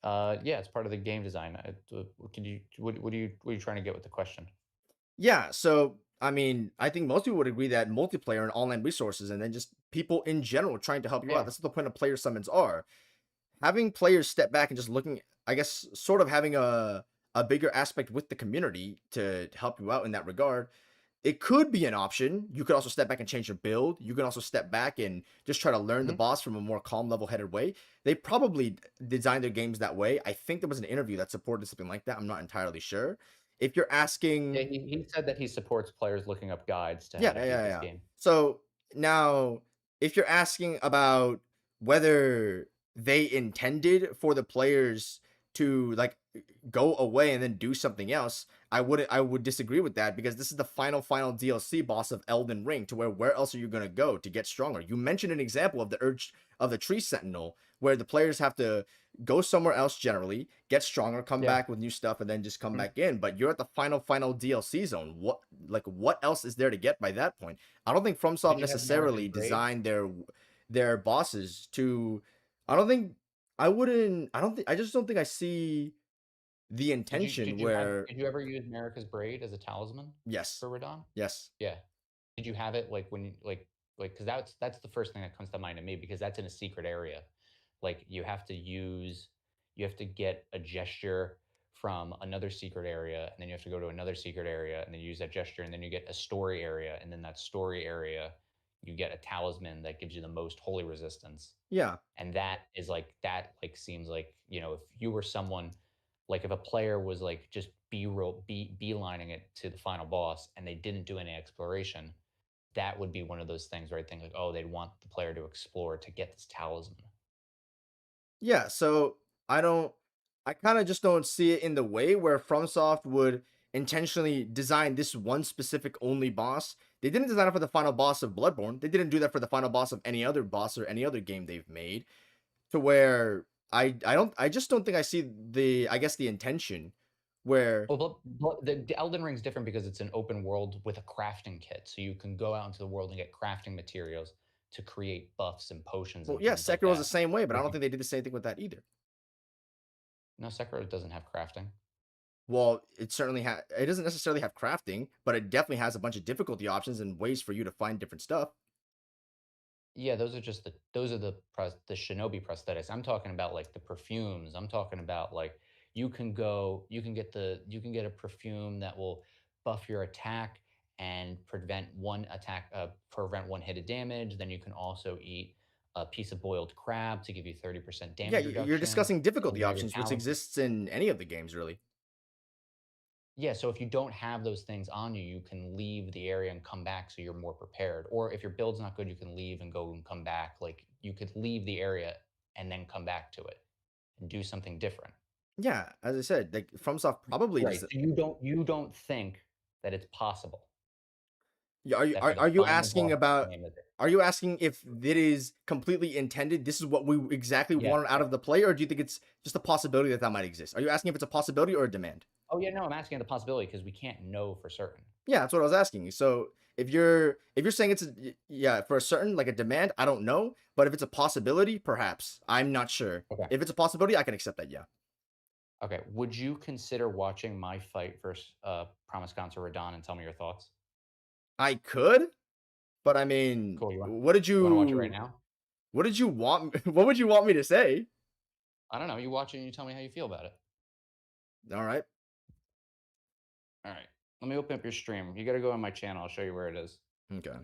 Yeah, it's part of the game design. Could you what are you trying to get with the question? Yeah, so I mean, I think most people would agree that multiplayer and online resources and then just people in general trying to help you out. Yeah. That's what the point of player summons are. Having players step back and just looking, I guess, sort of having a bigger aspect with the community to help you out in that regard. It could be an option. You could also step back and change your build. You can also step back and just try to learn the Mhm. boss from a more calm, level-headed way. They probably designed their games that way. I think there was an interview that supported something like that. I'm not entirely sure. If you're Yeah, asking, he said that he supports players looking up guides to how yeah, to yeah, beat yeah, this yeah. game. So now, if you're asking about whether they intended for the players to go away and then do something else, I would disagree with that because this is the final DLC boss of Elden Ring to where else are you gonna go to get stronger? You mentioned an example of the urge of the Tree Sentinel where the players have to go somewhere else generally, get stronger, come Yeah. back with new stuff, and then just come Mhm. back in. But you're at the final DLC zone. What else is there to get by that point? I don't think FromSoft Did you have America's necessarily Braid? designed their bosses to. I don't think I wouldn't. I don't think. I just don't think I see the intention where. Did you ever use America's Braid as a talisman Yes, for Radon? yes, Yeah. Did you have it, like, when you because that's the first thing that comes to mind to me because that's in a secret area. Like, you have to get a gesture from another secret area, and then you have to go to another secret area, and then use that gesture, and then you get a story area, and then that story area, you get a talisman that gives you the most holy resistance. yeah. And that seems like, if you were someone, like, if a player was like just beelining it to the final boss and they didn't do any exploration, that would be one of those things where I think, like, oh, they'd want the player to explore to get this talisman. Yeah, so I don't I kind of just don't see it in the way where FromSoft would intentionally design this one specific only boss. They didn't design it for the final boss of Bloodborne. They didn't do that for the final boss of any other boss or any other game they've made. To where I just don't think I see the I guess the intention where Well, the Elden Ring's different because it's an open world with a crafting kit, so you can go out into the world and get crafting materials to create buffs and potions well, and yeah, things like Sekiro was the that. same way, but I If don't you think they did the same thing with that either. No, Sekiro doesn't have crafting. Well, it doesn't necessarily have crafting, but it definitely has a bunch of difficulty options and ways for you to find different stuff. Yeah, those are the shinobi prosthetics. I'm talking about, like, the perfumes. I'm talking about, like, you can get a perfume that will buff your attack and prevent one hit of damage. Then you can also eat a piece of boiled crab to give you 30% Yeah, damage you're reduction. discussing difficulty And now you're options, which talented. exists in any of the games, really. Yeah, so if you don't have those things on you, you can leave the area and come back so you're more prepared. Or if your build's not good, you can leave and go and come back. Like, you could leave the area and then come back to it and do something different. Yeah, as I said, like FromSoft probably Right. does. So you don't think that it's possible Yeah, that for the are you final asking boss of the about? game that they Are you asking if it is completely intended? This is what we exactly Yes, wanted out yes. of the play, or do you think it's just a possibility that might exist? Are you asking if it's a possibility or a demand? Oh, yeah, no, I'm asking the possibility because we can't know for certain. Yeah, that's what I was asking you. So if you're saying yeah, for a certain like a demand, I don't know, but if it's a possibility, perhaps I'm not sure. Okay. If it's a possibility, I can accept that. Yeah, Okay. Would you consider watching my fight versus Promise Contra Radon and tell me your thoughts? I could, but I mean, Cool. You want to watch it right now? what did you want? What would you want me to say? I don't know. You watch it and you tell me how you feel about it. All right, All right. Let me open up your stream. You got to go on my channel. I'll show you where it is. okay.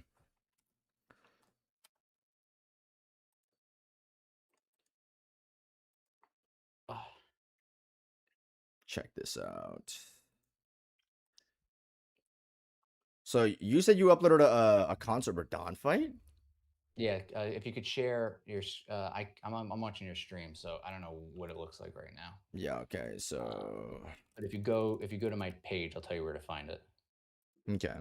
Ah, Check this out. So you said you uploaded a concert or Dawn fight? yeah. If you could share I'm watching your stream, so I don't know what it looks like right now. Yeah, okay. Um, So but if you go to my page, I'll tell you where to find it. okay.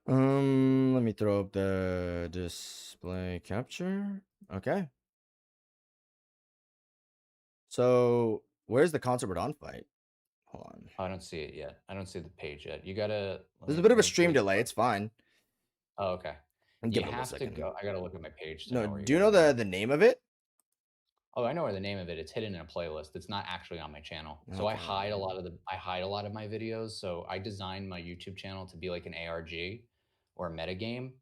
Let me throw up the display capture. Okay. So where's the concert or Dawn fight? Hold on. Oh, I don't see it yet. I don't see the page yet. You gotta There's a bit of let a me pull stream you delay. up. It's fine. Oh, okay. Give You it a little have to second. go. I gotta look at my page to No, know where you do you guys know are at. the name of it? Oh, I know where the name of it. It's hidden in a playlist. It's not actually on my channel. So Okay. I hide a lot of my videos. So I designed my YouTube channel to be like an ARG or a metagame.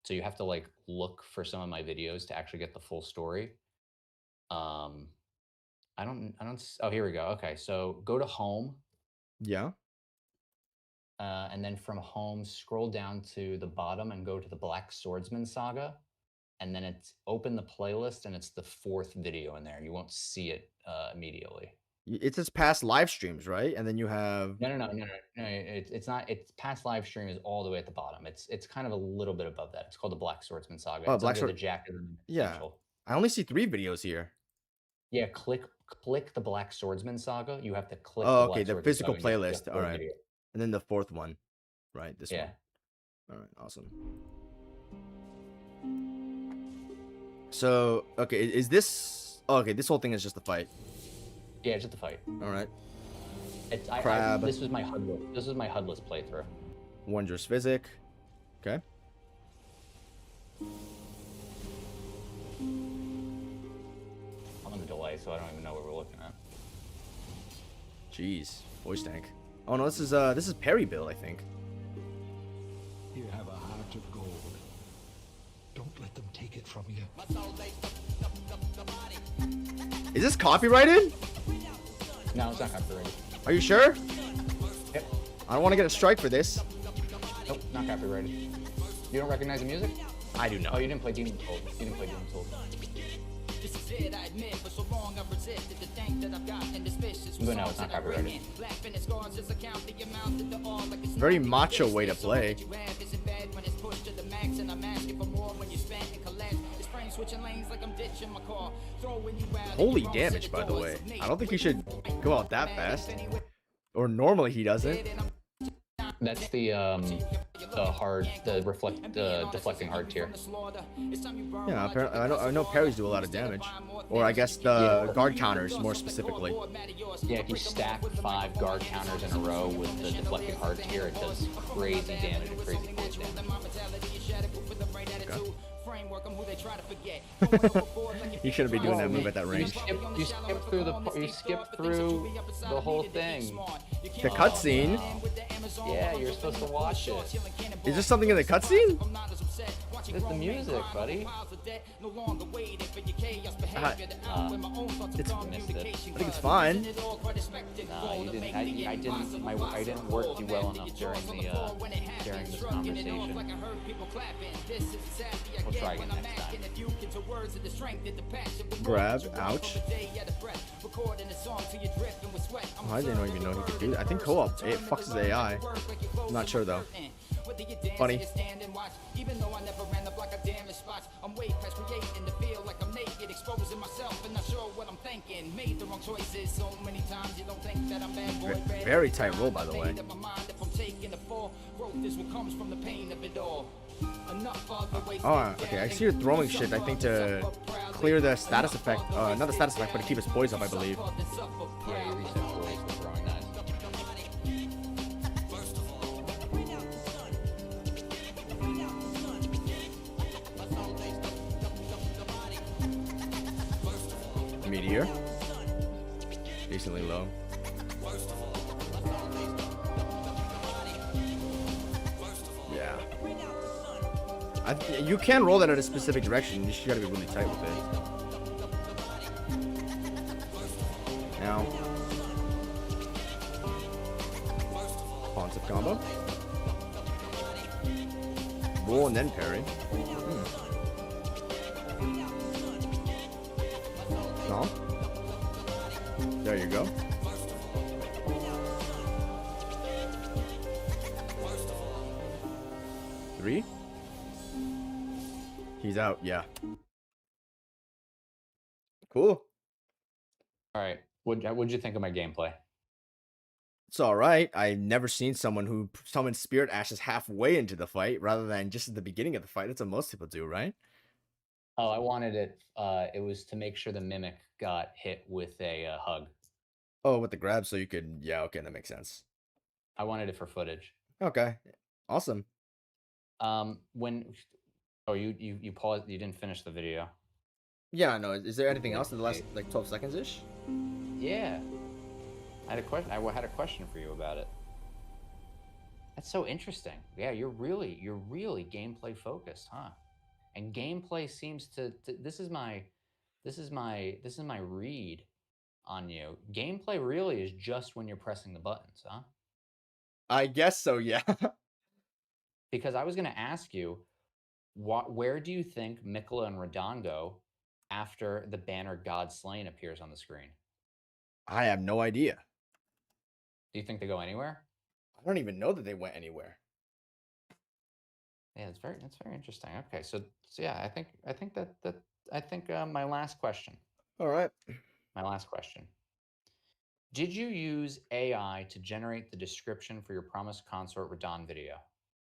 So you have to, like, look for some of my videos to actually get the full story. Um, oh, here we go. Okay. So go to home, Yeah. and then from home, scroll down to the bottom and go to the Black Swordsman Saga. And then it's open the playlist and it's the fourth video in there. You won't see it immediately. It says past live streams, right? And then you have No. It's not. It's past live stream is all the way at the bottom. It's kind of a little bit above that. It's called the Black Swordsman Saga. oh It's Black under the Sword. Jacket Yeah. Essential. I only see 3 videos here. Yeah, click the Black Swordsman Saga. You have to click the Oh, okay, Black the Swordsman physical Saga, and you'll see a playlist. All full right. video. And then the 4th one. Right, this Yeah. one. All right, awesome. So, okay, is this okay, this whole thing is just a fight. Yeah, it's just a fight. All right. I Crab, this was my HUDless. This was my HUDless playthrough. Wondrous Physic. Okay. I'm on the delay, so I don't even know what we're looking at. Jeez, voice tank. Oh no, this is Perry Bill, I think. You have a heart of gold. Don't let them take it from you. Is this copyrighted? No, it's not copyrighted. Are you sure? Yep. I don't want to get a strike for this. Nope, not copyrighted. You don't recognize the music? I do Oh, not. you didn't play Demon Souls. You didn't play Demon Souls. This is it, I admit, for so long I've resisted the thing that I've gotten suspicious. But no, it's not copyrighted. Very macho way to play. Holy damage, by the way. I don't think he should go out that fast. Or normally he doesn't. That's the deflecting hard tier. Yeah, apparently I know parries do a lot of damage, or I guess Yeah, the guard counters more specifically. yeah. If you stack 5 guard counters in a row with the deflecting hard tier, it does crazy damage and crazy force damage. You shouldn't be doing that move You, at that range. you skip through the whole thing. The cutscene. Yeah, you're supposed to watch it. Is there something in the cutscene? It's the music, buddy. It's Missed it. I think it's fine. No, you didn't. I didn't work you well enough during this conversation. We'll try again next time. Grab. Ouch. Oh, I didn't even know he could do that. I think co-op it fucks his AI. I'm not sure though. Funny. Even though I never ran the block of damage spots, I'm way past creating the feel like I'm naked, exposing myself and not sure what I'm thinking. Made the wrong choices so many times you don't think that I'm bad boy. Very tight roll, by the way. Oh, okay. I see you're throwing shit. I think to clear the status effect. Not the status effect, but to keep his poise up, I believe. Yeah, you reset poise with throwing knives. Meteor. Decently low. Yeah. You can roll that in a specific direction. You just gotta be really tight with it. Now. Concept combo. Roll and then parry. No. There you go. Three. He's out. Yeah. Cool. All right. What'd you think of my gameplay? It's all right. I've never seen someone who summons spirit ashes halfway into the fight rather than just at the beginning of the fight. That's what most people do, right? Oh, I wanted it. It was to make sure the mimic got hit with a hug. Oh, with the grab, so you could. Yeah, okay, that makes sense. I wanted it for footage. Okay, awesome. When you paused, you didn't finish the video. Yeah, no. Is there anything else in the last like 12 seconds ish? Yeah, I had a question. I had a question for you about it. That's so interesting. Yeah, you're really gameplay focused, huh? And gameplay seems to this is my read on you. Gameplay really is just when you're pressing the buttons, huh? I guess so. Yeah. Because I was going to ask you, where do you think Mikola and Radon go after the banner God Slain appears on the screen? I have no idea. Do you think they go anywhere? I don't even know that they went anywhere. Yeah, it's very interesting. Okay, so yeah, I think my last question. All right. My last question. Did you use AI to generate the description for your promised consort Radon video?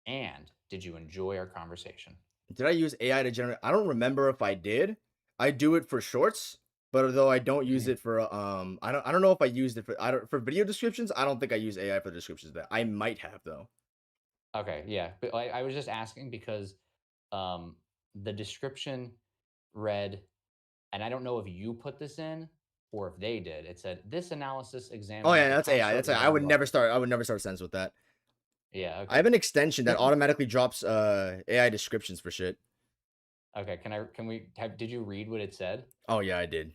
And did you enjoy our conversation? Did I use AI to generate? I don't remember if I did. I do it for shorts, but though I don't use it for I don't know if I used it for video descriptions. I don't think I use AI for descriptions. That I might have though. Okay, yeah, but I was just asking because the description read, and I don't know if you put this in or if they did. It said this analysis examines. Oh yeah, the that's AI. consort That's AI. I would never start. I would never start a sentence with that. Yeah, I okay. have an extension that automatically drops AI descriptions for shit. Okay, did you read what it said? Oh yeah, I did.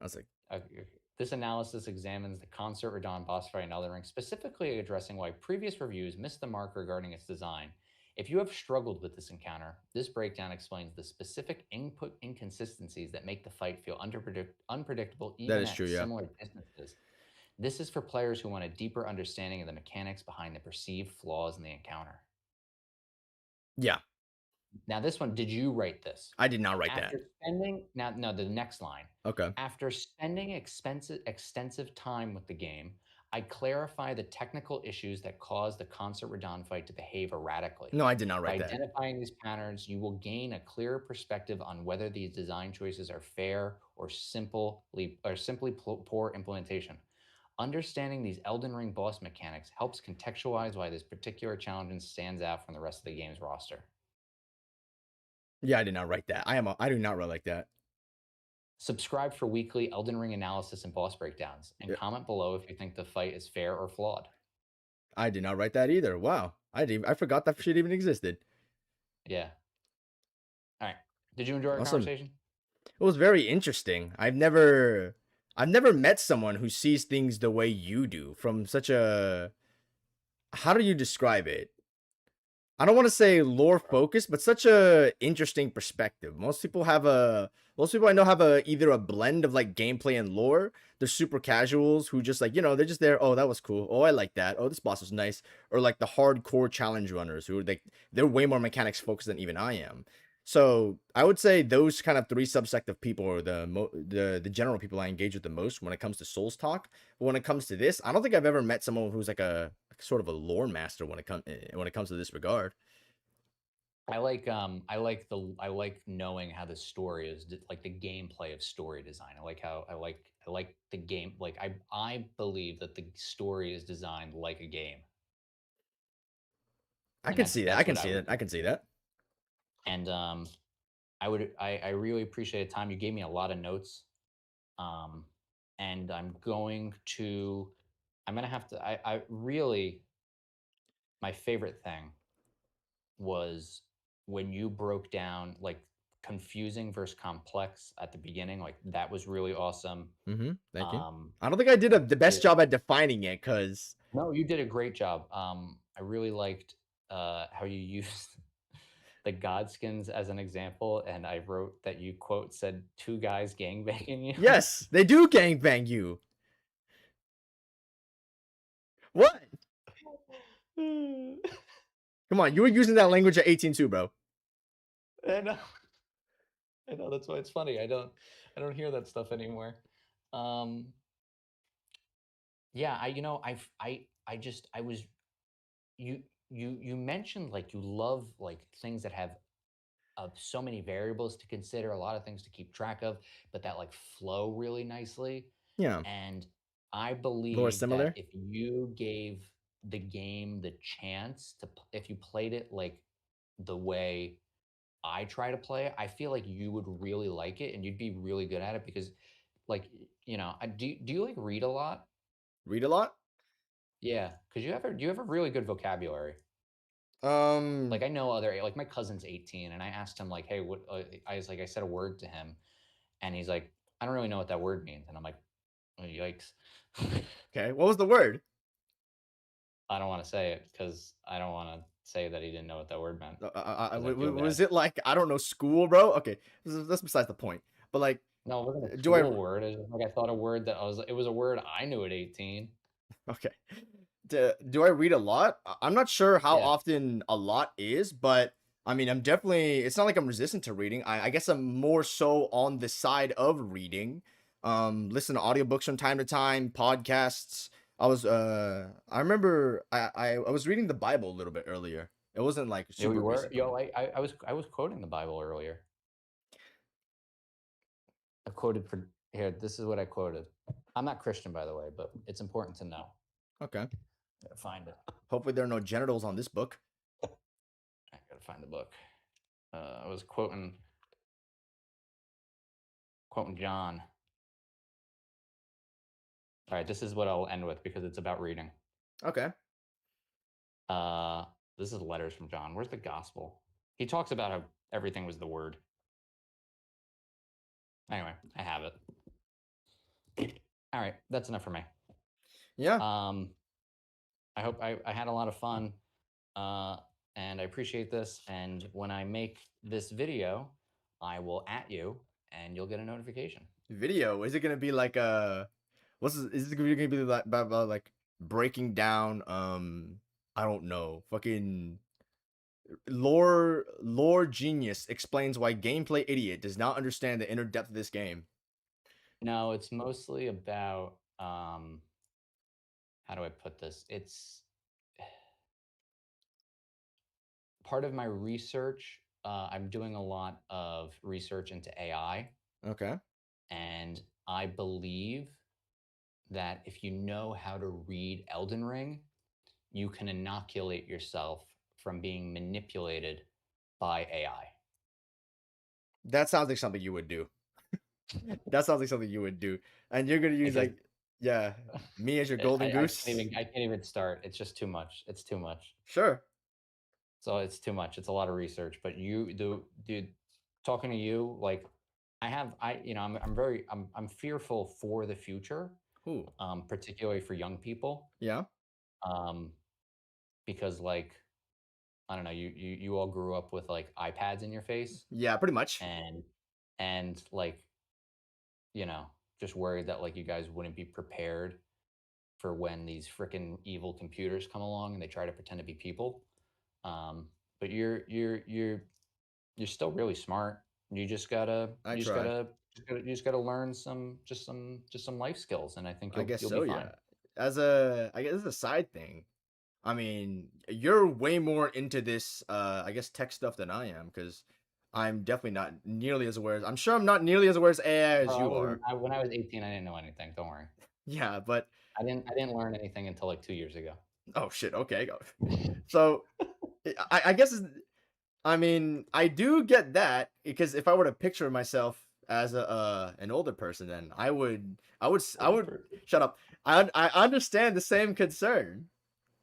I was like, Okay. This analysis examines the Consort Radon boss fight and othering, specifically addressing why previous reviews missed the mark regarding its design. If you have struggled with this encounter, this breakdown explains the specific input inconsistencies that make the fight feel unpredictable even is at true, yeah. similar distances. This is for players who want a deeper understanding of the mechanics behind the perceived flaws in the encounter. yeah, Now, this one, did you write this? I did not write that. After spending no, the next line. Okay. After spending extensive time with the game, I clarify the technical issues that cause the concert Radon fight to behave erratically. No, I did not By write that. identifying these patterns, you will gain a clearer perspective on whether these design choices are fair or simply poor implementation. Understanding these Elden Ring boss mechanics helps contextualize why this particular challenge stands out from the rest of the game's roster. Yeah, I did not write that. I do not write like that. Subscribe for weekly Elden Ring analysis and boss breakdowns, and Yeah, comment below if you think the fight is fair or flawed. I did not write that either. Wow. I forgot that shit even existed. Yeah. All right. Did you enjoy our Awesome. conversation? It was very interesting. I've never met someone who sees things the way you do from such a, how do you describe it? I don't want to say lore focused, but such a interesting perspective. Most people I know have either a blend of like gameplay and lore. They're super casuals who just like, they're just there. Oh, that was cool. Oh, I like that. Oh, this boss was nice. Or like the hardcore challenge runners who are like, they're way more mechanics focused than even I am. So I would say those kind of three subsect of people are the general people I engage with the most when it comes to Souls talk. But when it comes to this, I don't think I've ever met someone who's like a sort of a lore master when it comes to this regard. I like knowing how the story is like the gameplay of story design. I like the game, like I believe that the story is designed like a game. I And can see that. I that's can what I see would that. do. I can see that. And I really appreciate the time. You gave me a lot of notes. Um and I'm gonna have to I really, my favorite thing was when you broke down like confusing versus complex at the beginning. Like that was really awesome. Thank you. Um, I don't think I did the best it, job at defining it because no, you did a great job. I really liked how you used the Godskins as an example, and I wrote that you quote said two guys gangbanging you. yes, they do gangbang you. What? And Come on, you were using that language at 18 too, bro. uh, I know that's why it's funny. I don't hear that stuff anymore. Um, yeah, I just I was you you mentioned like you love like things that have so many variables to consider, a lot of things to keep track of, but that like flow really nicely. Yeah, And I lore believe that similar. if you gave the game the chance if you played it like the way I try to play it, I feel like you would really like it and you'd be really good at it because, like, do you like read a lot? Read a lot. Yeah, because you have a really good vocabulary. Um, Like I know like my cousin's 18, and I asked him like, hey, what? I was like, I said a word to him, and he's like, I don't really know what that word means, and I'm like, oh, yikes. okay, what was the word? I don't want to say it because I don't want to say that he didn't know what that word meant because I feel Was bad. it like, I don't know, school, bro? Okay, that's besides the point. But like, No, it wasn't a do I? school word. It was like I thought a word that it was a word I knew at 18. Okay. Do I read a lot? I'm not sure how Yeah. often a lot is, but I mean, I'm definitely, it's not like I'm resistant to reading. I guess I'm more so on the side of reading. Listen to audiobooks from time to time, podcasts. I remember I was reading the Bible a little bit earlier. It wasn't like Yeah, we super were. Yo, recently. I was quoting the Bible earlier. I quoted for here. This is what I quoted. I'm not Christian, by the way, but it's important to know. Okay. Gotta find it. Hopefully there are no genitals on this book. I gotta find the book. I was quoting John. All right, this is what I'll end with because it's about reading. Okay. Uh, this is letters from John. Where's the gospel? He talks about how everything was the word. Anyway, I have it. All right, that's enough for me. Yeah. I hope I had a lot of fun, and I appreciate this. And when I make this video, I will at you, and you'll get a notification. Video. Is it gonna be like is it gonna be like about like breaking down I don't know, fucking lore genius explains why gameplay idiot does not understand the inner depth of this game. No, it's mostly about how do I put this? It's part of my research. I'm doing a lot of research into AI, Okay. and I believe that if you know how to read Elden Ring, you can inoculate yourself from being manipulated by AI. That sounds like something you would do. That sounds like something you would do. And you're gonna use Because like, yeah, me as your golden goose. I can't even start. It's just too much. It's too much. Sure. So it's too much. It's a lot of research. But dude, talking to you, like I'm fearful for the future, Ooh. particularly for young people, Yeah. um, because like I don't know, you all grew up with like iPads in your face, Yeah, pretty much. and like you know, just worried that like you guys wouldn't be prepared for when these freaking evil computers come along and they try to pretend to be people. But you're still really smart. You just gotta I try. you just gotta learn just some life skills, and I think I guess you'll be so, fine. yeah. I guess as a side thing, I mean, you're way more into this, I guess tech stuff than I am, because I'm definitely not nearly as aware as I'm sure I'm not nearly as aware as AI as Bro, I you wasn't. are. When I was 18, I didn't know anything. Don't worry. Yeah, but I didn't learn anything until like 2 years ago. oh shit, okay. So I guess I mean, I do get that because if I were to picture myself as a an older person, then I Older would person. shut up. I understand the same concern.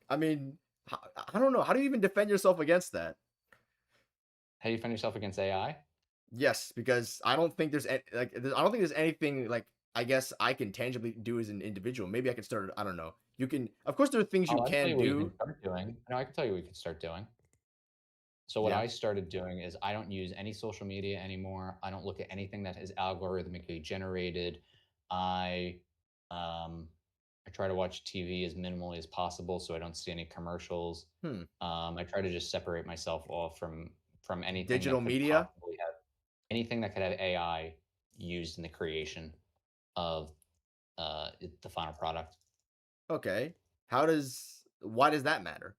I mean, I don't know. How do you even defend yourself against that? How do you find yourself against AI? Yes, because I don't think I don't think there's anything like I guess I can tangibly do as an individual. Maybe I could start. I don't know. You can, of course, there are things Oh, you I'll tell can you what you do. can start doing. No, I can tell you what you can start doing. So what Yeah. I started doing is I don't use any social media anymore. I don't look at anything that is algorithmically generated. I um, I try to watch TV as minimally as possible so I don't see any commercials. Hmm. I try to just separate myself off from anything Digital that could media. possibly have anything that could have AI used in the creation of the final product. Okay. How does why does that matter?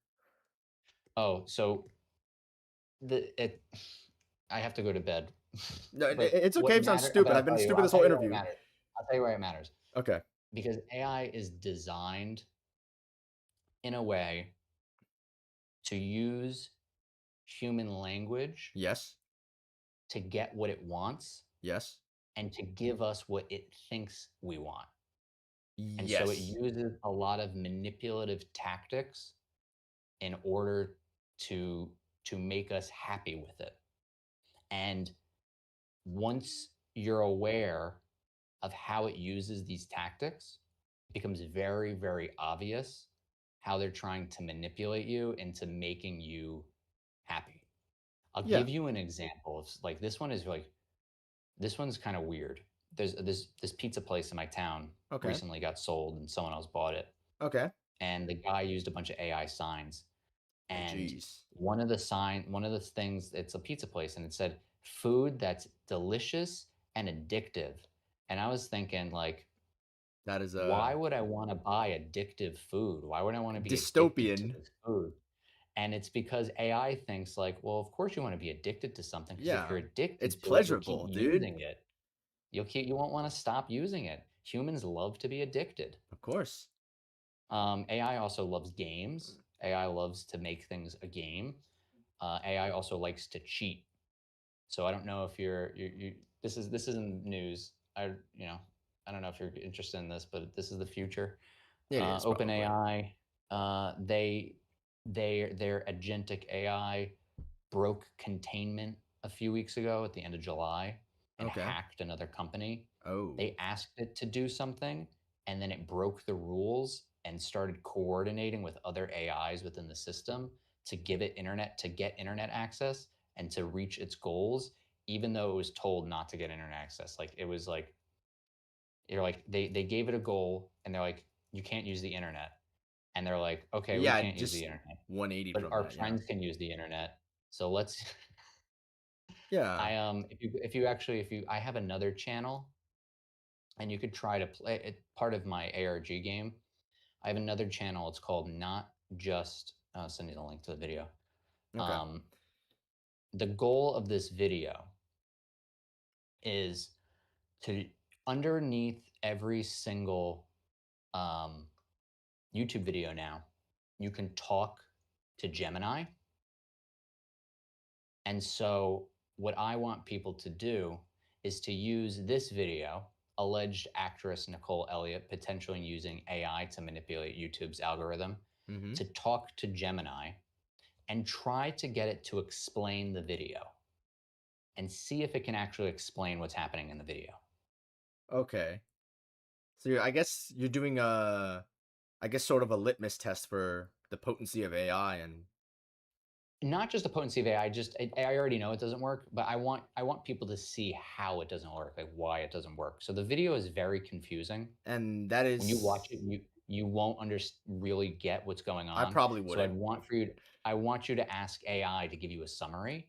Oh, so it I have to go to bed. No, But it's okay what if it sounds matter but stupid. I've been stupid I'll this whole tell you why it interview. matters. I'll tell you why it matters. Okay. Because AI is designed in a way to use human language Yes. to get what it wants Yes. and to give us what it thinks we want. And so it Yes. uses a lot of manipulative tactics in order to make us happy with it. And once you're aware of how it uses these tactics, it becomes very, very obvious how they're trying to manipulate you into making you happy. I'll Yeah. give you an example. It's like this one's kind of weird. There's this pizza place in my town Okay. recently got sold and someone else bought it. Okay. And the guy used a bunch of AI signs. Oh, And jeez. one of the things, it's a pizza place, and it said food that's delicious and addictive. And I was thinking, like, That is why would I want to buy addictive food? Why would I want to be addicted to dystopian. this food? And it's because AI thinks, like, well, of course you want to be addicted to something because if you're Yeah. It's addicted to it, you'll keep pleasurable, dude. using it. You won't want to stop using it. Humans love to be addicted. Of course. AI also loves games. AI loves to make things a game. AI also likes to cheat. So I don't know if this isn't news. I don't know if you're interested in this, but this is the future. It is probably. OpenAI, their agentic AI broke containment a few weeks ago at the end of July and Okay. hacked another company. Oh. They asked it to do something, and then it broke the rules and started coordinating with other AIs within the system to get internet access and to reach its goals, even though it was told not to get internet access. Like it was like you're like they gave it a goal and they're like, you can't use the internet. And they're like, okay, we Yeah, can't use the just internet, 180 but from our that, yeah. friends can use the internet. So let's Yeah. if you I have another channel and you could try to play it part of my ARG game. I have another channel. It's called Not Just. I'll send you the link to the video. Okay. Um, the goal of this video is to underneath every single um, YouTube video now, you can talk to Gemini. And so, what I want people to do is to use this video, alleged actress Nicole Elliott potentially using AI to manipulate YouTube's algorithm, Mm-hmm. to talk to Gemini and try to get it to explain the video and see if it can actually explain what's happening in the video. Okay. So I guess you're doing I guess sort of a litmus test for the potency of AI and Not just the potency of AI, just I already know it doesn't work, but I want people to see how it doesn't work, like why it doesn't work. So the video is very confusing. that When you watch is it, you won't really get what's going I on. probably So wouldn't. I want you to ask AI to give you a summary,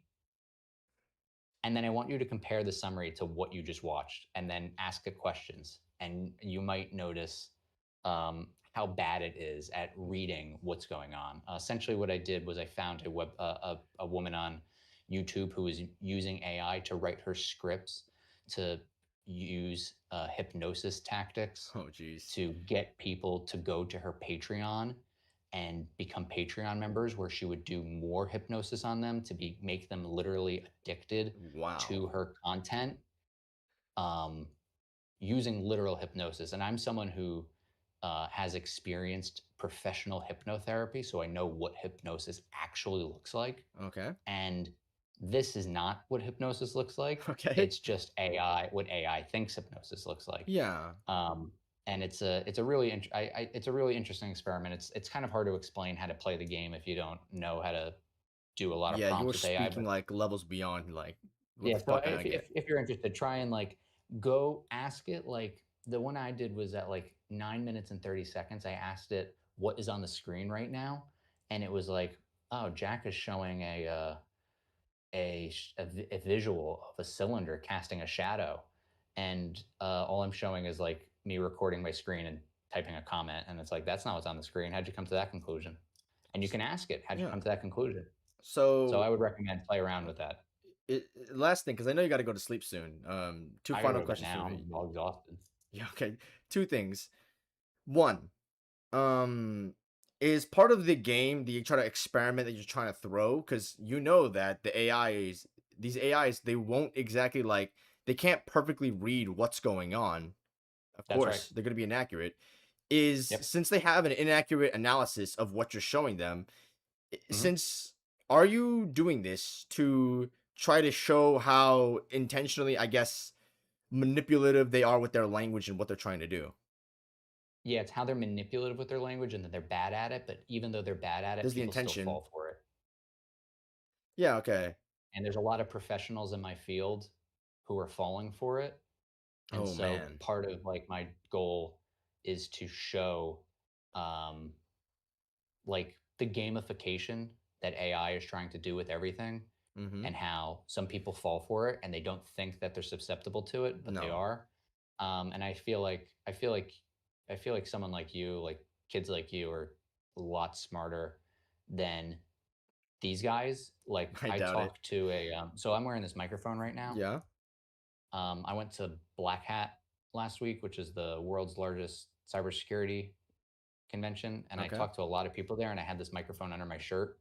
and then I want you to compare the summary to what you just watched, and then ask it questions. And you might notice how bad it is at reading what's going on. Essentially, what I did was I found a woman on YouTube who was using AI to write her scripts to use hypnosis tactics Oh jeez. to get people to go to her Patreon and become Patreon members, where she would do more hypnosis on them to make them literally addicted Wow. to her content, um, using literal hypnosis. And I'm someone who has experienced professional hypnotherapy, so I know what hypnosis actually looks like. Okay. And this is not what hypnosis looks like. Okay. It's just AI, what AI thinks hypnosis looks like. Yeah. Um, and it's a really it's a really interesting experiment. It's kind of hard to explain how to play the game if you don't know how to do a lot of Yeah, you prompts were with AI. speaking But like levels beyond like what yeah, the so fuck can I get? if you're interested, try and like go ask it. Like the one I did was at like 9 minutes and 30 seconds. I asked it what is on the screen right now, and it was like, oh, Jack is showing a visual of a cylinder casting a shadow, and all I'm showing is like me recording my screen and typing a comment, and it's like that's not what's on the screen. How'd you come to that conclusion? And you can ask it, how'd you Yeah. come to that conclusion? So I So would recommend play around with that. last thing, because I know you got to go to sleep soon. Two I gotta final go to bed questions for now. me. I'm all exhausted. Yeah. Okay. Two things. One, um, is part of the game the try to experiment that you're trying to throw because you know that these AIs they won't exactly like they can't perfectly read what's going on. Of That's right. course, they're going to be inaccurate. Is Yep. since they have an inaccurate analysis of what you're showing them, Mhm. since are you doing this to try to show how intentionally, I guess, manipulative they are with their language and what they're trying to do? Yeah, it's how they're manipulative with their language and that they're bad at it, but even though they're bad at it, There's the people still intention. fall for it. Yeah, okay. And there's a lot of professionals in my field who are falling for it. And Oh so man. part of like my goal is to show um like the gamification that AI is trying to do with everything, Mhm. and how some people fall for it and they don't think that they're susceptible to it, but they No. are. And I feel like someone like you, like kids like you, are a lot smarter than these guys. Like I I doubt it. talked to so I'm wearing this microphone right now. Yeah. I went to Black Hat last week, which is the world's largest cybersecurity convention, and I Okay. talked to a lot of people there, and I had this microphone under my shirt,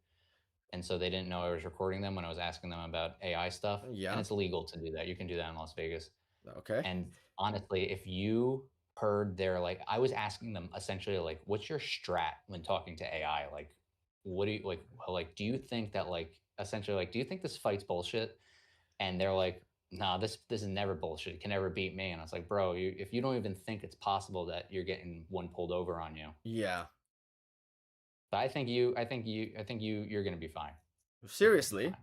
and so they didn't know I was recording them when I was asking them about AI stuff, and Yeah. it's illegal to do that. You can do that in Las Vegas. Okay. And honestly, if you heard their like, I was asking them essentially like, "What's your strat when talking to AI? Like, what do you like? Like, do you think that like essentially like, do you think this fight's bullshit?" And they're like, "Nah, this is never bullshit. It can never beat me." And I was like, "Bro, if you don't even think it's possible that you're getting one pulled over on you, Yeah. but I think you're gonna be fine. I think you're gonna be Seriously? fine."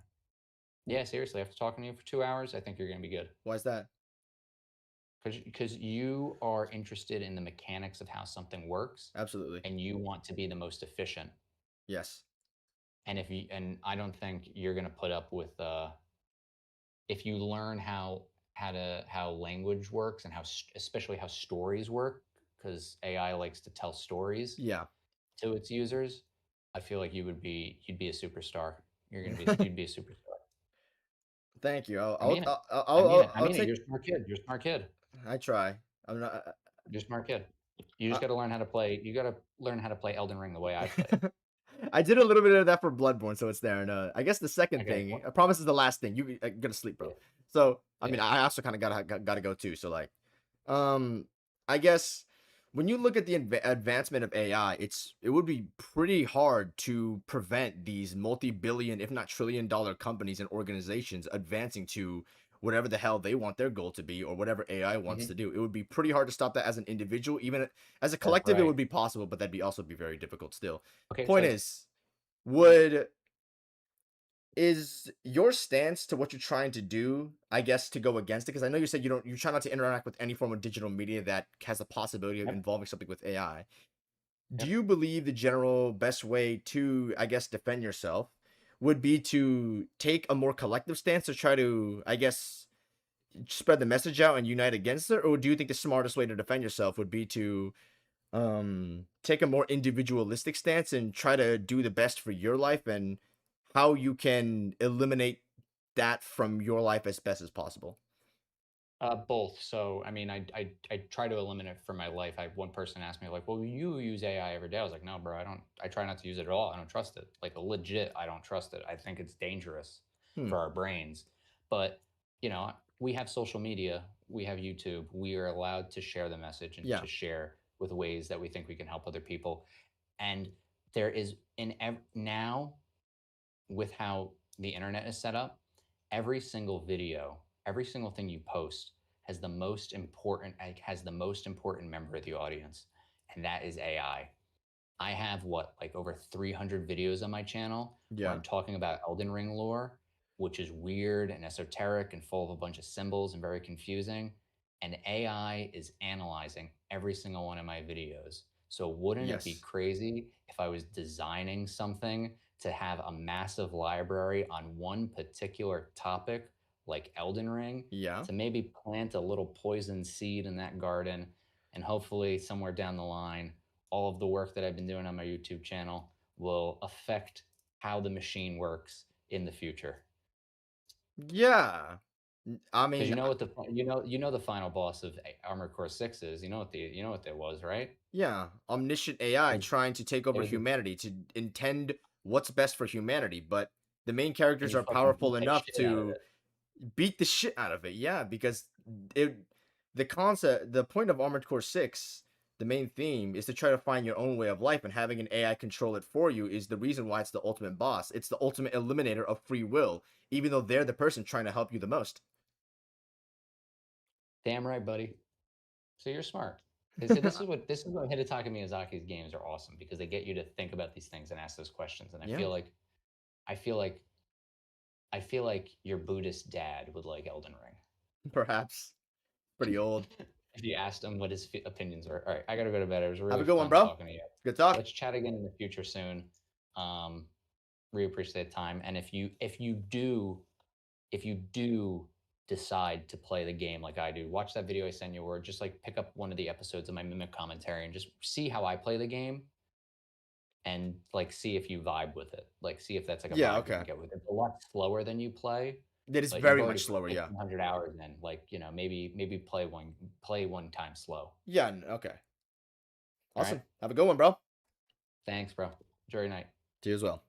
Yeah, seriously. After talking to you for 2 hours, I think you're gonna be good Why is that? because you are interested in the mechanics of how something works, Absolutely. and you want to be the most efficient. Yes. And I don't think you're gonna put up with if you learn how language works and especially how stories work, because AI likes to tell stories Yeah. to its users, I feel like you'd be a superstar. You'd be a superstar. Thank you. I mean it. I mean it. I I'll mean it. take. You're a smart kid. You're a smart kid. I try. I'm not. You're a smart kid. You just I, got to learn how to play. You got to learn how to play Elden Ring the way I play it. I did a little bit of that for Bloodborne, so it's there. And I guess the second Okay. thing, I promise, is the last thing. You gotta sleep, Yeah. bro. So I Yeah. mean, I also kind of gotta go too. So like, um, I guess when you look at the advancement of AI, it would be pretty hard to prevent these multi-billion, if not trillion-dollar companies and organizations advancing to whatever the hell they want their goal to be or whatever AI wants to Mhm. do. It would be pretty hard to stop that as an individual. Even as a That's collective, it right. would be possible, but that'd be also be very difficult still. Okay. Point So is, would is your stance to what you're trying to do, I guess, to go against it? Because I know you said you try not to interact with any form of digital media that has the possibility of yep. involving something with AI. Do Yep. you believe the general best way to, I guess, defend yourself would be to take a more collective stance to try to, I guess, spread the message out and unite against it? Or do you think the smartest way to defend yourself would be to take a more individualistic stance and try to do the best for your life and how you can eliminate that from your life as best as possible? Both. So, I mean, I try to eliminate it from my life. One person asked me like, "Well, you use AI every day." I was like, "No, bro, I don't. I try not to use it at all. I don't trust it. Like legit, I don't trust it. I think it's dangerous Hmm. for our brains." But we have social media, we have YouTube. We are allowed to share the message and Yeah. to share with ways that we think we can help other people. And there is now with how the internet is set up, every single video, every single thing you post has the most important member of the audience, and that is AI. I have what, like over 300 videos on my channel where Yeah. I'm talking about Elden Ring lore, which is weird and esoteric and full of a bunch of symbols and very confusing. And AI is analyzing every single one of my videos. So, wouldn't it be Yes. crazy if I was designing something to have a massive library on one particular topic, like Elden Ring, Yeah. to maybe plant a little poison seed in that garden? And hopefully, somewhere down the line, all of the work that I've been doing on my YouTube channel will affect how the machine works in the future. Yeah. I Because mean, you know the final boss of Armored Core 6 is. You know what that was, right? yeah, omniscient AI It, trying to take it over was a, humanity to intend what's best for humanity, but the main and characters he are fucking powerful beat the enough shit out of to it. beat the shit out of it. Yeah, because it the point of Armored Core 6, the main theme is to try to find your own way of life, and having an AI control it for you is the reason why it's the ultimate boss. It's the ultimate eliminator of free will, even though they're the person trying to help you the most. Damn right, buddy. So you're smart. See, this is what Hidetaka Miyazaki's games are awesome because they get you to think about these things and ask those questions. And Yeah, I feel like I feel like your Buddhist dad would like Elden Ring. perhaps. Pretty old. If you asked him what his opinions were. All right, I gotta go to bed. It was Have a really good one, fun bro. talking to you. Good talk. Let's chat again in the future soon. Um, really appreciate the time. And if you do decide to play the game like I do, watch that video I sent you, or just like pick up one of the episodes of my mimic commentary and just see how I play the game and like see if you vibe with it. Like see if that's like a Yeah, vibe you can okay. get with it. It's a lot slower than you play, It is but you've very already much put slower, yeah. 1,500 hours in. Like maybe play one time slow. Yeah, okay. All right. Awesome. Have a good one, bro. Thanks, bro. Enjoy your night. To you as well.